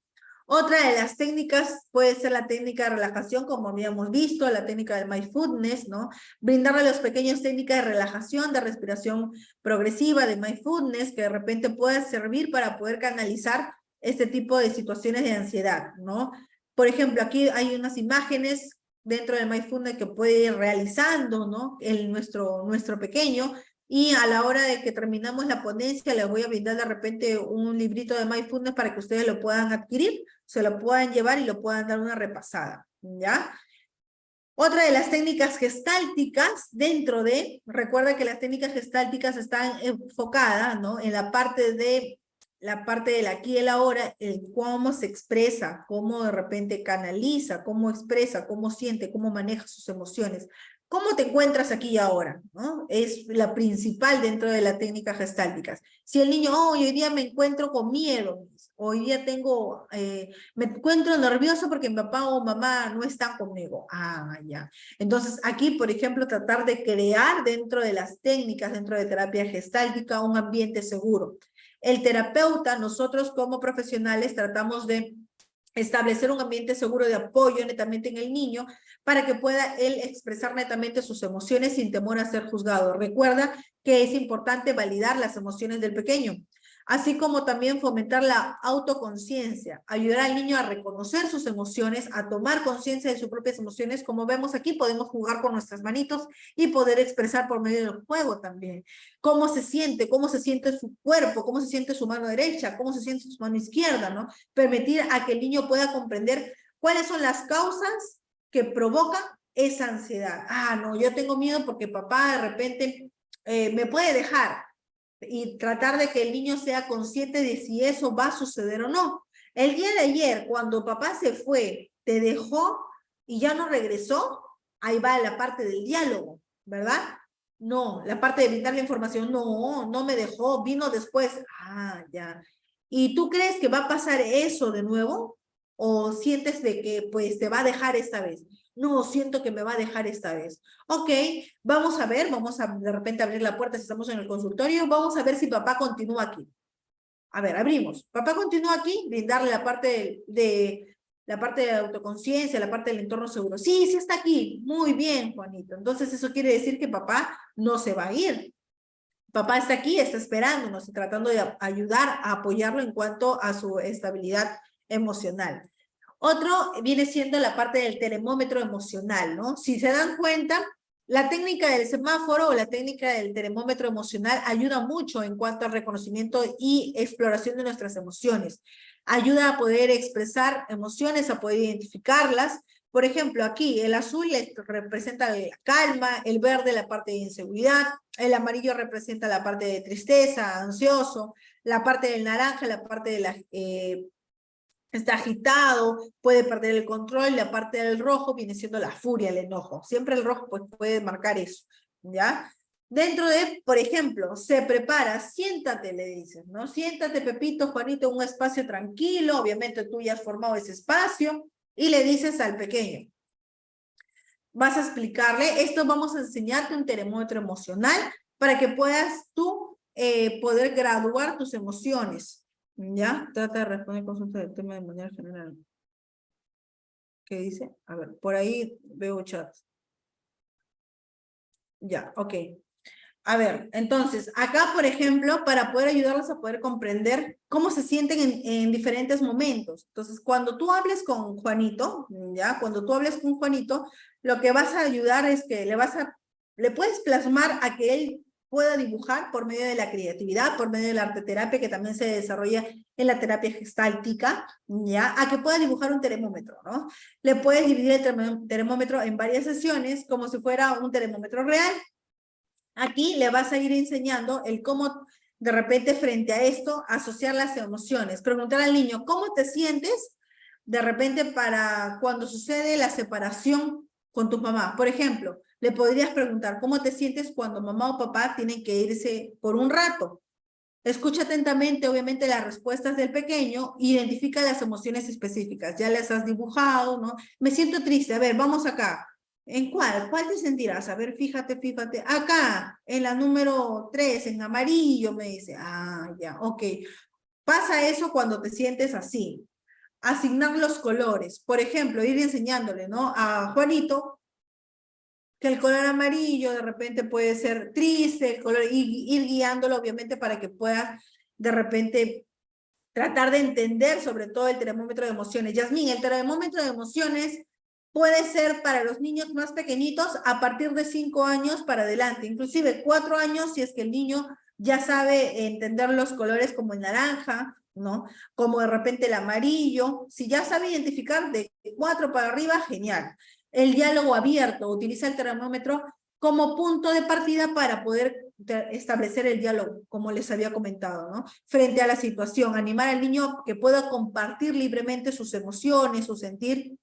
Otra de las técnicas puede ser la técnica de relajación, como habíamos visto, la técnica del mindfulness, ¿no? Brindarle a los pequeños técnicas de relajación, de respiración progresiva, de mindfulness, que de repente pueda servir para poder canalizar este tipo de situaciones de ansiedad, ¿no? Por ejemplo, aquí hay unas imágenes dentro del mindfulness que puede ir realizando, ¿no? Nuestro pequeño, y a la hora de que terminamos la ponencia, les voy a brindar de repente un librito de mindfulness para que ustedes lo puedan adquirir, se lo puedan llevar y lo puedan dar una repasada, ¿ya? Otra de las técnicas gestálticas recuerda que las técnicas gestálticas están enfocadas, ¿no? En la parte del aquí y el ahora, en cómo se expresa, cómo de repente canaliza, cómo expresa, cómo siente, cómo maneja sus emociones. ¿Cómo te encuentras aquí y ahora? ¿No? Es la principal dentro de las técnicas gestálticas. Si el niño, oh, hoy día me encuentro con miedo, hoy día me encuentro nervioso porque mi papá o mamá no están conmigo. Ah, ya. Entonces, aquí, por ejemplo, tratar de crear dentro de las técnicas, dentro de terapia gestáltica, un ambiente seguro. El terapeuta, nosotros como profesionales, tratamos de establecer un ambiente seguro de apoyo netamente en el niño para que pueda él expresar netamente sus emociones sin temor a ser juzgado. Recuerda que es importante validar las emociones del pequeño, así como también fomentar la autoconciencia, ayudar al niño a reconocer sus emociones, a tomar conciencia de sus propias emociones. Como vemos aquí, podemos jugar con nuestras manitos y poder expresar por medio del juego también cómo se siente su cuerpo, cómo se siente su mano derecha, cómo se siente su mano izquierda, ¿no? Permitir a que el niño pueda comprender cuáles son las causas que provocan esa ansiedad. Ah, no, yo tengo miedo porque papá de repente me puede dejar, y tratar de que el niño sea consciente de si eso va a suceder o no. El día de ayer, cuando papá se fue, te dejó y ya no regresó, ahí va la parte del diálogo, ¿verdad? No, la parte de brindar la información, no me dejó, vino después. Ah, ya. ¿Y tú crees que va a pasar eso de nuevo? ¿O sientes de que pues te va a dejar esta vez? No, siento que me va a dejar esta vez. Ok, vamos a ver, vamos a de repente abrir la puerta si estamos en el consultorio, vamos a ver si papá continúa aquí. A ver, abrimos. Papá continúa aquí, brindarle la parte de autoconciencia, la parte del entorno seguro. Sí, sí está aquí. Muy bien, Juanito. Entonces eso quiere decir que papá no se va a ir. Papá está aquí, está esperándonos y tratando de ayudar a apoyarlo en cuanto a su estabilidad emocional. Otro viene siendo la parte del termómetro emocional, ¿no? Si se dan cuenta, la técnica del semáforo o la técnica del termómetro emocional ayuda mucho en cuanto al reconocimiento y exploración de nuestras emociones. Ayuda a poder expresar emociones, a poder identificarlas. Por ejemplo, aquí el azul representa la calma, el verde la parte de inseguridad, el amarillo representa la parte de tristeza, ansioso, la parte del naranja, la parte de está agitado, puede perder el control, la parte del rojo viene siendo la furia, el enojo. Siempre el rojo pues, puede marcar eso, ¿ya? Dentro de, por ejemplo, se prepara, siéntate, le dices, ¿no? Siéntate, Pepito, Juanito, en un espacio tranquilo, obviamente tú ya has formado ese espacio, y le dices al pequeño, vas a explicarle, esto vamos a enseñarte un termómetro emocional para que puedas tú poder graduar tus emociones. ¿Ya? Trata de responder consultas del tema de manera general. ¿Qué dice? A ver, por ahí veo chat. Ya, ok. A ver, entonces, acá, por ejemplo, para poder ayudarlos a poder comprender cómo se sienten en diferentes momentos. Entonces, cuando tú hables con Juanito, ¿ya? Cuando tú hables con Juanito, lo que vas a ayudar es que le puedes plasmar a que él pueda dibujar por medio de la creatividad, por medio de la arteterapia, que también se desarrolla en la terapia gestáltica, ¿ya? A que pueda dibujar un termómetro, ¿no? Le puedes dividir el termómetro en varias sesiones, como si fuera un termómetro real. Aquí le vas a ir enseñando el cómo de repente frente a esto asociar las emociones. Preguntar al niño, ¿cómo te sientes de repente para cuando sucede la separación con tu mamá? Por ejemplo, le podrías preguntar, ¿cómo te sientes cuando mamá o papá tienen que irse por un rato? Escucha atentamente, obviamente, las respuestas del pequeño, identifica las emociones específicas. Ya las has dibujado, ¿no? Me siento triste. A ver, vamos acá. ¿En cuál? ¿Cuál te sentirás? A ver, fíjate, fíjate. Acá, en la número 3, en amarillo, me dice. Ah, ya, ok. Pasa eso cuando te sientes así. Asignar los colores. Por ejemplo, ir enseñándole, ¿no? A Juanito, que el color amarillo de repente puede ser triste, el color, ir guiándolo obviamente para que puedas de repente tratar de entender sobre todo el termómetro de emociones. Yasmín, el termómetro de emociones puede ser para los niños más pequeñitos a partir de 5 años para adelante, inclusive 4 años si es que el niño ya sabe entender los colores como el naranja, ¿no? Como de repente el amarillo, si ya sabe identificar de 4 para arriba, genial. El diálogo abierto, utiliza el termómetro como punto de partida para poder establecer el diálogo, como les había comentado, ¿no? Frente a la situación, animar al niño que pueda compartir libremente sus emociones, su sentir.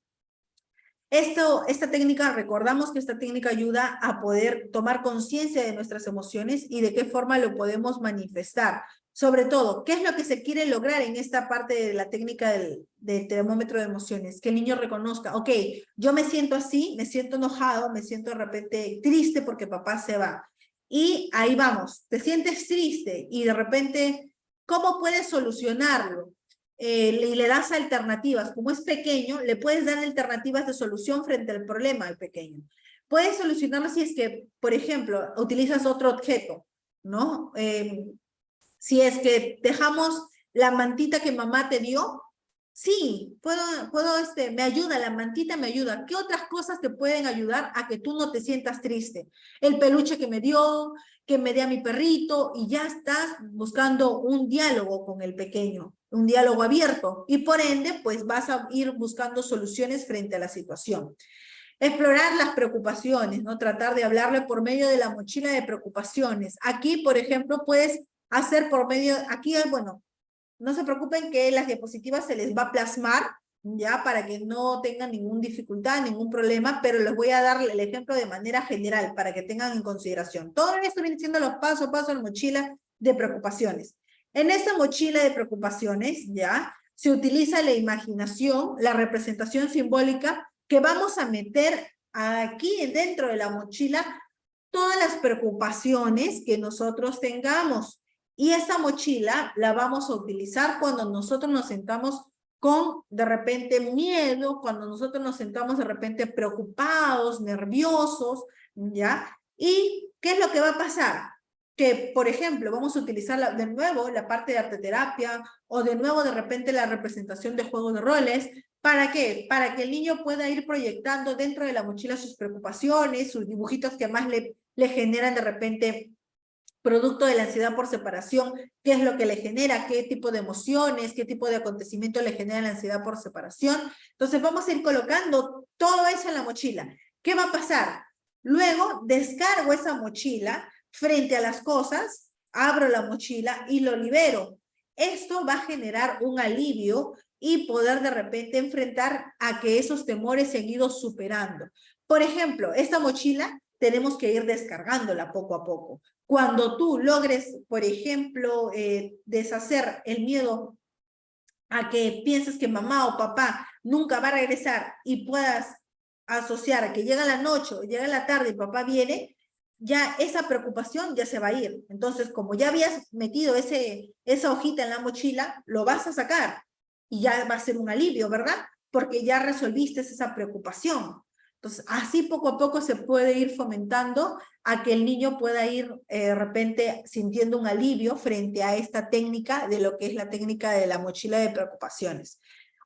Esta técnica, recordamos que esta técnica ayuda a poder tomar conciencia de nuestras emociones y de qué forma lo podemos manifestar. Sobre todo, ¿qué es lo que se quiere lograr en esta parte de la técnica del termómetro de emociones? Que el niño reconozca, ok, yo me siento así, me siento enojado, me siento de repente triste porque papá se va. Y ahí vamos, te sientes triste y de repente, ¿cómo puedes solucionarlo? Y le das alternativas. Como es pequeño, le puedes dar alternativas de solución frente al problema al pequeño. Puedes solucionarlo si es que, por ejemplo, utilizas otro objeto, ¿no? Si es que dejamos la mantita que mamá te dio, sí, me ayuda, la mantita me ayuda. ¿Qué otras cosas te pueden ayudar a que tú no te sientas triste? El peluche que me dio, que me dé a mi perrito, y ya estás buscando un diálogo con el pequeño, un diálogo abierto, y por ende, pues vas a ir buscando soluciones frente a la situación. Explorar las preocupaciones, ¿no? Tratar de hablarle por medio de la mochila de preocupaciones. Aquí, por ejemplo, puedes hacer por medio, aquí, bueno, no se preocupen que las diapositivas se les va a plasmar, ya, para que no tengan ninguna dificultad, ningún problema, pero les voy a dar el ejemplo de manera general para que tengan en consideración. Todo esto viene siendo los paso a paso en la mochila de preocupaciones. En esta mochila de preocupaciones, ya, se utiliza la imaginación, la representación simbólica, que vamos a meter aquí dentro de la mochila todas las preocupaciones que nosotros tengamos. Y esta mochila la vamos a utilizar cuando nosotros nos sentamos con, de repente, miedo, cuando nosotros nos sentamos de repente preocupados, nerviosos, ¿ya? ¿Y qué es lo que va a pasar? Que, por ejemplo, vamos a utilizar de nuevo la parte de arteterapia o de nuevo de repente la representación de juegos de roles. ¿Para qué? Para que el niño pueda ir proyectando dentro de la mochila sus preocupaciones, sus dibujitos que más le generan de repente producto de la ansiedad por separación, qué es lo que le genera, qué tipo de emociones, qué tipo de acontecimiento le genera la ansiedad por separación. Entonces vamos a ir colocando todo eso en la mochila. ¿Qué va a pasar? Luego descargo esa mochila frente a las cosas, abro la mochila y lo libero. Esto va a generar un alivio y poder de repente enfrentar a que esos temores se han ido superando. Por ejemplo, esta mochila tenemos que ir descargándola poco a poco. Cuando tú logres, por ejemplo, deshacer el miedo a que pienses que mamá o papá nunca va a regresar y puedas asociar a que llega la noche o llega la tarde y papá viene, ya esa preocupación ya se va a ir. Entonces, como ya habías metido esa hojita en la mochila, lo vas a sacar y ya va a ser un alivio, ¿verdad? Porque ya resolviste esa preocupación. Entonces, así poco a poco se puede ir fomentando a que el niño pueda ir de repente sintiendo un alivio frente a esta técnica de lo que es la técnica de la mochila de preocupaciones.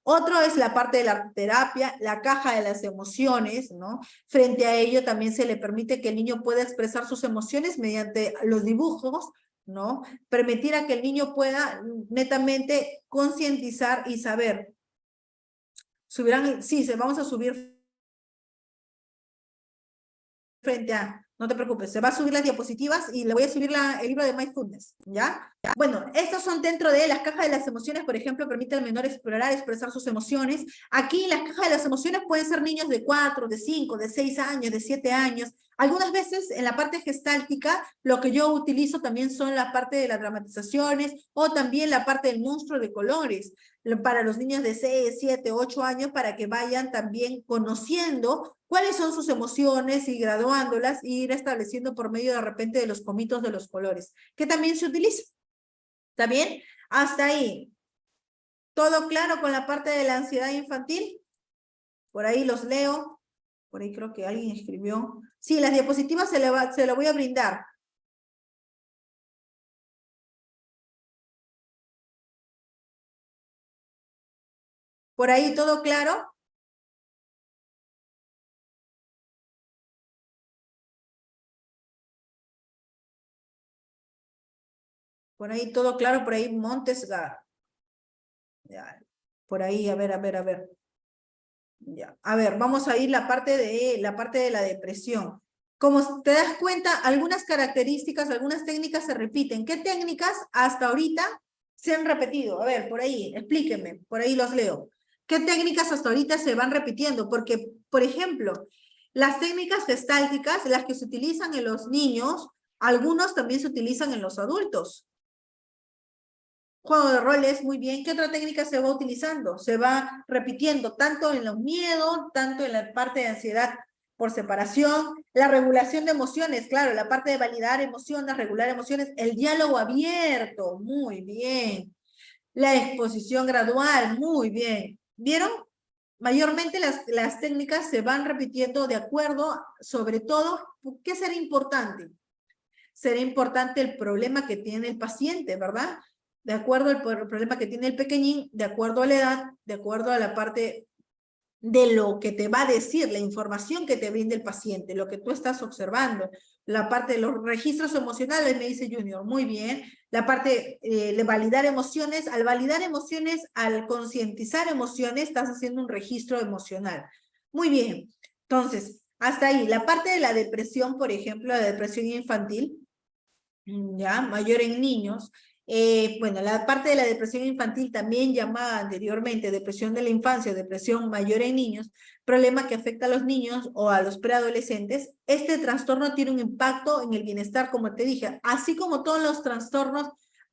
Otro es la parte de la terapia, la caja de las emociones, ¿no? Frente a ello también se le permite que el niño pueda expresar sus emociones mediante los dibujos, ¿no? Permitir a que el niño pueda netamente concientizar y saber. Subirán, sí, vamos a subir frente a, no te preocupes, se va a subir las diapositivas y le voy a subir el libro de Mindfulness, ¿ya? Bueno, estos son dentro de las cajas de las emociones, por ejemplo, permite al menor explorar, expresar sus emociones. Aquí en las cajas de las emociones pueden ser niños de 4, de 5, de 6 años, de 7 años. Algunas veces en la parte gestáltica, lo que yo utilizo también son la parte de las dramatizaciones o también la parte del monstruo de colores para los niños de 6, 7, 8 años para que vayan también conociendo cuáles son sus emociones y graduándolas e ir estableciendo por medio de repente de los comitos de los colores, que también se utiliza. ¿Está bien? Hasta ahí. ¿Todo claro con la parte de la ansiedad infantil? Por ahí los leo. Por ahí creo que alguien escribió. Sí, las diapositivas se lo voy a brindar. ¿Por ahí todo claro? Por ahí todo claro, por ahí Montesgar. Ya. Por ahí, a ver, a ver, a ver. Ya. A ver, vamos a ir la parte de la depresión. Como te das cuenta, algunas características, algunas técnicas se repiten. ¿Qué técnicas hasta ahorita se han repetido? A ver, por ahí, explíquenme, por ahí los leo. ¿Qué técnicas hasta ahorita se van repitiendo? Porque, por ejemplo, las técnicas gestálticas, las que se utilizan en los niños, algunos también se utilizan en los adultos. Juego de roles, muy bien. ¿Qué otra técnica se va utilizando? Se va repitiendo tanto en los miedos, tanto en la parte de ansiedad por separación, la regulación de emociones, claro, la parte de validar emociones, regular emociones, el diálogo abierto, muy bien. La exposición gradual, muy bien. ¿Vieron? Mayormente las técnicas se van repitiendo de acuerdo, sobre todo, ¿qué será importante? Será importante el problema que tiene el paciente, ¿verdad? De acuerdo al problema que tiene el pequeñín, de acuerdo a la edad, de acuerdo a la parte de lo que te va a decir, la información que te brinda el paciente, lo que tú estás observando, la parte de los registros emocionales, me dice Junior, muy bien, la parte de validar emociones, al concientizar emociones, estás haciendo un registro emocional. Muy bien, entonces, hasta ahí, la parte de la depresión, por ejemplo, la depresión infantil, ya, mayor en niños. Bueno, la parte de la depresión infantil, también llamada anteriormente depresión de la infancia, depresión mayor en niños, problema que afecta a los niños o a los preadolescentes. Este trastorno tiene un impacto en el bienestar, como te dije, así como todos los trastornos,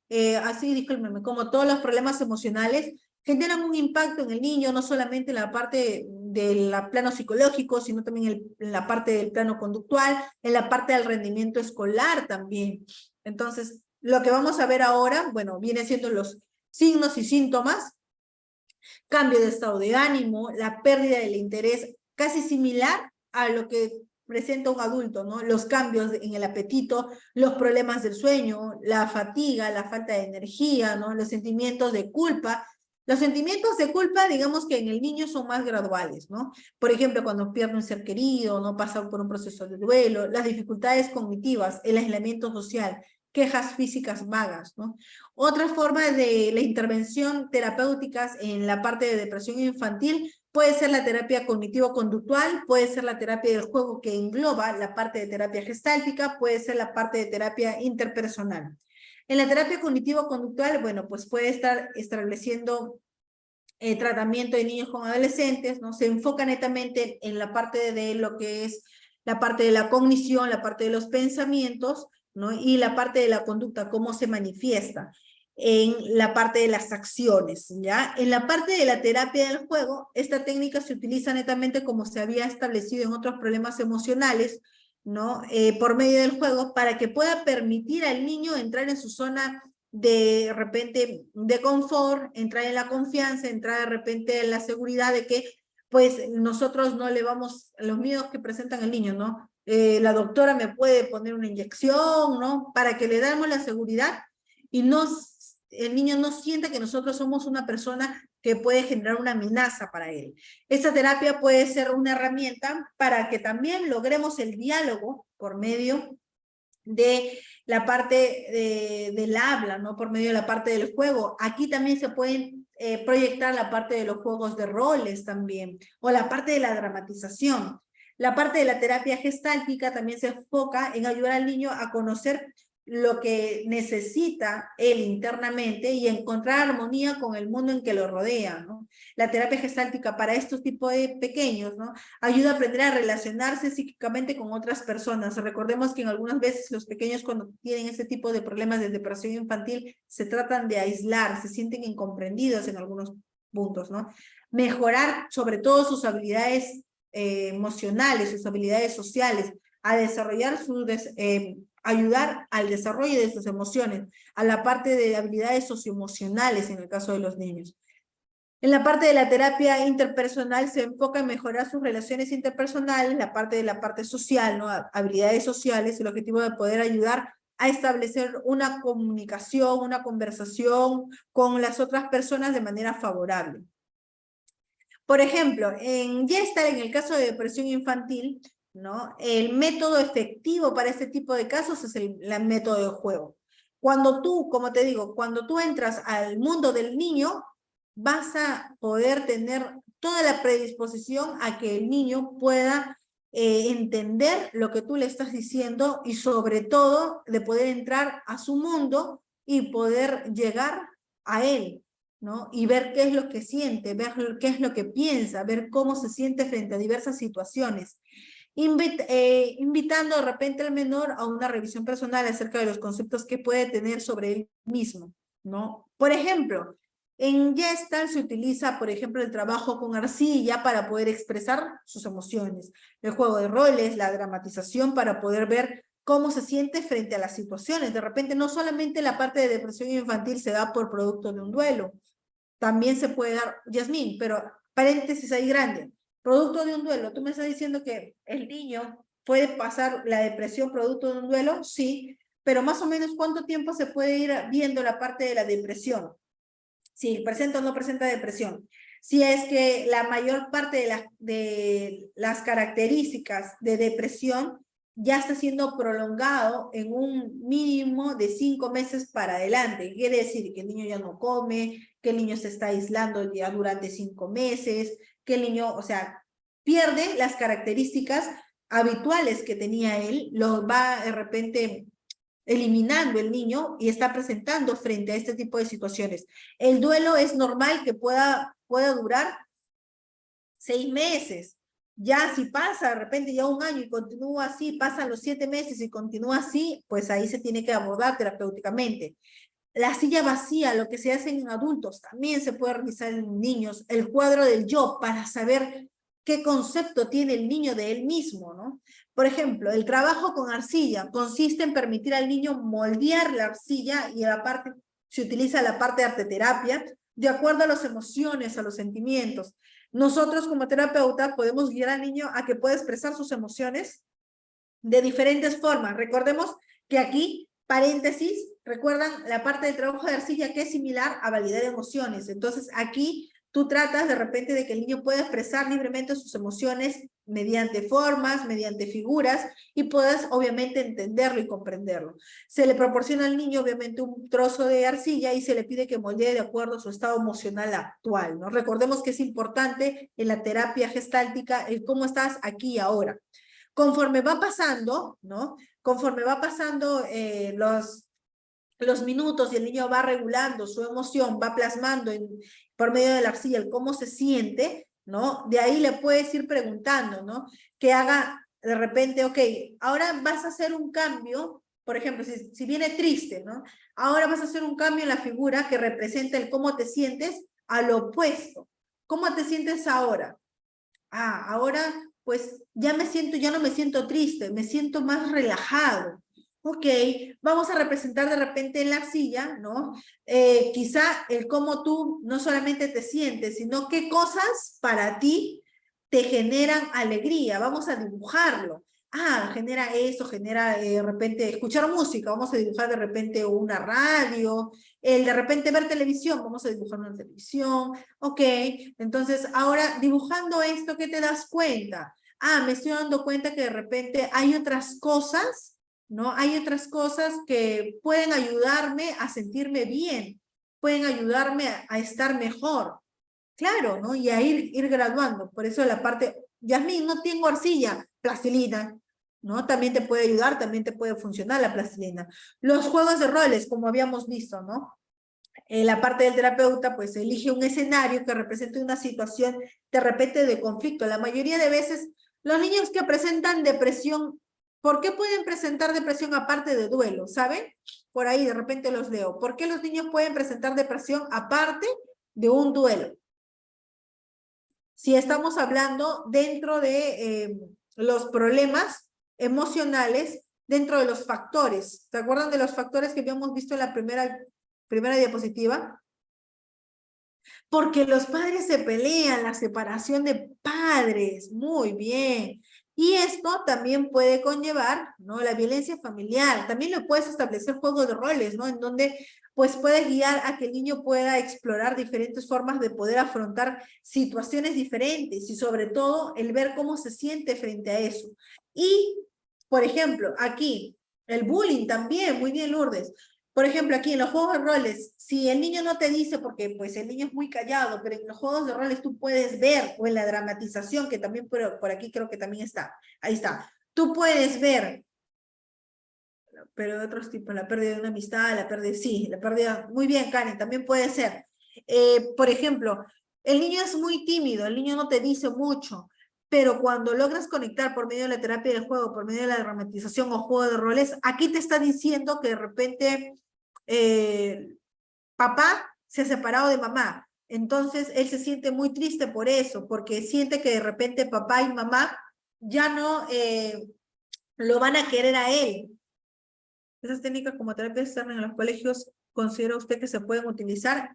discúlpeme, como todos los problemas emocionales, generan un impacto en el niño, no solamente en la parte del plano psicológico, sino también en la parte del plano conductual, en la parte del rendimiento escolar también. Entonces, lo que vamos a ver ahora, bueno, viene siendo los signos y síntomas, cambio de estado de ánimo, la pérdida del interés, casi similar a lo que presenta un adulto, ¿no? Los cambios en el apetito, los problemas del sueño, la fatiga, la falta de energía, ¿no? Los sentimientos de culpa. Los sentimientos de culpa, digamos que en el niño son más graduales, ¿no? Por ejemplo, cuando pierde un ser querido, no pasa por un proceso de duelo, las dificultades cognitivas, el aislamiento social, quejas físicas vagas, ¿no? Otra forma de la intervención terapéuticas en la parte de depresión infantil puede ser la terapia cognitivo-conductual, puede ser la terapia del juego que engloba la parte de terapia gestáltica, puede ser la parte de terapia interpersonal. En la terapia cognitivo-conductual, bueno, pues puede estar estableciendo tratamiento de niños con adolescentes, ¿no? Se enfoca netamente en la parte de lo que es la parte de la cognición, la parte de los pensamientos, ¿no? Y la parte de la conducta, cómo se manifiesta en la parte de las acciones, ¿ya? En la parte de la terapia del juego, esta técnica se utiliza netamente como se había establecido en otros problemas emocionales, ¿no? Por medio del juego, para que pueda permitir al niño entrar en su zona de repente de confort, entrar en la confianza, entrar de repente en la seguridad de que pues nosotros no le vamos, los miedos que presentan el niño, ¿no? La doctora me puede poner una inyección, ¿no? Para que le damos la seguridad y no, el niño no sienta que nosotros somos una persona que puede generar una amenaza para él. Esta terapia puede ser una herramienta para que también logremos el diálogo por medio de la parte del habla, ¿no? Por medio de la parte del juego. Aquí también se pueden proyectar la parte de los juegos de roles también, o la parte de la dramatización. La parte de la terapia gestáltica también se enfoca en ayudar al niño a conocer lo que necesita él internamente y encontrar armonía con el mundo en que lo rodea, ¿no? La terapia gestáltica para estos tipos de pequeños, ¿no? Ayuda a aprender a relacionarse psíquicamente con otras personas. Recordemos que en algunas veces los pequeños cuando tienen ese tipo de problemas de depresión infantil se tratan de aislar, se sienten incomprendidos en algunos puntos, ¿no? Mejorar sobre todo sus habilidades emocionales, sus habilidades sociales, a desarrollar ayudar al desarrollo de sus emociones, a la parte de habilidades socioemocionales en el caso de los niños. En la parte de la terapia interpersonal se enfoca en mejorar sus relaciones interpersonales, la parte social, ¿no? Habilidades sociales, el objetivo de poder ayudar a establecer una comunicación, una conversación con las otras personas de manera favorable. Por ejemplo, en Gestalt, en el caso de depresión infantil, ¿no? El método efectivo para este tipo de casos es el método de juego. Cuando tú, como te digo, cuando tú entras al mundo del niño, vas a poder tener toda la predisposición a que el niño pueda entender lo que tú le estás diciendo y sobre todo de poder entrar a su mundo y poder llegar a él, ¿no? Y ver qué es lo que siente, ver qué es lo que piensa, ver cómo se siente frente a diversas situaciones. Invitando de repente al menor a una revisión personal acerca de los conceptos que puede tener sobre él mismo, ¿no? Por ejemplo, en Gestalt se utiliza, por ejemplo, el trabajo con arcilla para poder expresar sus emociones, el juego de roles, la dramatización para poder ver cómo se siente frente a las situaciones. De repente no solamente la parte de depresión infantil se da por producto de un duelo, también se puede dar, Yasmín, pero paréntesis ahí grande, producto de un duelo, ¿tú me estás diciendo que el niño puede pasar la depresión producto de un duelo? Sí, pero más o menos ¿cuánto tiempo se puede ir viendo la parte de la depresión? Si presenta o no presenta depresión. Si es que la mayor parte de las características de depresión ya está siendo prolongado en un mínimo de 5 meses para adelante. Quiere decir que el niño ya no come, que el niño se está aislando ya durante 5 meses, que el niño, o sea, pierde las características habituales que tenía él, lo va de repente eliminando el niño y está presentando frente a este tipo de situaciones. El duelo es normal que pueda durar 6 meses. Ya si pasa de repente ya un año y continúa así, pasan los 7 meses y continúa así, pues ahí se tiene que abordar terapéuticamente. La silla vacía, lo que se hace en adultos, también se puede realizar en niños. El cuadro del yo, para saber qué concepto tiene el niño de él mismo, ¿no? Por ejemplo, el trabajo con arcilla consiste en permitir al niño moldear la arcilla y se utiliza la parte de arteterapia de acuerdo a las emociones, a los sentimientos. Nosotros como terapeuta podemos guiar al niño a que pueda expresar sus emociones de diferentes formas. Recordemos que aquí, paréntesis, recuerdan la parte del trabajo de arcilla que es similar a validar emociones. Entonces aquí tú tratas de repente de que el niño pueda expresar libremente sus emociones mediante formas, mediante figuras y puedas obviamente entenderlo y comprenderlo. Se le proporciona al niño obviamente un trozo de arcilla y se le pide que moldee de acuerdo a su estado emocional actual, ¿no? Recordemos que es importante en la terapia gestáltica el cómo estás aquí y ahora. Conforme va pasando, ¿no? Conforme va pasando los minutos y el niño va regulando su emoción, va plasmando por medio de la arcilla el cómo se siente, ¿no? De ahí le puedes ir preguntando, ¿no? Que haga de repente, ok, ahora vas a hacer un cambio, por ejemplo, si viene triste, ¿no? Ahora vas a hacer un cambio en la figura que representa el cómo te sientes al opuesto. ¿Cómo te sientes ahora? Ah, ahora pues ya no me siento triste, me siento más relajado. Ok, vamos a representar de repente en la silla, ¿no? Quizá el cómo tú no solamente te sientes, sino qué cosas para ti te generan alegría. Vamos a dibujarlo. Ah, genera eso, genera de repente escuchar música, vamos a dibujar de repente una radio, el de repente ver televisión, vamos a dibujar una televisión, ok, entonces ahora dibujando esto, ¿qué te das cuenta? Ah, me estoy dando cuenta que de repente hay otras cosas, ¿no? Hay otras cosas que pueden ayudarme a sentirme bien, pueden ayudarme a estar mejor. Claro, ¿no? Y a ir graduando. Por eso la parte, Yasmín, no tengo arcilla, plastilina, ¿no? También te puede ayudar, también te puede funcionar la plastilina. Los juegos de roles, como habíamos visto, ¿no? La parte del terapeuta, pues elige un escenario que represente una situación de repente de conflicto. La mayoría de veces, los niños que presentan depresión, ¿por qué pueden presentar depresión aparte de duelo? ¿Saben? Por ahí de repente los leo. ¿Por qué los niños pueden presentar depresión aparte de un duelo? Si estamos hablando dentro de los problemas emocionales, dentro de los factores. ¿Se acuerdan de los factores que habíamos visto en la primera diapositiva? Porque los padres se pelean, la separación de padres, muy bien. Y esto también puede conllevar, ¿no? La violencia familiar. También lo puedes establecer juegos de roles, ¿no? En donde pues puedes guiar a que el niño pueda explorar diferentes formas de poder afrontar situaciones diferentes y sobre todo el ver cómo se siente frente a eso. Y, por ejemplo, aquí, el bullying también, muy bien, Lourdes. Por ejemplo, aquí en los juegos de roles, si el niño no te dice, porque pues el niño es muy callado, pero en los juegos de roles tú puedes ver, o en la dramatización, que también por aquí creo que también está, ahí está, tú puedes ver, pero de otros tipos, la pérdida de una amistad, la pérdida, sí, la pérdida, muy bien, Karen, también puede ser. Por ejemplo, el niño es muy tímido, el niño no te dice mucho, pero cuando logras conectar por medio de la terapia del juego, por medio de la dramatización o juego de roles, aquí te está diciendo que de repente papá se ha separado de mamá. Entonces él se siente muy triste por eso, porque siente que de repente papá y mamá ya no lo van a querer a él. Esas técnicas como terapia externa en los colegios, ¿considera usted que se pueden utilizar?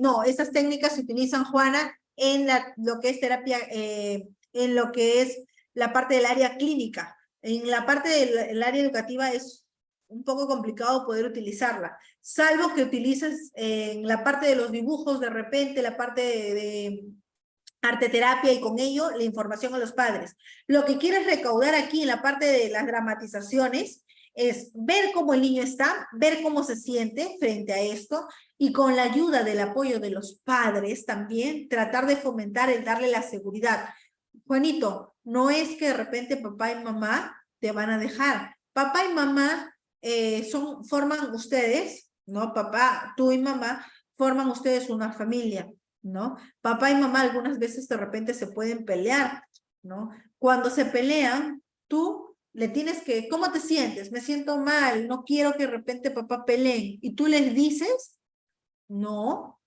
No, estas técnicas se utilizan, Juana, en lo que es terapia, en lo que es la parte del área clínica. En la parte del área educativa es un poco complicado poder utilizarla, salvo que utilices en la parte de los dibujos, de repente, la parte de arte terapia y con ello la información a los padres. Lo que quieres recaudar aquí en la parte de las dramatizaciones es ver cómo el niño está, ver cómo se siente frente a esto y con la ayuda del apoyo de los padres también tratar de fomentar el darle la seguridad. Juanito, no es que de repente papá y mamá te van a dejar. Papá y mamá forman ustedes, ¿no? Papá, tú y mamá, forman ustedes una familia, ¿no? Papá y mamá algunas veces de repente se pueden pelear, ¿no? Cuando se pelean, tú le tienes que, ¿cómo te sientes? Me siento mal, no quiero que de repente papá peleen. ¿Y tú les dices? No.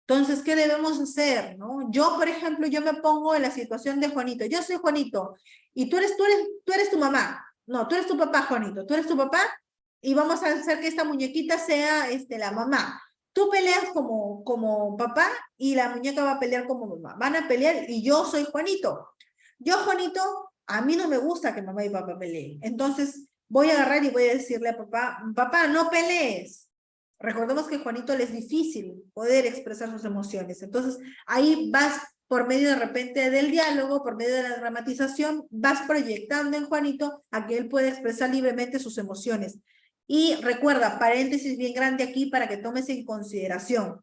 Entonces, ¿qué debemos hacer? ¿No? Yo, por ejemplo, yo me pongo en la situación de Juanito. Yo soy Juanito y tú eres tu mamá. No, tú eres tu papá, Juanito. Tú eres tu papá y vamos a hacer que esta muñequita sea la mamá. Tú peleas como papá y la muñeca va a pelear como mamá. Van a pelear y yo soy Juanito. Yo, Juanito, a mí no me gusta que mamá y papá peleen. Entonces, voy a agarrar y voy a decirle a papá, papá, no pelees. Recordemos que a Juanito le es difícil poder expresar sus emociones. Entonces, ahí vas por medio de repente del diálogo, por medio de la dramatización, vas proyectando en Juanito a que él pueda expresar libremente sus emociones. Y recuerda, paréntesis bien grande aquí para que tomes en consideración,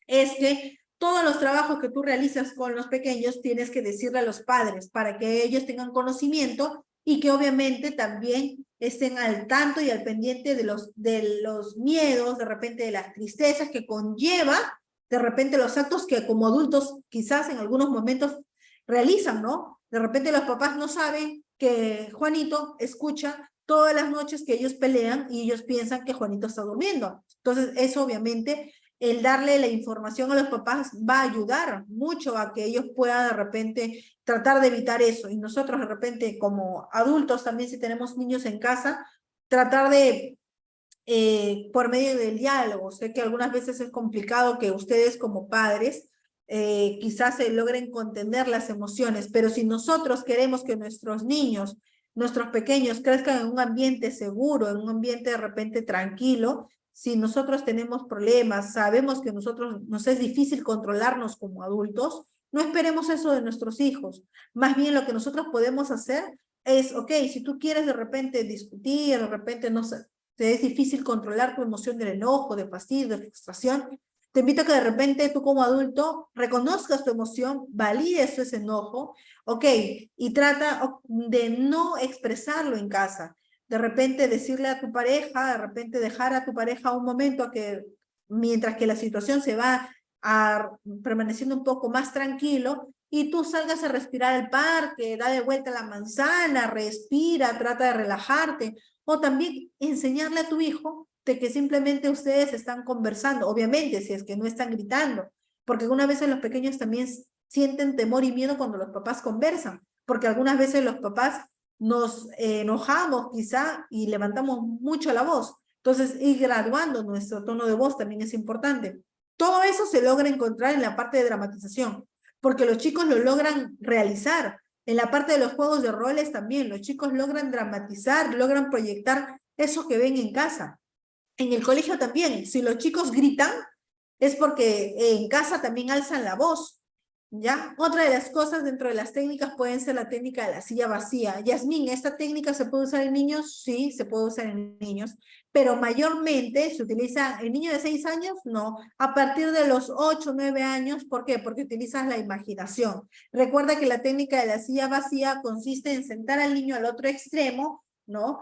es que todos los trabajos que tú realizas con los pequeños tienes que decirle a los padres para que ellos tengan conocimiento y que obviamente también estén al tanto y al pendiente de los miedos, de repente de las tristezas que conlleva, de repente los actos que como adultos quizás en algunos momentos realizan, ¿no? De repente los papás no saben que Juanito escucha todas las noches que ellos pelean y ellos piensan que Juanito está durmiendo. Entonces eso obviamente el darle la información a los papás va a ayudar mucho a que ellos puedan de repente tratar de evitar eso. Y nosotros de repente como adultos también, si tenemos niños en casa, tratar de, por medio del diálogo, sé que algunas veces es complicado que ustedes como padres quizás se logren contener las emociones, pero si nosotros queremos que nuestros niños, nuestros pequeños crezcan en un ambiente seguro, en un ambiente de repente tranquilo, si nosotros tenemos problemas, sabemos que nosotros nos es difícil controlarnos como adultos, no esperemos eso de nuestros hijos. Más bien lo que nosotros podemos hacer es, ok, si tú quieres de repente discutir, de repente no sé, te es difícil controlar tu emoción del enojo, de fastidio, de frustración, te invito a que de repente tú como adulto reconozcas tu emoción, valides ese enojo, ok, y trata de no expresarlo en casa. De repente decirle a tu pareja, de repente dejar a tu pareja un momento a que, mientras que la situación se va permaneciendo un poco más tranquilo, y tú salgas a respirar al parque, da de vuelta la manzana, respira, trata de relajarte, o también enseñarle a tu hijo de que simplemente ustedes están conversando, obviamente, si es que no están gritando, porque algunas veces los pequeños también sienten temor y miedo cuando los papás conversan, porque algunas veces los papás nos enojamos quizá y levantamos mucho la voz. Entonces, ir graduando nuestro tono de voz también es importante. Todo eso se logra encontrar en la parte de dramatización, porque los chicos lo logran realizar. En la parte de los juegos de roles también, los chicos logran dramatizar, logran proyectar eso que ven en casa. En el colegio también, si los chicos gritan, es porque en casa también alzan la voz, ¿ya? Otra de las cosas dentro de las técnicas pueden ser la técnica de la silla vacía. Yasmín, ¿esta técnica se puede usar en niños? Sí, se puede usar en niños, pero mayormente se utiliza en niños de 6 años, no, a partir de los 8, 9 años, ¿por qué? Porque utilizas la imaginación. Recuerda que la técnica de la silla vacía consiste en sentar al niño al otro extremo, ¿no?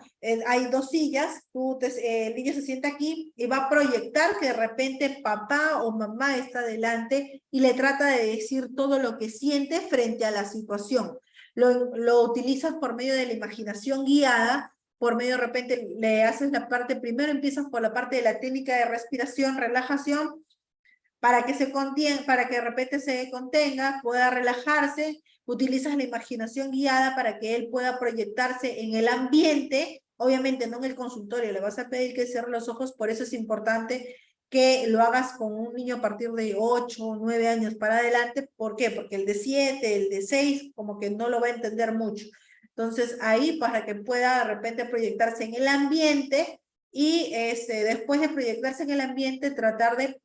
Hay dos sillas, el niño se sienta aquí y va a proyectar que de repente papá o mamá está delante y le trata de decir todo lo que siente frente a la situación. Lo utilizas por medio de la imaginación guiada, por medio de repente le haces la parte, primero empiezas por la parte de la técnica de respiración, relajación, para que se contenga, para que de repente se contenga, pueda relajarse, utilizas la imaginación guiada para que él pueda proyectarse en el ambiente, obviamente no en el consultorio, le vas a pedir que cierre los ojos, por eso es importante que lo hagas con un niño a partir de 8 o 9 años para adelante. ¿Por qué? Porque el de 7, el de 6, como que no lo va a entender mucho. Entonces ahí para que pueda de repente proyectarse en el ambiente y después de proyectarse en el ambiente tratar de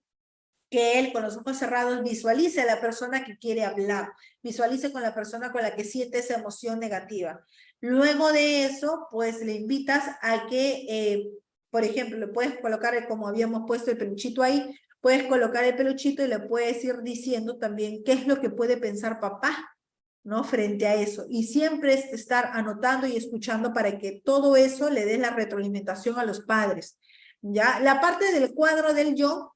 que él con los ojos cerrados visualice a la persona que quiere hablar, visualice con la persona con la que siente esa emoción negativa. Luego de eso, pues le invitas a que, por ejemplo, le puedes colocar, como habíamos puesto el peluchito ahí, puedes colocar el peluchito y le puedes ir diciendo también qué es lo que puede pensar papá, ¿no? Frente a eso. Y siempre es estar anotando y escuchando para que todo eso le dé la retroalimentación a los padres. ¿Ya? La parte del cuadro del yo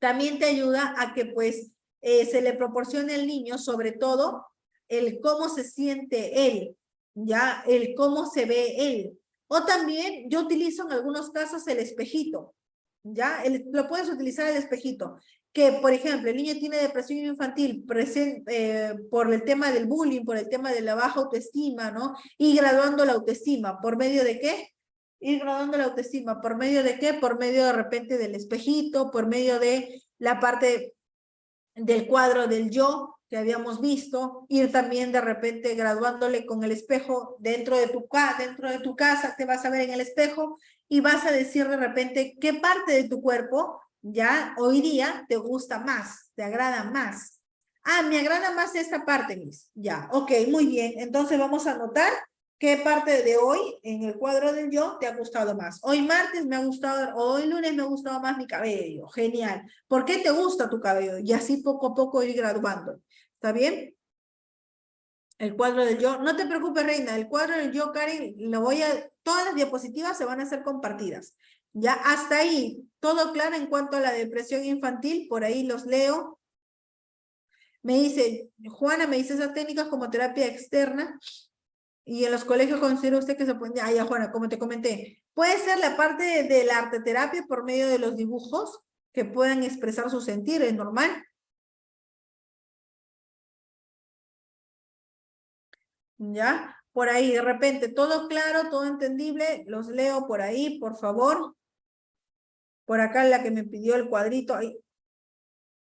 también te ayuda a que pues se le proporcione al niño sobre todo el cómo se siente él, ya el cómo se ve él. O también yo utilizo en algunos casos el espejito, ya lo puedes utilizar el espejito, que por ejemplo el niño tiene depresión infantil por el tema del bullying, por el tema de la baja autoestima, ¿no? Y graduando la autoestima, ¿por medio de qué? Ir graduando la autoestima, ¿por medio de qué? Por medio de repente del espejito, por medio de la parte del cuadro del yo que habíamos visto, ir también de repente graduándole con el espejo dentro de tu casa, te vas a ver en el espejo y vas a decir de repente qué parte de tu cuerpo ya hoy día te gusta más, te agrada más. Ah, me agrada más esta parte, Miss. Ya, ok, muy bien. Entonces vamos a anotar qué parte de hoy en el cuadro del yo te ha gustado más. Hoy martes me ha gustado, o hoy lunes me ha gustado más mi cabello. Genial. ¿Por qué te gusta tu cabello? Y así poco a poco ir graduando. ¿Está bien? El cuadro del yo. No te preocupes, Reina. El cuadro del yo, Karen, todas las diapositivas se van a hacer compartidas. Ya hasta ahí. Todo claro en cuanto a la depresión infantil. Por ahí los leo. Me dice, Juana, me dice esas técnicas como terapia externa. Y en los colegios considera usted que se puede, ya Juana, como te comenté, puede ser la parte de la arteterapia por medio de los dibujos, que puedan expresar su sentir, es normal. ¿Ya? Por ahí, de repente, todo claro, todo entendible, los leo por ahí, por favor. Por acá la que me pidió el cuadrito, ahí,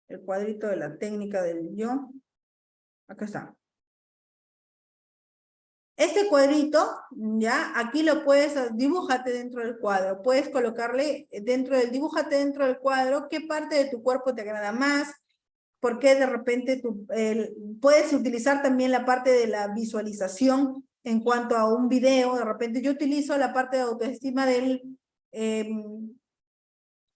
el cuadrito de la técnica del yo. Acá está. Este cuadrito, ya, aquí lo puedes, dibújate dentro del cuadro. Puedes colocarle dentro del, dibújate dentro del cuadro qué parte de tu cuerpo te agrada más, por qué de repente puedes utilizar también la parte de la visualización en cuanto a un video. De repente yo utilizo la parte de autoestima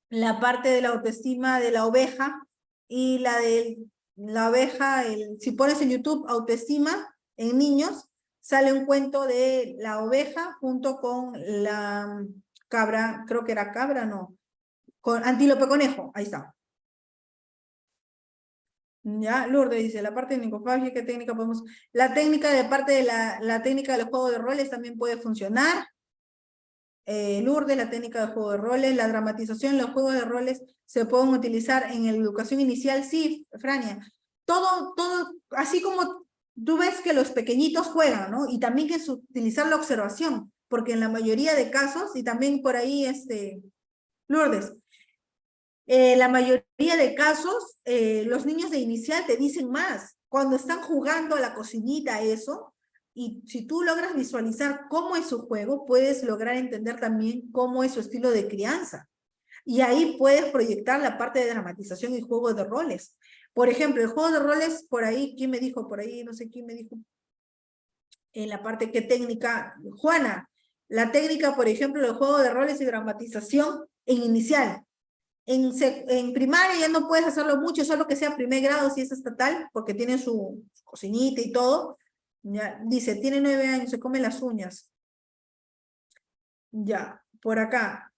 la parte de la autoestima de la oveja y la de la oveja, si pones en YouTube autoestima en niños, sale un cuento de la oveja junto con la cabra, creo que era cabra, no, con antílope conejo, ahí está. Ya, Lourdes dice, la parte de nicofagia, ¿qué técnica podemos? La técnica de parte de la técnica del juego de roles también puede funcionar. Lourdes, la técnica de juego de roles, la dramatización, los juegos de roles se pueden utilizar en la educación inicial, sí, Frania. Todo, así como tú ves que los pequeñitos juegan, ¿no? Y también que es utilizar la observación, porque en la mayoría de casos, y también por ahí, Lourdes, la mayoría de casos, los niños de inicial te dicen más. Cuando están jugando a la cocinita, eso, y si tú logras visualizar cómo es su juego, puedes lograr entender también cómo es su estilo de crianza. Y ahí puedes proyectar la parte de dramatización y juego de roles. Por ejemplo, el juego de roles, por ahí, ¿quién me dijo? Por ahí, no sé quién me dijo. En la parte, ¿qué técnica? Juana, la técnica, por ejemplo, del juego de roles y dramatización en inicial. En primaria ya no puedes hacerlo mucho, solo que sea primer grado si es estatal, porque tiene su cocinita y todo. Ya, dice, tiene 9 años, se come las uñas. Ya, por acá,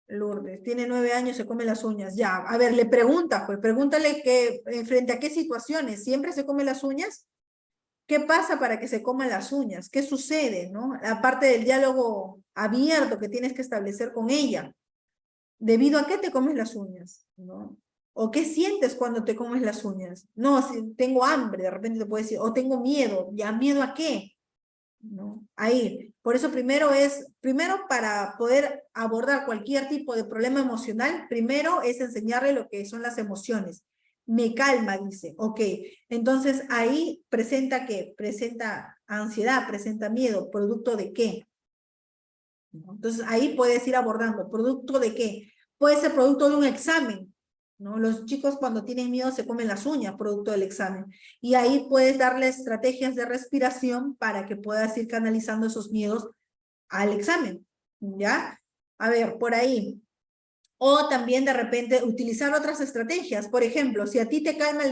Lourdes, tiene 9 años, se come las uñas. Ya, a ver, le pregunta, pues pregúntale que frente a qué situaciones, ¿siempre se come las uñas? ¿Qué pasa para que se coman las uñas? ¿Qué sucede, no? Aparte del diálogo abierto que tienes que establecer con ella. ¿Debido a qué te comes las uñas? ¿No? ¿O qué sientes cuando te comes las uñas? No, si tengo hambre, de repente te puedes decir, o tengo miedo, ¿ya miedo a qué? ¿No? Ahí, por eso primero para poder abordar cualquier tipo de problema emocional, primero es enseñarle lo que son las emociones. Me calma, dice, ok, entonces ahí presenta ¿qué? Presenta ansiedad, presenta miedo, ¿producto de qué? ¿No? Entonces ahí puedes ir abordando, ¿producto de qué? Puede ser producto de un examen, ¿no? Los chicos cuando tienen miedo se comen las uñas, producto del examen. Y ahí puedes darle estrategias de respiración para que puedas ir canalizando esos miedos al examen, ¿ya? A ver, por ahí. O también de repente utilizar otras estrategias. Por ejemplo, si a ti te calma,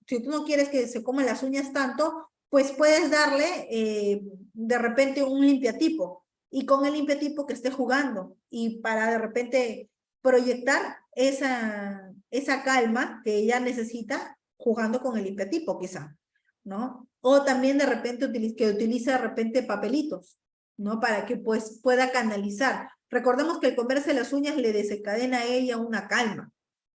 si tú no quieres que se coman las uñas tanto, pues puedes darle de repente un limpiatipo y con el limpiatipo que esté jugando y para de repente proyectar esa calma que ella necesita jugando con el limpiatipo quizá, ¿no? O también de repente que utilice de repente papelitos, ¿no? Para que pues pueda canalizar. Recordemos que el comerse las uñas le desencadena a ella una calma,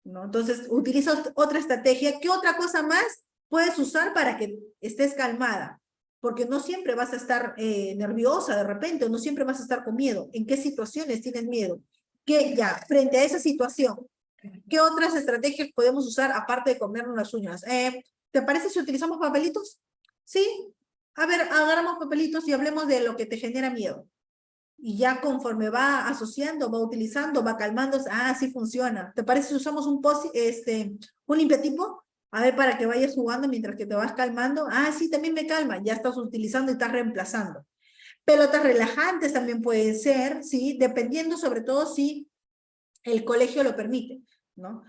¿no? Entonces utiliza otra estrategia. ¿Qué otra cosa más puedes usar para que estés calmada? Porque no siempre vas a estar nerviosa de repente, o no siempre vas a estar con miedo. ¿En qué situaciones tienes miedo? ¿Qué ya, frente a esa situación, qué otras estrategias podemos usar aparte de comernos las uñas? ¿Te parece si utilizamos papelitos? Sí. A ver, agarramos papelitos y hablemos de lo que te genera miedo. Y ya conforme va asociando, va utilizando, va calmándose, sí funciona. ¿Te parece si usamos un limpiatipo? A ver, para que vayas jugando mientras que te vas calmando. Sí, también me calma. Ya estás utilizando y estás reemplazando. Pelotas relajantes también pueden ser, ¿sí? Dependiendo sobre todo si el colegio lo permite, ¿no?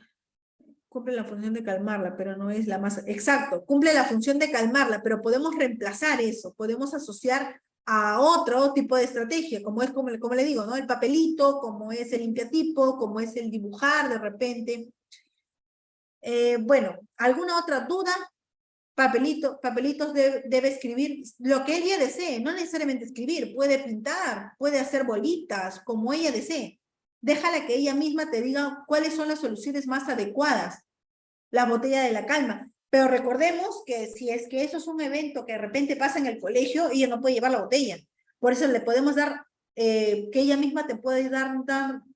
Cumple la función de calmarla, pero no es la más... Exacto, cumple la función de calmarla, pero podemos reemplazar eso, podemos asociar a otro tipo de estrategia, como es, como le digo, ¿no? El papelito, como es el limpiatipo, como es el dibujar de repente. Bueno, ¿alguna otra duda? Papelitos debe escribir lo que ella desee, no necesariamente escribir, puede pintar, puede hacer bolitas, como ella desee. déjala que ella misma te diga cuáles son las soluciones más adecuadas. La botella de la calma. Pero recordemos que si es que eso es un evento que de repente pasa en el colegio, ella no puede llevar la botella. Por eso le podemos dar, que ella misma te puede dar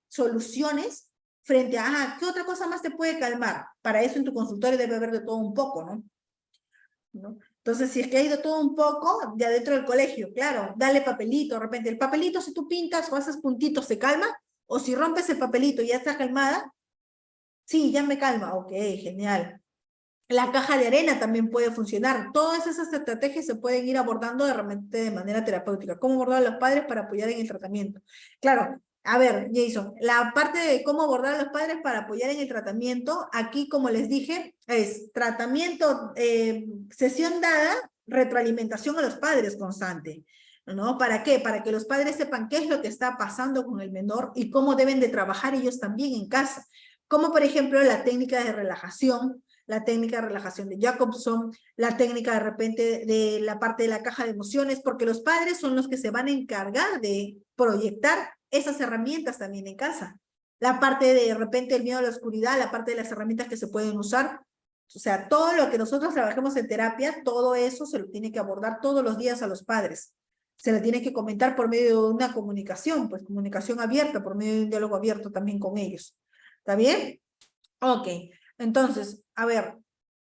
soluciones frente a, ¿qué otra cosa más te puede calmar? Para eso en tu consultorio debe haber de todo un poco, ¿no? Entonces, si es que hay de todo un poco, ya dentro del colegio, claro, dale papelito, de repente el papelito si tú pintas o haces puntitos, ¿se calma? O si rompes el papelito y ya está calmada, sí, ya me calma, ok, genial. La caja de arena también puede funcionar. Todas esas estrategias se pueden ir abordando de repente de manera terapéutica. ¿Cómo abordar a los padres para apoyar en el tratamiento? Claro, a ver, Jason, la parte de cómo abordar a los padres para apoyar en el tratamiento, aquí, como les dije, es tratamiento, sesión dada, retroalimentación a los padres constante. ¿No? ¿Para qué? Para que los padres sepan qué es lo que está pasando con el menor y cómo deben de trabajar ellos también en casa. Como por ejemplo la técnica de relajación, la técnica de relajación de Jacobson, la técnica de repente de la parte de la caja de emociones, porque los padres son los que se van a encargar de proyectar esas herramientas también en casa. La parte de repente el miedo a la oscuridad, la parte de las herramientas que se pueden usar, o sea, todo lo que nosotros trabajemos en terapia, todo eso se lo tiene que abordar todos los días a los padres. Se le tiene que comentar por medio de una comunicación, pues comunicación abierta, por medio de un diálogo abierto también con ellos. ¿Está bien? Ok, entonces, a ver,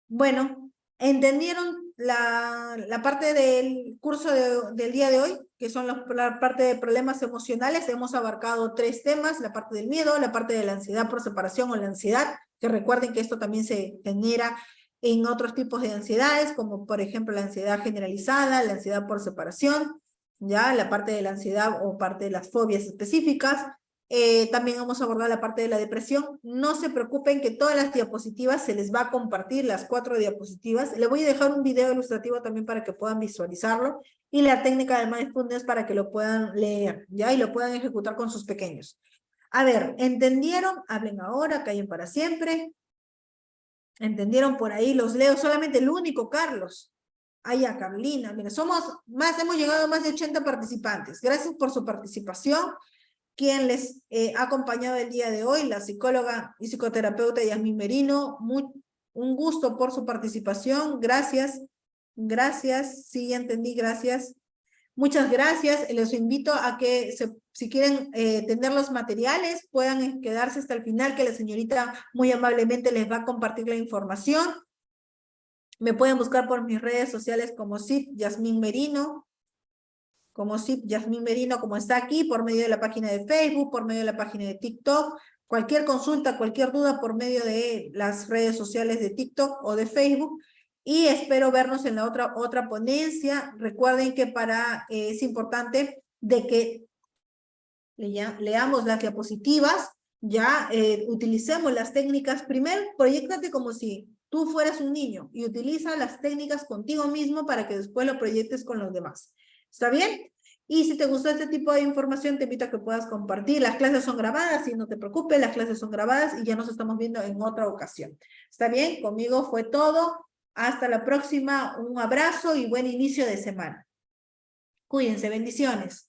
bueno, ¿entendieron la parte del curso del día de hoy? Que son la parte de problemas emocionales. Hemos abarcado 3 temas, la parte del miedo, la parte de la ansiedad por separación o la ansiedad, que recuerden que esto también se genera en otros tipos de ansiedades, como por ejemplo la ansiedad generalizada, la ansiedad por separación, ya la parte de la ansiedad o parte de las fobias específicas. También vamos a abordar la parte de la depresión. No se preocupen que todas las diapositivas se les va a compartir, las 4 diapositivas. Le voy a dejar un video ilustrativo también para que puedan visualizarlo y la técnica de mindfulness para que lo puedan leer, ¿ya? Y lo puedan ejecutar con sus pequeños. A ver, ¿entendieron? Hablen ahora, callen para siempre. ¿Entendieron por ahí? Los leo solamente el único, Carlos. Ah, ya, Carolina. Mira, hemos llegado a más de 80 participantes. Gracias por su participación. Quien les ha acompañado el día de hoy, la psicóloga y psicoterapeuta Yasmín Merino. Un gusto por su participación. Gracias. Gracias. Sí, ya entendí. Gracias. Muchas gracias. Les invito a que si quieren tener los materiales, puedan quedarse hasta el final, que la señorita muy amablemente les va a compartir la información. Me pueden buscar por mis redes sociales como SIP Yasmín Merino. Como SIP Yasmín Merino, como está aquí, por medio de la página de Facebook, por medio de la página de TikTok. Cualquier consulta, cualquier duda por medio de las redes sociales de TikTok o de Facebook. Y espero vernos en la otra ponencia. Recuerden que es importante de que leamos las diapositivas, ya utilicemos las técnicas. Primero, proyéctate como si tú fueras un niño y utiliza las técnicas contigo mismo para que después lo proyectes con los demás. ¿Está bien? Y si te gustó este tipo de información, te invito a que puedas compartir. Las clases son grabadas, y no te preocupes, las clases son grabadas y ya nos estamos viendo en otra ocasión. ¿Está bien? Conmigo fue todo. Hasta la próxima. Un abrazo y buen inicio de semana. Cuídense. Bendiciones.